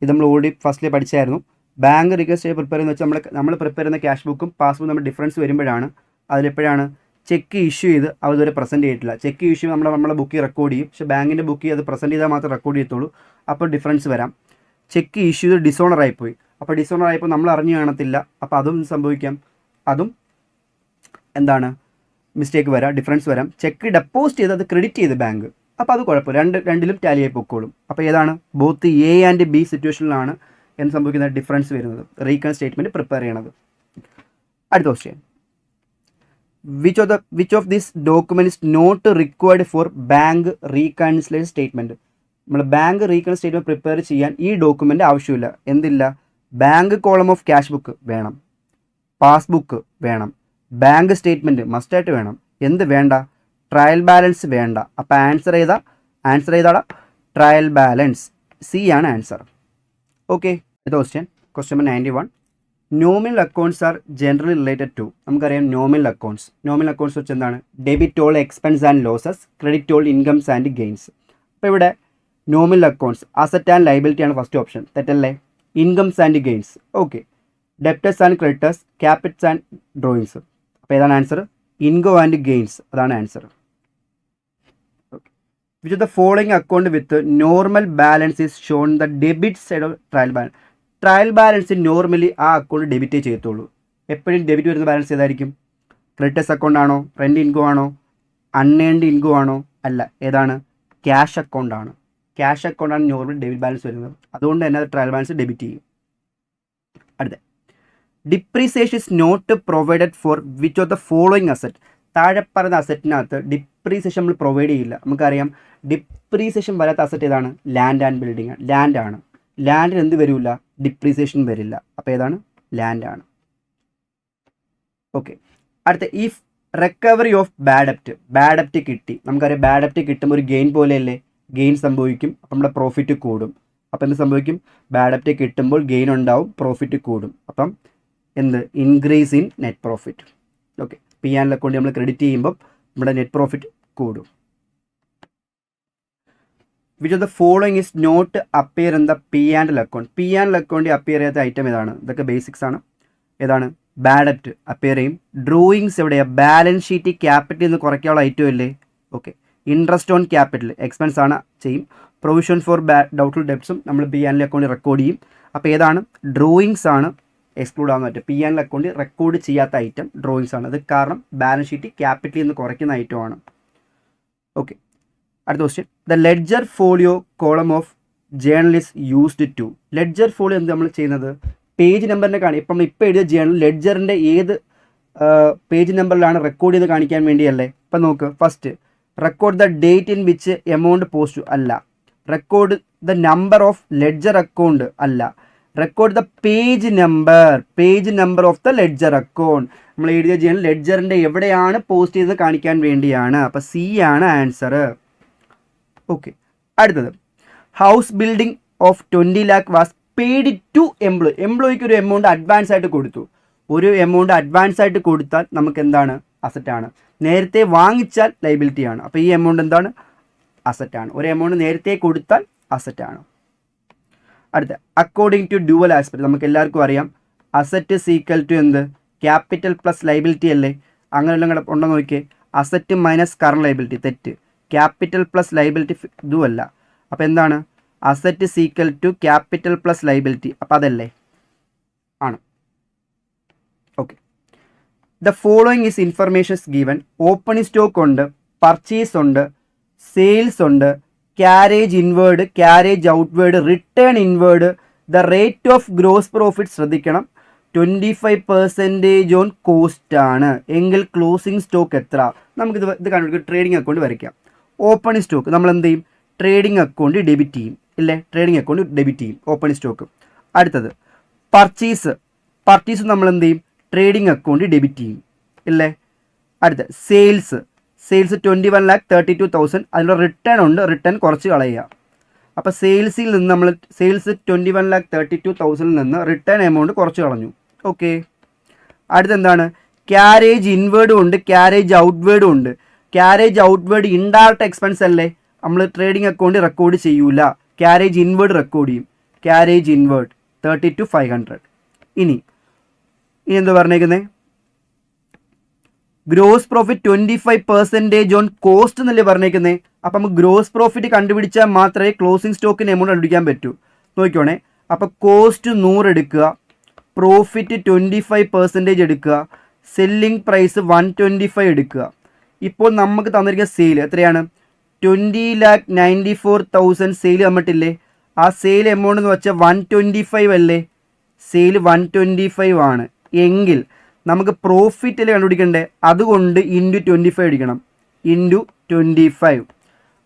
ഇത് നമ്മൾ ഓൾറെഡി ഫസ്റ്റിൽ പഠിച്ചായിരുന്നു. ബാങ്ക് റീകൺസിലേഷൻ പ്രിപ്പയർ ചെയ്യുന്ന വെച്ചാൽ നമ്മൾ പ്രിപ്പയർ ചെയ്യുന്ന ക്യാഷ് ബുക്കും പാസ്ബുക്കും നമ്മൾ ഡിഫറൻസ് വരുമ്പോഴാണ്. അതിലെപ്പോഴാണ്? ചെക്ക് ഇഷ്യൂ ചെയ്ത് അവരിതുവരെ പ്രസൻറ്റ് ചെയ്തിട്ടില്ല. ചെക്ക് ഇഷ്യൂ നമ്മളെ ബുക്കിൽ റെക്കോർഡ് ചെയ്യും, പക്ഷേ ബാങ്കിൻ്റെ ബുക്കിൽ അത് പ്രസൻറ്റ് ചെയ്താൽ മാത്രമേ റെക്കോർഡ് ചെയ്യത്തുള്ളൂ. അപ്പോൾ ഡിഫറൻസ് വരാം. ചെക്ക് ഇഷ്യൂ ചെയ്ത് ഡിസോണർ ആയിപ്പോയി. അപ്പോൾ ഡിസോണർ ആയപ്പോൾ നമ്മൾ അറിഞ്ഞു കാണത്തില്ല. അപ്പോൾ അതും സംഭവിക്കാം. അതും എന്താണ്? മിസ്റ്റേക്ക് വരാം, ഡിഫറൻസ് വരാം. ചെക്ക് ഡെപ്പോസിറ്റ് ചെയ്ത് അത് ക്രെഡിറ്റ് ചെയ്ത് ബാങ്ക്, അപ്പോൾ അത് കുഴപ്പമില്ല. രണ്ടിലും ടാലി ആയി പൊക്കോളും. അപ്പോൾ ഏതാണ്? ബോത്ത് എ ആൻഡ് ബി സിറ്റുവേഷനിലാണ് എന്ത് സംഭവിക്കുന്നത്? ഡിഫറൻസ് വരുന്നത്. റീകൺ സ്റ്റേറ്റ്മെൻറ്റ് പ്രിപ്പയർ ചെയ്യണത്. അടുത്ത question, which of this document is not required for bank reconciliation statement? നമ്മൾ ബാങ്ക് റീകൺ സ്റ്റേറ്റ്മെൻറ്റ് പ്രിപ്പയർ ചെയ്യാൻ ഈ ഡോക്യുമെൻ്റ് ആവശ്യമില്ല. എന്തില്ല? Bank column of cash book വേണം, പാസ്ബുക്ക് വേണം, ബാങ്ക് സ്റ്റേറ്റ്മെൻറ്റ് മസ്റ്റായിട്ട് വേണം. എന്ത് വേണ്ട? ട്രയൽ ബാലൻസ് വേണ്ട. അപ്പോൾ ആൻസർ ചെയ്താടാ ട്രയൽ ബാലൻസ്. സി ആണ് answer. Okay, question number 91. Nominal accounts are generally related to. നമുക്കറിയാം നോമിനൽ അക്കൗണ്ട്സ് വെച്ച് എന്താണ്? Debit all expense and losses, credit all incomes and gains. അപ്പോൾ ഇവിടെ nominal accounts asset and liability ആണ് first option, തെറ്റല്ലേ? Incomes and gains, okay. Debtors and creditors, capitals and drawings. അപ്പോൾ ഏതാണ് answer? Income and gains, അതാണ് answer. Which of the following account with normal balance is shown the debit side of trial balance? Trial balance normally ആ account ഡെബിറ്റേ ചെയ്യത്തുള്ളൂ. എപ്പോഴും debit വരുന്ന balance ഏതായിരിക്കും? Creditors account ആണോ? റെൻറ്റ് ഇൻകോ ആണോ? Unearned income ആണോ? അല്ല, ഏതാണ്? ക്യാഷ് അക്കൗണ്ട് ആണ്. ക്യാഷ് അക്കൗണ്ടാണ് നോർമൽ ഡെബിറ്റ് ബാലൻസ് വരുന്നത്. അതുകൊണ്ട് തന്നെ അത് ട്രയൽ ബാലൻസ് ഡെബിറ്റ് ചെയ്യും. അടുത്ത, depreciation is not provided for which of the following asset? താഴെ പറയുന്ന അസറ്റിനകത്ത് ഡിപ്രീസിയേഷൻ നമ്മൾ പ്രൊവൈഡ് ചെയ്യില്ല. നമുക്കറിയാം ഡിപ്രീസിയേഷൻ വരാത്ത അസറ്റ് ഏതാണ്? ലാൻഡ് ആൻഡ് ബിൽഡിംഗ് ആണ്. ലാൻഡാണ്. ലാൻഡിന് എന്ത് വരില്ല? ഡിപ്രീസിയേഷൻ വരില്ല. അപ്പോൾ ഏതാണ്? ലാൻഡാണ്. ഓക്കെ, അടുത്ത, ഇഫ് റിക്കവറി ഓഫ് ബാഡ് ഡെപ്റ്റ് കിട്ടി. നമുക്കറിയാം ബാഡ് ഡെപ്റ്റ് കിട്ടുമ്പോൾ ഒരു ഗെയിൻ പോലെയല്ലേ? ഗെയിൻ സംഭവിക്കും, അപ്പം നമ്മുടെ പ്രോഫിറ്റ് കൂടും. അപ്പം എന്ത് സംഭവിക്കും? ബാഡ് ഡെപ്റ്റ് കിട്ടുമ്പോൾ ഗെയിൻ ഉണ്ടാവും, പ്രോഫിറ്റ് കൂടും. അപ്പം എന്ത്? Increase in net profit. Okay, P and account നമ്മൾ ക്രെഡിറ്റ് ചെയ്യുമ്പോൾ നമ്മുടെ നെറ്റ് പ്രോഫിറ്റ് കൂടും. Which of the following is not appear in the P and L account? P and L അക്കൗണ്ടിൽ അപ്പിയർ ചെയ്യാത്ത ഐറ്റം ഏതാണ്? ഇതൊക്കെ ബേസിക്സ് ആണ്. ഏതാണ്? ബാഡ് ഡെപ്റ്റ് അപ്പിയർ ചെയ്യും. ഡ്രോയിങ്സ് എവിടെയാണ്? ബാലൻസ് ഷീറ്റ് ക്യാപിറ്റൽ നിന്ന് കുറയ്ക്കാനുള്ള ഐറ്റം അല്ലേ? Okay. Interest on capital expense ആണ്, ചെയ്യും. പ്രൊവിഷൻ ഫോർ ഡൗട്ട്ഫുൾ ഡെപ്റ്റ്സും നമ്മൾ പി ആൻഡ് എൽ അക്കൗണ്ടിൽ റെക്കോർഡ് ചെയ്യും. അപ്പോൾ ഏതാണ്? ഡ്രോയിങ്സ് ആണ് എക്സ്ക്ലൂഡ് ആവുന്ന ഐറ്റം. പി ആൻഡ് എൽ അക്കൗണ്ടിൽ റെക്കോർഡ് ചെയ്യാത്ത ഐറ്റം ഡ്രോയിങ്സ് ആണ്. അത് കാരണം ബാലൻസ് ഷീറ്റ് ക്യാപിറ്റലിൽ നിന്ന് കുറയ്ക്കുന്ന ഐറ്റമാണ്. ഓക്കെ, അടുത്ത question. The ledger folio column of journal is used to. Ledger folio എന്ത് നമ്മൾ ചെയ്യുന്നത്? പേജ് നമ്പറിനെ ഇപ്പം എഴുതിയ ജേണൽ ലെഡ്ജറിൻ്റെ ഏത് പേജ് നമ്പറിലാണ് റെക്കോർഡ് ചെയ്ത് കാണിക്കാൻ വേണ്ടിയല്ലേ? ഇപ്പം നോക്ക്, first record the date in which amount post അല്ല. Record the number of ledger account അല്ല. Record the page number of the ledger account. നമ്മൾ എഴുതിയ ജേണൽ ലെഡ്ജറിൻ്റെ എവിടെയാണ് പോസ്റ്റ് ചെയ്ത് കാണിക്കാൻ വേണ്ടിയാണ്. അപ്പോൾ സി ആണ് ആൻസർ. ഓക്കെ, അടുത്തത്, house building of 20 lakh was paid to employee. എംപ്ലോയിക്ക് ഒരു എമൗണ്ട് അഡ്വാൻസ് ആയിട്ട് കൊടുത്തു. ഒരു എമൗണ്ട് അഡ്വാൻസ് ആയിട്ട് കൊടുത്താൽ നമുക്ക് എന്താണ്? അസറ്റാണ്. നേരത്തെ വാങ്ങിച്ചാൽ ലൈബിലിറ്റി ആണ്. അപ്പോൾ ഈ എമൗണ്ട് എന്താണ്? അസറ്റാണ്. ഒരു എമൗണ്ട് നേരത്തെ കൊടുത്താൽ അസറ്റാണ്. അടുത്ത, അക്കോർഡിംഗ് ടു ഡ്യുവൽ ആസ്പെക്ട്. നമുക്ക് എല്ലാവർക്കും അറിയാം അസറ്റ് ഈസ് ഈക്വൽ ടു എന്ത്? ക്യാപിറ്റൽ പ്ലസ് ലൈബിലിറ്റി അല്ലേ? അങ്ങനെയെല്ലാം കൂടെ ഉണ്ടോ നോക്കിയേ. അസറ്റ് മൈനസ് കറണ്ട് ലൈബിലിറ്റി, തെറ്റ്. ക്യാപിറ്റൽ പ്ലസ് ലൈബിലിറ്റി ഇതുമല്ല. അപ്പോൾ എന്താണ്? Asset is equal to capital plus liability. അപ്പോൾ അതല്ലേ? ആണ്. Okay, the following is informations given. Opening stock ഉണ്ട്, പർച്ചേസ് ഉണ്ട്, സെയിൽസ് ഉണ്ട്, carriage inward, carriage outward, return inward. The rate of gross profit ശ്രദ്ധിക്കണം, 25% ഓൺ കോസ്റ്റ് ആണ്. എങ്കിൽ ക്ലോസിംഗ് സ്റ്റോക്ക് എത്ര? നമുക്കിത് കണ്ടുപിടിക്കും. ട്രേഡിംഗ് അക്കൗണ്ട് വരയ്ക്കാം. ഓപ്പണിംഗ് സ്റ്റോക്ക് നമ്മൾ എന്ത് ചെയ്യും? ട്രേഡിംഗ് അക്കൗണ്ട് ഡെബിറ്റ് ചെയ്യും, ഇല്ലേ? ട്രേഡിംഗ് അക്കൗണ്ട് ഡെബിറ്റ് ചെയ്യും ഓപ്പണിംഗ് സ്റ്റോക്ക്. അടുത്തത്, പർച്ചേസ് നമ്മൾ എന്ത് ചെയ്യും? ട്രേഡിംഗ് അക്കൗണ്ട് ഡെബിറ്റ് ചെയ്യും, ഇല്ലേ? അടുത്ത, സെയിൽസ് 21,32,000. അതിനുള്ള റിട്ടേൺ ഉണ്ട്, റിട്ടേൺ കുറച്ച് കളയുക. അപ്പോൾ സെയിൽസിൽ നിന്ന് നമ്മൾ 21,32,000 നിന്ന് റിട്ടേൺ എമൗണ്ട് കുറച്ച് കളഞ്ഞു. ഓക്കെ, അടുത്തെന്താണ്? ക്യാരേജ് ഇൻവേർഡും ഉണ്ട്, ക്യാരേജ് ഔട്ട്വേർഡും ഉണ്ട്. ക്യാരേജ് ഔട്ട്വേർഡ് ഇൻഡയറക്റ്റ് എക്സ്പെൻസ് അല്ലേ? നമ്മൾ ട്രേഡിംഗ് അക്കൗണ്ട് റെക്കോർഡ് ചെയ്യൂല. ക്യാരേജ് ഇൻവേർഡ് റെക്കോർഡ് ചെയ്യും. Carriage inward 30,500. ഇനി എന്താ പറഞ്ഞേക്കുന്നത്? ഗ്രോസ് പ്രോഫിറ്റ് 25% ഓൺ കോസ്റ്റ് എന്നല്ലേ പറഞ്ഞേക്കുന്നത്. അപ്പം നമുക്ക് ഗ്രോസ് പ്രോഫിറ്റ് കണ്ടുപിടിച്ചാൽ മാത്രമേ ക്ലോസിംഗ് സ്റ്റോക്കിന് എമൗണ്ട് കണ്ടുപിടിക്കാൻ പറ്റൂ. നോക്കിക്കോണേ. അപ്പോൾ കോസ്റ്റ് 100 എടുക്കുക, പ്രോഫിറ്റ് 25% എടുക്കുക, സെല്ലിംഗ് പ്രൈസ് 125 എടുക്കുക. ഇപ്പോൾ നമുക്ക് തന്നിരിക്കുന്ന സെയിൽ എത്രയാണ്? 20,94,000 സെയിൽ തന്നിട്ടില്ലേ? ആ സെയിൽ എമൗണ്ട് എന്ന് വെച്ചാൽ 125 അല്ലേ? സെയിൽ 125 ആണ്. എങ്കിൽ നമുക്ക് പ്രോഫിറ്റ് അല്ലേ കണ്ടുപിടിക്കണ്ടേ? അതുകൊണ്ട് ×25 അടിക്കണം. ×25.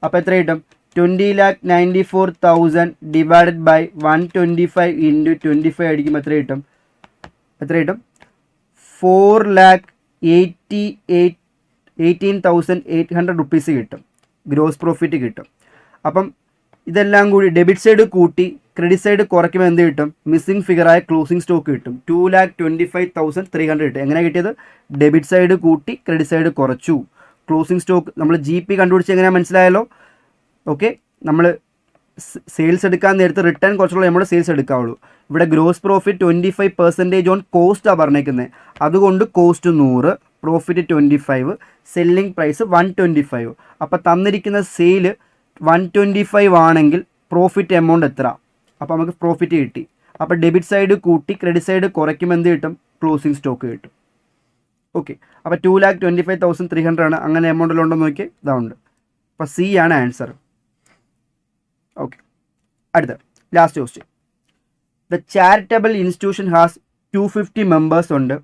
അപ്പോൾ എത്ര കിട്ടും? 20,94,000 ഡിവൈഡഡ് ബൈ 125 ×25 അടിക്കുമ്പോൾ എത്ര കിട്ടും? 4,88,000 18,800 റുപ്പീസ് കിട്ടും, ഗ്രോസ് പ്രോഫിറ്റ് കിട്ടും. അപ്പം ഇതെല്ലാം കൂടി ഡെബിറ്റ് സൈഡ് കൂട്ടി ക്രെഡിറ്റ് സൈഡ് കുറയ്ക്കുമ്പോൾ എന്ത് കിട്ടും? മിസ്സിംഗ് ഫിഗറായ ക്ലോസിംഗ് സ്റ്റോക്ക് കിട്ടും. 2,25,300 കിട്ടും. എങ്ങനെ കിട്ടിയത്? ഡെബിറ്റ് സൈഡ് കൂട്ടി ക്രെഡിറ്റ് സൈഡ് കുറച്ചു. ക്ലോസിംഗ് സ്റ്റോക്ക് നമ്മൾ GP കണ്ടുപിടിച്ച് എങ്ങനെയാണ് മനസ്സിലായല്ലോ. ഓക്കെ, നമ്മൾ സെയിൽസ് എടുക്കാൻ നേരത്തെ റിട്ടേൺ കുറച്ചുള്ള നമ്മൾ സെയിൽസ് എടുക്കാവുള്ളൂ. ഇവിടെ ഗ്രോസ് പ്രോഫിറ്റ് 25% ഓൺ കോസ്റ്റാണ് പറഞ്ഞേക്കുന്നത്. അതുകൊണ്ട് കോസ്റ്റ് 100, പ്രോഫിറ്റ് 25, സെല്ലിംഗ് പ്രൈസ് 125. അപ്പോൾ തന്നിരിക്കുന്ന സെയിൽ 125 ആണെങ്കിൽ പ്രോഫിറ്റ് എമൗണ്ട് എത്ര? അപ്പോൾ നമുക്ക് പ്രോഫിറ്റ് കിട്ടി. അപ്പോൾ ഡെബിറ്റ് സൈഡ് കൂട്ടി ക്രെഡിറ്റ് സൈഡ് കുറയ്ക്കുമ്പോൾ എന്ത് കിട്ടും? ക്ലോസിംഗ് സ്റ്റോക്ക് കിട്ടും. ഓക്കെ, അപ്പോൾ 2,25,300 ആണ്. അങ്ങനെ എമൗണ്ടിലുണ്ടോ നോക്കി, ഇതാവുണ്ട്. അപ്പോൾ C ആണ് ആൻസർ. ഓക്കെ, അടുത്ത last question. The charitable institution has 250 members ഉണ്ട്.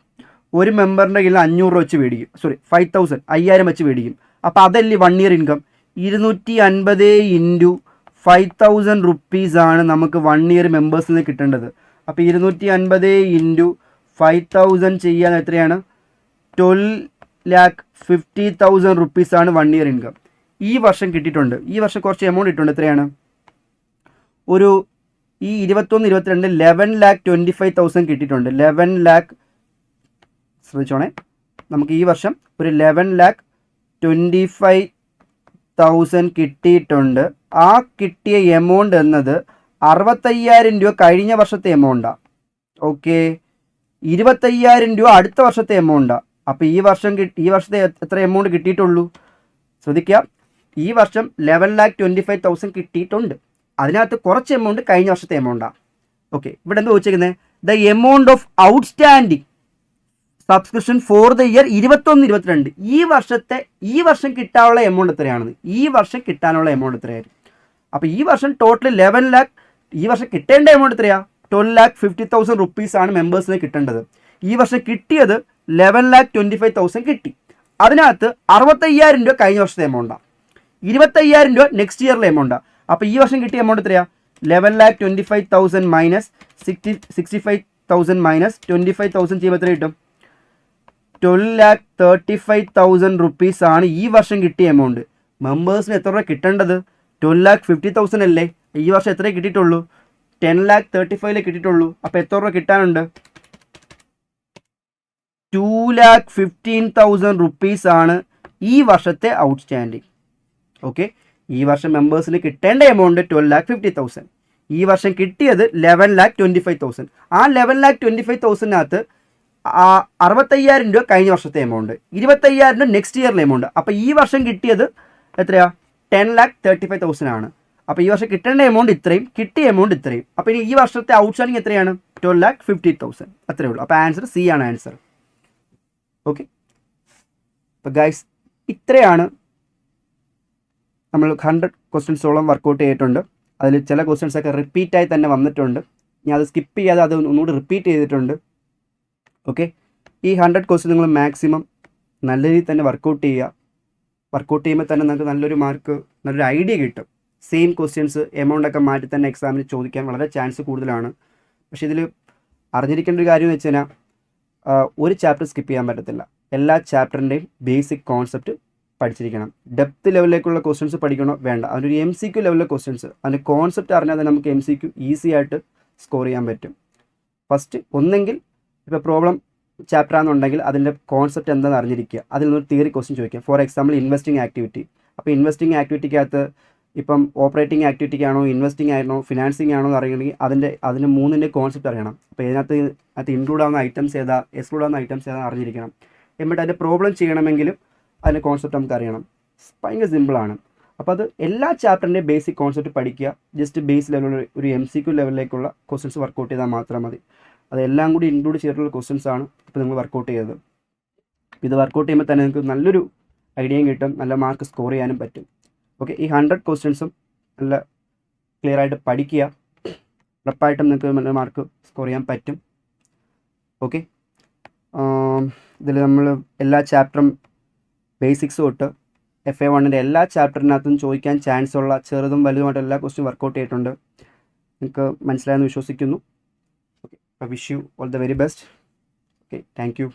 ഒരു മെമ്പറിൻ്റെ കയ്യിൽ 500 വെച്ച് മേടിക്കും, 5,000 വെച്ച് മേടിക്കും. അപ്പോൾ അതല്ലേ 1 ഇയർ ഇൻകം? 250 ഇൻറ്റു 5,000 റുപ്പീസാണ് നമുക്ക് 1 ഇയർ മെമ്പേഴ്സിൽ നിന്ന് കിട്ടേണ്ടത്. അപ്പോൾ 250 ഇൻറ്റു 5,000 ചെയ്യാൻ എത്രയാണ്? 12,50,000 റുപ്പീസാണ് 1 ഇയർ ഇൻകം. ഈ വർഷം കിട്ടിയിട്ടുണ്ട്. ഈ വർഷം കുറച്ച് എമൗണ്ട് ഇട്ടുണ്ട്. എത്രയാണ്? ഒരു ഈ 21-22 11,25,000 കിട്ടിയിട്ടുണ്ട്. 11,00,000 ശ്രദ്ധിച്ചോണേ. നമുക്ക് ഈ വർഷം ഒരു 11,25,000 കിട്ടിയിട്ടുണ്ട്. ആ കിട്ടിയ എമൗണ്ട് എന്നത് 65,000 രൂപ കഴിഞ്ഞ വർഷത്തെ എമൗണ്ടാണ്. ഓക്കെ, 25,000 രൂപ അടുത്ത വർഷത്തെ എമൗണ്ടാണ്. അപ്പോൾ ഈ വർഷത്തെ എത്ര എമൗണ്ട് കിട്ടിയിട്ടുള്ളൂ? ശ്രദ്ധിക്കുക, ഈ വർഷം 11,25,000 കിട്ടിയിട്ടുണ്ട്. അതിനകത്ത് കുറച്ച് എമൗണ്ട് കഴിഞ്ഞ വർഷത്തെ എമൗണ്ടാണ്. ഓക്കെ, ഇവിടെ എന്താ ചോദിച്ചിരിക്കുന്നത്? The amount of outstanding subscription for the year 21-22. ഈ വർഷം കിട്ടാനുള്ള എമൗണ്ട് എത്രയാണെന്ന്? ഈ വർഷം കിട്ടാനുള്ള എമൗണ്ട് എത്രയായിരുന്നു? അപ്പോൾ ഈ വർഷം ടോട്ടൽ 11 lakh. ഈ വർഷം കിട്ടേണ്ട എമൗണ്ട് എത്രയാണ്? 12,50,000 റുപ്പീസാണ് മെമ്പേഴ്സിന് കിട്ടേണ്ടത്. ഈ വർഷം കിട്ടിയത് 11,25,000 കിട്ടി. അതിനകത്ത് 65,000 രൂപ കഴിഞ്ഞ വർഷത്തെ എമൗണ്ടാണ്. 25,000 രൂപ നെക്സ്റ്റ് ഇയറിലെ എമൗണ്ടാണ്. അപ്പോൾ ഈ വർഷം കിട്ടിയ എമൗണ്ട് എത്രയാണ്? 11,25,000 മൈനസ് 65,000 മൈനസ് 25,000 ചെയ്യുമ്പോൾ എത്ര കിട്ടും? 12,35,000 റുപ്പീസാണ് ഈ വർഷം കിട്ടിയ എമൗണ്ട്. മെമ്പേഴ്സിന് എത്ര രൂപ കിട്ടേണ്ടത്? 12,50,000 അല്ലേ? ഈ വർഷം എത്രയേ കിട്ടിയിട്ടുള്ളൂ? 10,35,000 കിട്ടിയിട്ടുള്ളൂ. അപ്പോൾ എത്ര രൂപ കിട്ടാനുണ്ട്? 2,15,000 റുപ്പീസാണ് ഈ വർഷത്തെ ഔട്ട്സ്റ്റാൻഡിങ്. ഓക്കെ, ഈ വർഷം മെമ്പേഴ്സിന് കിട്ടേണ്ട എമൗണ്ട് 12,50,000. ഈ വർഷം കിട്ടിയത് 11,25,000. ആ 11,25,000-നകത്ത് 65,000 രൂപ കഴിഞ്ഞ വർഷത്തെ എമൗണ്ട്, 25,000 രൂപ നെക്സ്റ്റ് ഇയറിലെ എമൗണ്ട്. അപ്പോൾ ഈ വർഷം കിട്ടിയത് എത്രയാണ്? 10,35,000 ആണ്. അപ്പോൾ ഈ വർഷം കിട്ടേണ്ട എമൗണ്ട് ഇത്രയും, കിട്ടിയ എമൗണ്ട് ഇത്രയും. അപ്പോൾ ഇനി ഈ വർഷത്തെ ഔട്ട്സ്റ്റാൻഡിങ് എത്രയാണ്? 12,50,000. അത്രയേ ഉള്ളൂ. അപ്പോൾ ആൻസർ C ആണ് ആൻസർ. ഓക്കെ, അപ്പോൾ ഗൈസ് ഇത്രയാണ് നമ്മൾ 100 ക്വസ്റ്റ്യൻസോളം വർക്കൗട്ട് ചെയ്തിട്ടുണ്ട്. അതിൽ ചില ക്വസ്റ്റ്യൻസൊക്കെ റിപ്പീറ്റായി തന്നെ വന്നിട്ടുണ്ട്. ഞാൻ അത് സ്കിപ്പ് ചെയ്യാതെ അത് ഒന്നുകൂടി റിപ്പീറ്റ് ചെയ്തിട്ടുണ്ട്. ഓക്കെ, ഈ 100 ക്വസ്റ്റ്യൻ നിങ്ങൾ മാക്സിമം നല്ല രീതിയിൽ തന്നെ വർക്കൗട്ട് ചെയ്യുക. വർക്കൗട്ട് ചെയ്യുമ്പോൾ തന്നെ നിങ്ങൾക്ക് നല്ലൊരു മാർക്ക്, നല്ലൊരു ഐഡിയ കിട്ടും. സെയിം ക്വസ്റ്റ്യൻസ് എമൗണ്ടൊക്കെ മാറ്റി തന്നെ എക്സാമിന് ചോദിക്കാൻ വളരെ ചാൻസ് കൂടുതലാണ്. പക്ഷേ ഇതിൽ അറിഞ്ഞിരിക്കേണ്ട ഒരു കാര്യം എന്ന് വെച്ച് കഴിഞ്ഞാൽ ഒരു ചാപ്റ്റർ സ്കിപ്പ് ചെയ്യാൻ പറ്റത്തില്ല. എല്ലാ ചാപ്റ്ററിൻ്റെയും ബേസിക് കോൺസെപ്റ്റ് പഠിച്ചിരിക്കണം. ഡെപ്ത് ലെവലിലേക്കുള്ള ക്വസ്റ്റ്യൻസ് പഠിക്കണോ വേണ്ട, അതിനൊരു MCQ ലെവലിലെ ക്വസ്റ്റ്യൻസ്, അതിൻ്റെ കോൺസെപ്റ്റ് അറിഞ്ഞാൽ തന്നെ നമുക്ക് MCQ ഈസി ആയിട്ട് സ്കോർ ചെയ്യാൻ പറ്റും. ഫസ്റ്റ് ഒന്നെങ്കിൽ ഇപ്പോൾ പ്രോബ്ലം ചാപ്റ്റർ ആണെന്നുണ്ടെങ്കിൽ അതിൻ്റെ കോൺസെപ്റ്റ് എന്താണെന്ന് അറിഞ്ഞിരിക്കുക. അതിൽ നിന്നൊരു തിയറി ക്വസ്റ്റ്യൻ ചോദിക്കുക. For example investing activity. അപ്പോൾ ഇൻവെസ്റ്റിംഗ് ആക്ടിവിറ്റിക്കകത്ത് ഇപ്പം ഓപ്പറേറ്റിംഗ് ആക്ടിവിറ്റിക്കാണോ, ഇൻവെസ്റ്റിംഗ് ആണോ, ഫിനാൻസിങ് ആണോ എന്ന് അറിയണമെങ്കിൽ അതിന് മൂന്നിൻ്റെ കോൺസെപ്റ്റ് അറിയണം. അപ്പോൾ ഇതിനകത്ത് ഇൻക്ലൂഡ് ആവുന്ന ഐറ്റംസ് ഏതാ, എക്സ്ക്ലൂഡ് ആവുന്ന ഐറ്റംസ് ഏതാ അറിഞ്ഞിരിക്കണം. എന്നിട്ട് അതിൻ്റെ പ്രോബ്ലം ചെയ്യണമെങ്കിലും അതിൻ്റെ കോൺസെപ്റ്റ് നമുക്ക് അറിയണം. ഭയങ്കര സിമ്പിളാണ്. അപ്പോൾ അത് എല്ലാ ചാപ്റ്ററിൻ്റെയും ബേസിക് കോൺസെപ്റ്റ് പഠിക്കുക. ജസ്റ്റ് ബേസ് ലെവലിൽ ഒരു MCQ ലെവലിലേക്കുള്ള ക്വസ്റ്റ്യൻസ് വർക്കൗട്ട് ചെയ്താൽ മാത്രം മതി. അതെല്ലാം കൂടി ഇൻക്ലൂഡ് ചെയ്തിട്ടുള്ള ക്വസ്റ്റ്യൻസ് ആണ് ഇപ്പോൾ നിങ്ങൾ വർക്കൗട്ട് ചെയ്തത്. ഇത് വർക്കൗട്ട് ചെയ്യുമ്പോൾ തന്നെ നിങ്ങൾക്ക് നല്ലൊരു ഐഡിയയും കിട്ടും, നല്ല മാർക്ക് സ്കോർ ചെയ്യാനും പറ്റും. ഓക്കെ, ഈ 100 ക്വസ്റ്റ്യൻസും നല്ല ക്ലിയർ ആയിട്ട് പഠിക്കുക. ഉറപ്പായിട്ടും നിങ്ങൾക്ക് നല്ല മാർക്ക് സ്കോർ ചെയ്യാൻ പറ്റും. ഓക്കെ, ഇതിൽ നമ്മൾ എല്ലാ ചാപ്റ്ററും ബേസിക്സ് തൊട്ട് FA1-ൻ്റെ എല്ലാ ചാപ്റ്ററിനകത്തും ചോദിക്കാൻ ചാൻസ് ഉള്ള ചെറുതും വലുതുമായിട്ട് എല്ലാ ക്വസ്റ്റ്യൻ വർക്കൗട്ട് ചെയ്തിട്ടുണ്ട്. നിങ്ങൾക്ക് മനസ്സിലായെന്ന് വിശ്വസിക്കുന്നു. Okay, wish you all the very best. Okay, thank you.